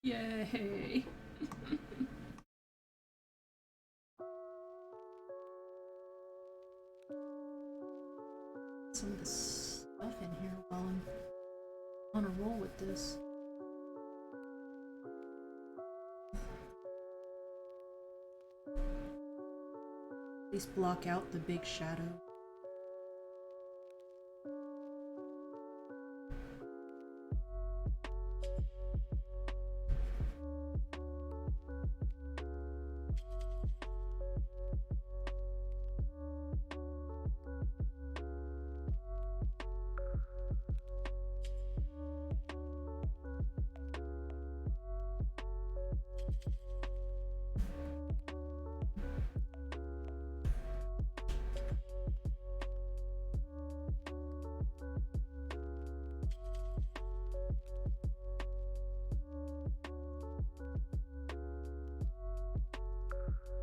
Yay! Some of this stuff in here while I'm on a roll with this. At least block out the big shadow.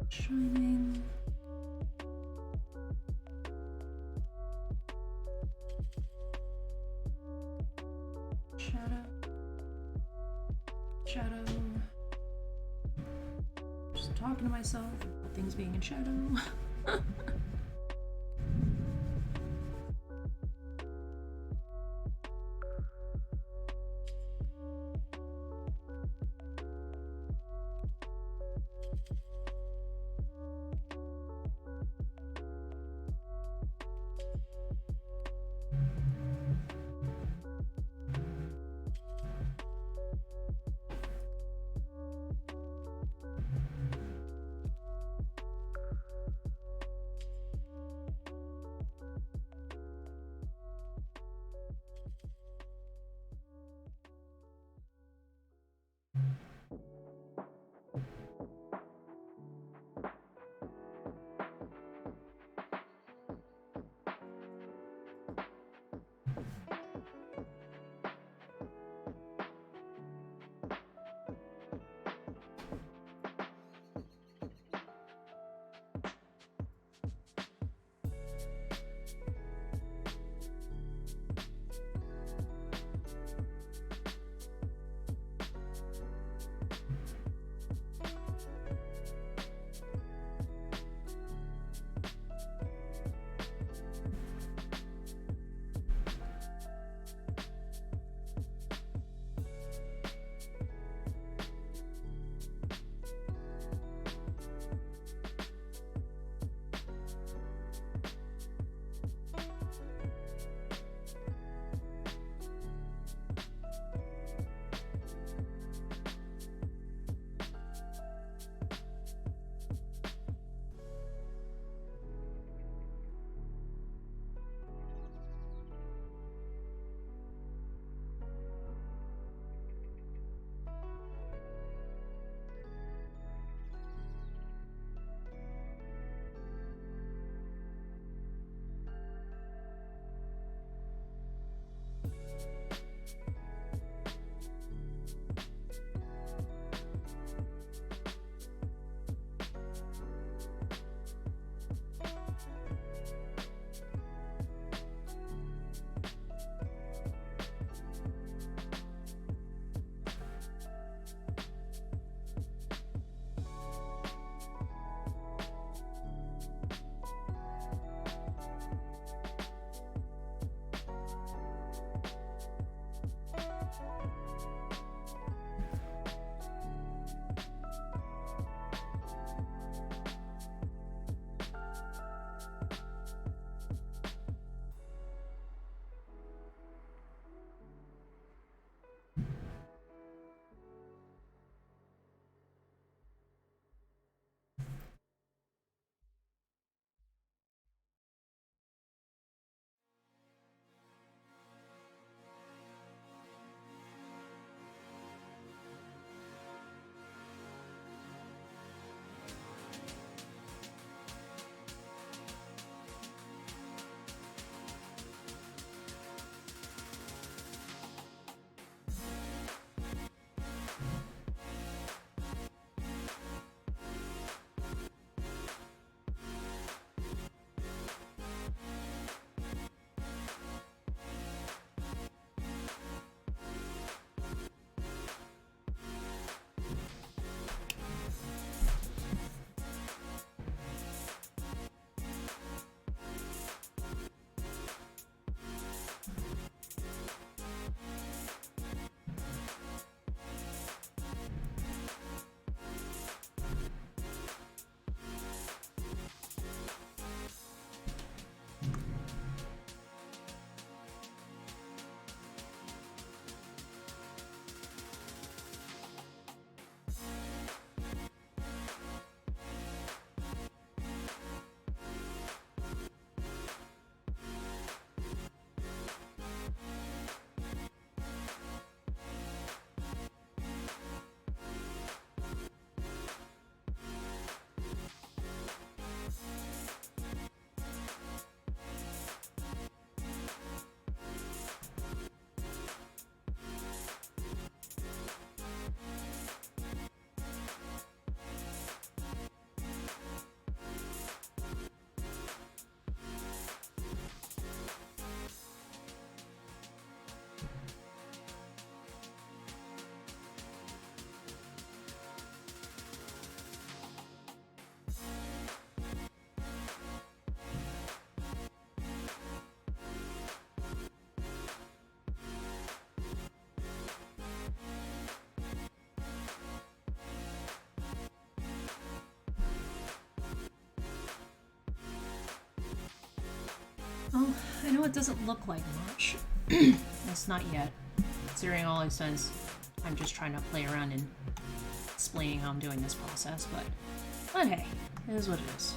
Shining. Shadow. Shadow. Just talking to myself about things being in shadow. Oh, I know it doesn't look like much. That's not yet. Considering all I spent, I'm just trying to play around and explaining how I'm doing this process, but hey, it is what it is.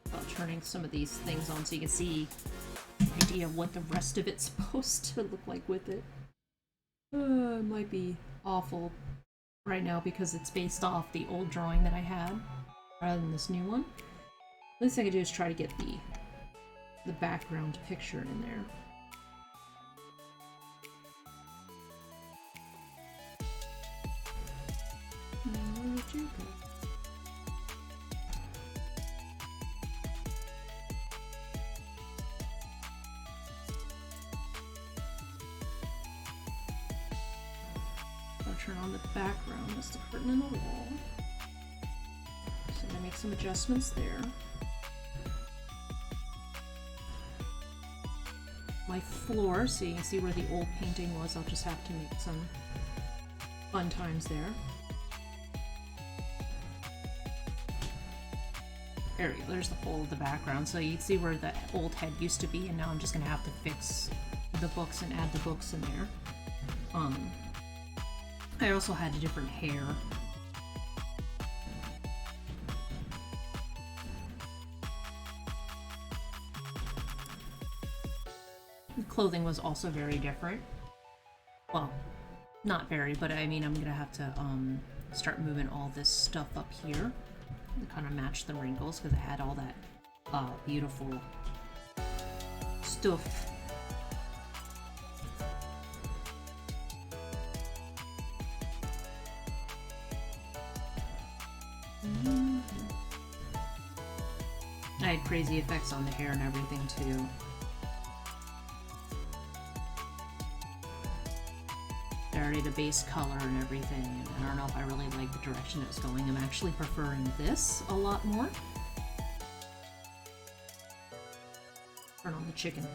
About turning some of these things on so you can see an idea of what the rest of it's supposed to look like with it. It might be awful right now because it's based off the old drawing that I had rather than this new one. The least I could do is try to get the background picture in there. Where did you go? I'll turn on the background as the curtain in the wall. So I'm gonna make some adjustments there. My floor, so you can see where the old painting was, I'll just have to make some fun times there. There we go, there's the whole of the background, so you can see where the old head used to be, and now I'm just gonna have to fix the books and add the books in there. I also had a different hair. The clothing was also very different. Well, not very, but I mean, I'm gonna have to start moving all this stuff up here to kind of match the wrinkles because I had all that beautiful stuff. I had crazy effects on the hair and everything too. I already the base color and everything, and I don't know if I really like the direction it was going. I'm actually preferring this a lot more. Turn on the chicken.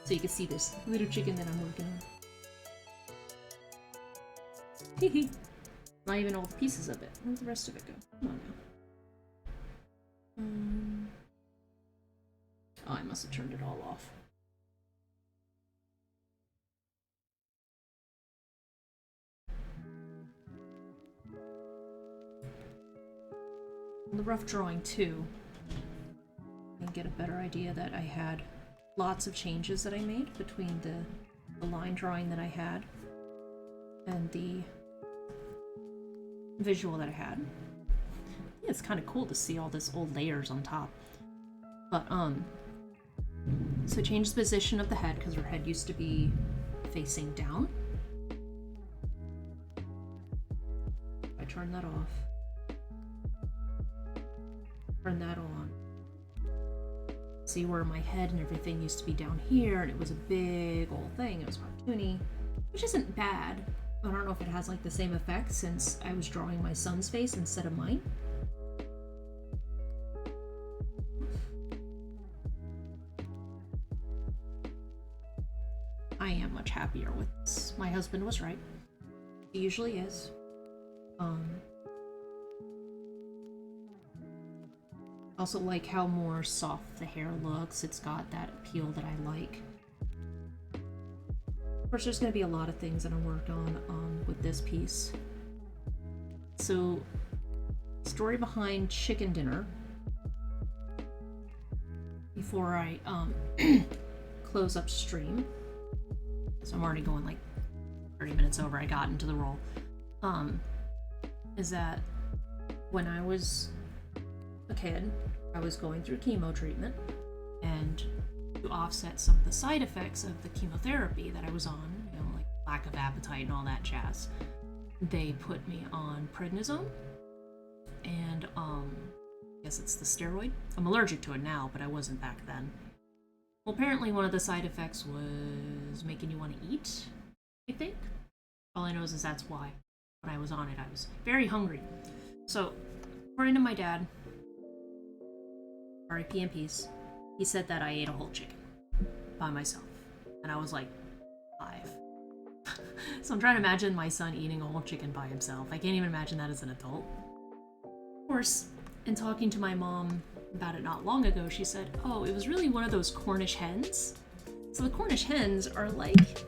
So you can see this little chicken that I'm working on. Hee Not even all the pieces of it. Where'd the rest of it go? Come on now. Oh, I must have turned it all off. On the rough drawing too, you can get a better idea that I had lots of changes that I made between the line drawing that I had and the visual that I had. Yeah, it's kind of cool to see all this old layers on top. But so change the position of the head because her head used to be facing down. I turn that off. Turn that on. See where my head and everything used to be down here, and it was a big old thing. It was cartoony, which isn't bad. I don't know if it has like the same effect since I was drawing my son's face instead of mine. I am much happier with this. My husband was right. He usually is. Also like how more soft the hair looks. It's got that appeal that I like. Of course, there's going to be a lot of things that I work on with this piece. So, story behind Chicken Dinner. Before I close up stream. So I'm already going like 30 minutes over. I got into the role. Is that when I was a kid, I was going through chemo treatment, and to offset some of the side effects of the chemotherapy that I was on, you know, like lack of appetite and all that jazz, they put me on prednisone, and I guess it's the steroid. I'm allergic to it now, but I wasn't back then. Well, apparently one of the side effects was making you want to eat, I think. All I know is that's why. When I was on it, I was very hungry. So, according to my dad, R.I.P. in peace, he said that I ate a whole chicken by myself. And I was like 5. So I'm trying to imagine my son eating a whole chicken by himself. I can't even imagine that as an adult. Of course, And talking to my mom about it not long ago, she said, oh, it was really one of those Cornish hens. So the Cornish hens are like,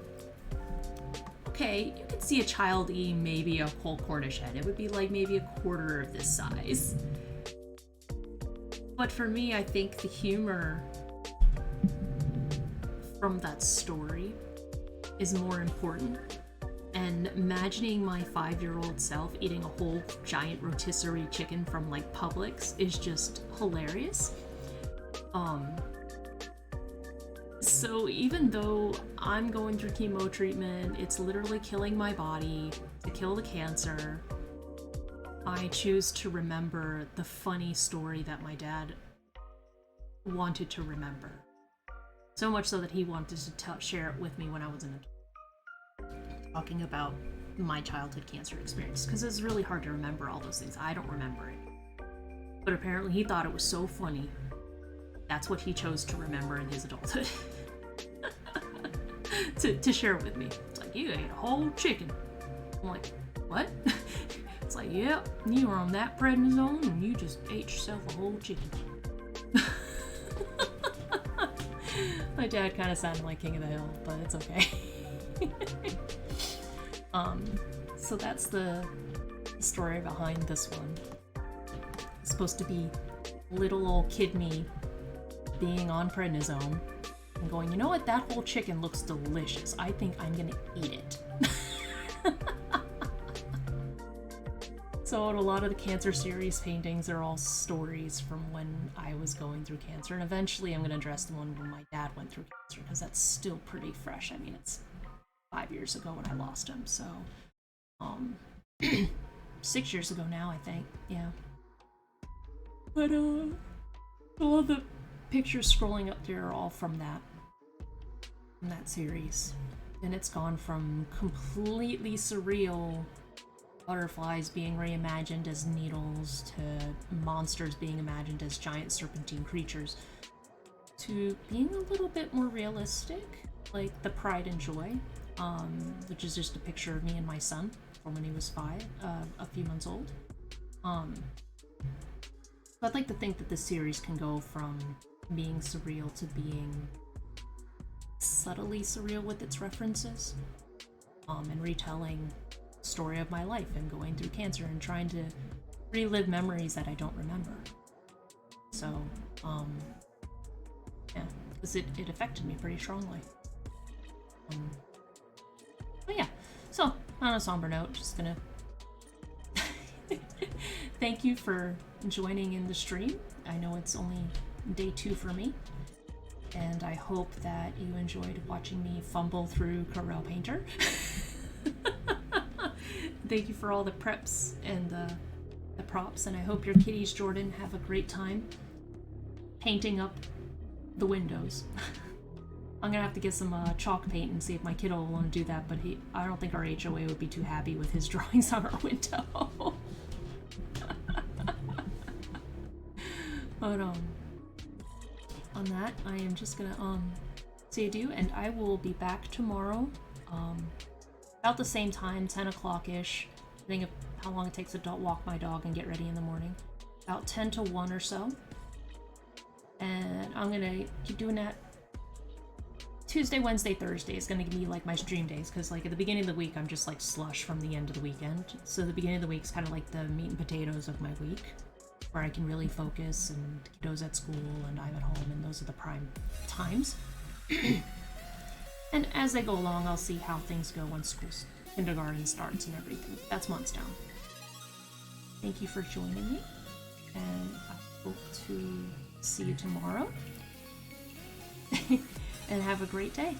okay, you could see a child eating maybe a whole Cornish hen. It would be like maybe a quarter of this size. But for me, I think the humor from that story is more important. And imagining my 5-year-old self eating a whole giant rotisserie chicken from like Publix is just hilarious. So even though I'm going through chemo treatment, it's literally killing my body to kill the cancer, I choose to remember the funny story that my dad wanted to remember. So much so that he wanted to share it with me when I was an adult. Talking about my childhood cancer experience, because it's really hard to remember all those things. I don't remember it. But apparently he thought it was so funny. That's what he chose to remember in his adulthood. to share with me. It's like, you ate a whole chicken. I'm like, what? It's like, yep, you were on that prednisone and you just ate yourself a whole chicken. My dad kind of sounded like King of the Hill, but it's okay. So that's the story behind this one. It's supposed to be little old kid me being on prednisone and going, you know what, that whole chicken looks delicious. I think I'm gonna eat it. So a lot of the cancer series paintings are all stories from when I was going through cancer, and eventually I'm going to address the one when my dad went through cancer, because that's still pretty fresh. I mean, it's 5 years ago when I lost him, so 6 years ago now, I think, yeah. But all the pictures scrolling up there are all from that series, and it's gone from completely surreal butterflies being reimagined as needles to monsters being imagined as giant serpentine creatures to being a little bit more realistic, like the Pride and Joy, which is just a picture of me and my son from when he was 5, a few months old. So I'd like to think that this series can go from being surreal to being subtly surreal with its references, and retelling story of my life and going through cancer and trying to relive memories that I don't remember. So, yeah, because it affected me pretty strongly. But yeah, so on a somber note, just gonna thank you for joining in the stream. I know it's only day 2 for me, and I hope that you enjoyed watching me fumble through Corel Painter. Thank you for all the preps and the props, and I hope your kitties, Jordan, have a great time painting up the windows. I'm gonna have to get some chalk paint and see if my kiddo will want to do that, but I don't think our HOA would be too happy with his drawings on our window. But on that, I am just gonna say adieu, and I will be back tomorrow. About the same time, 10 o'clock-ish. I think of how long it takes to walk my dog and get ready in the morning. About 10 to 1 or so. And I'm gonna keep doing that. Tuesday, Wednesday, Thursday is gonna be like my stream days, because like at the beginning of the week, I'm just like slush from the end of the weekend. So the beginning of the week is kind of like the meat and potatoes of my week, where I can really focus, and the kiddos at school and I'm at home, and those are the prime times. And as they go along, I'll see how things go once kindergarten starts and everything. That's months down. Thank you for joining me, and I hope to see you tomorrow. And have a great day.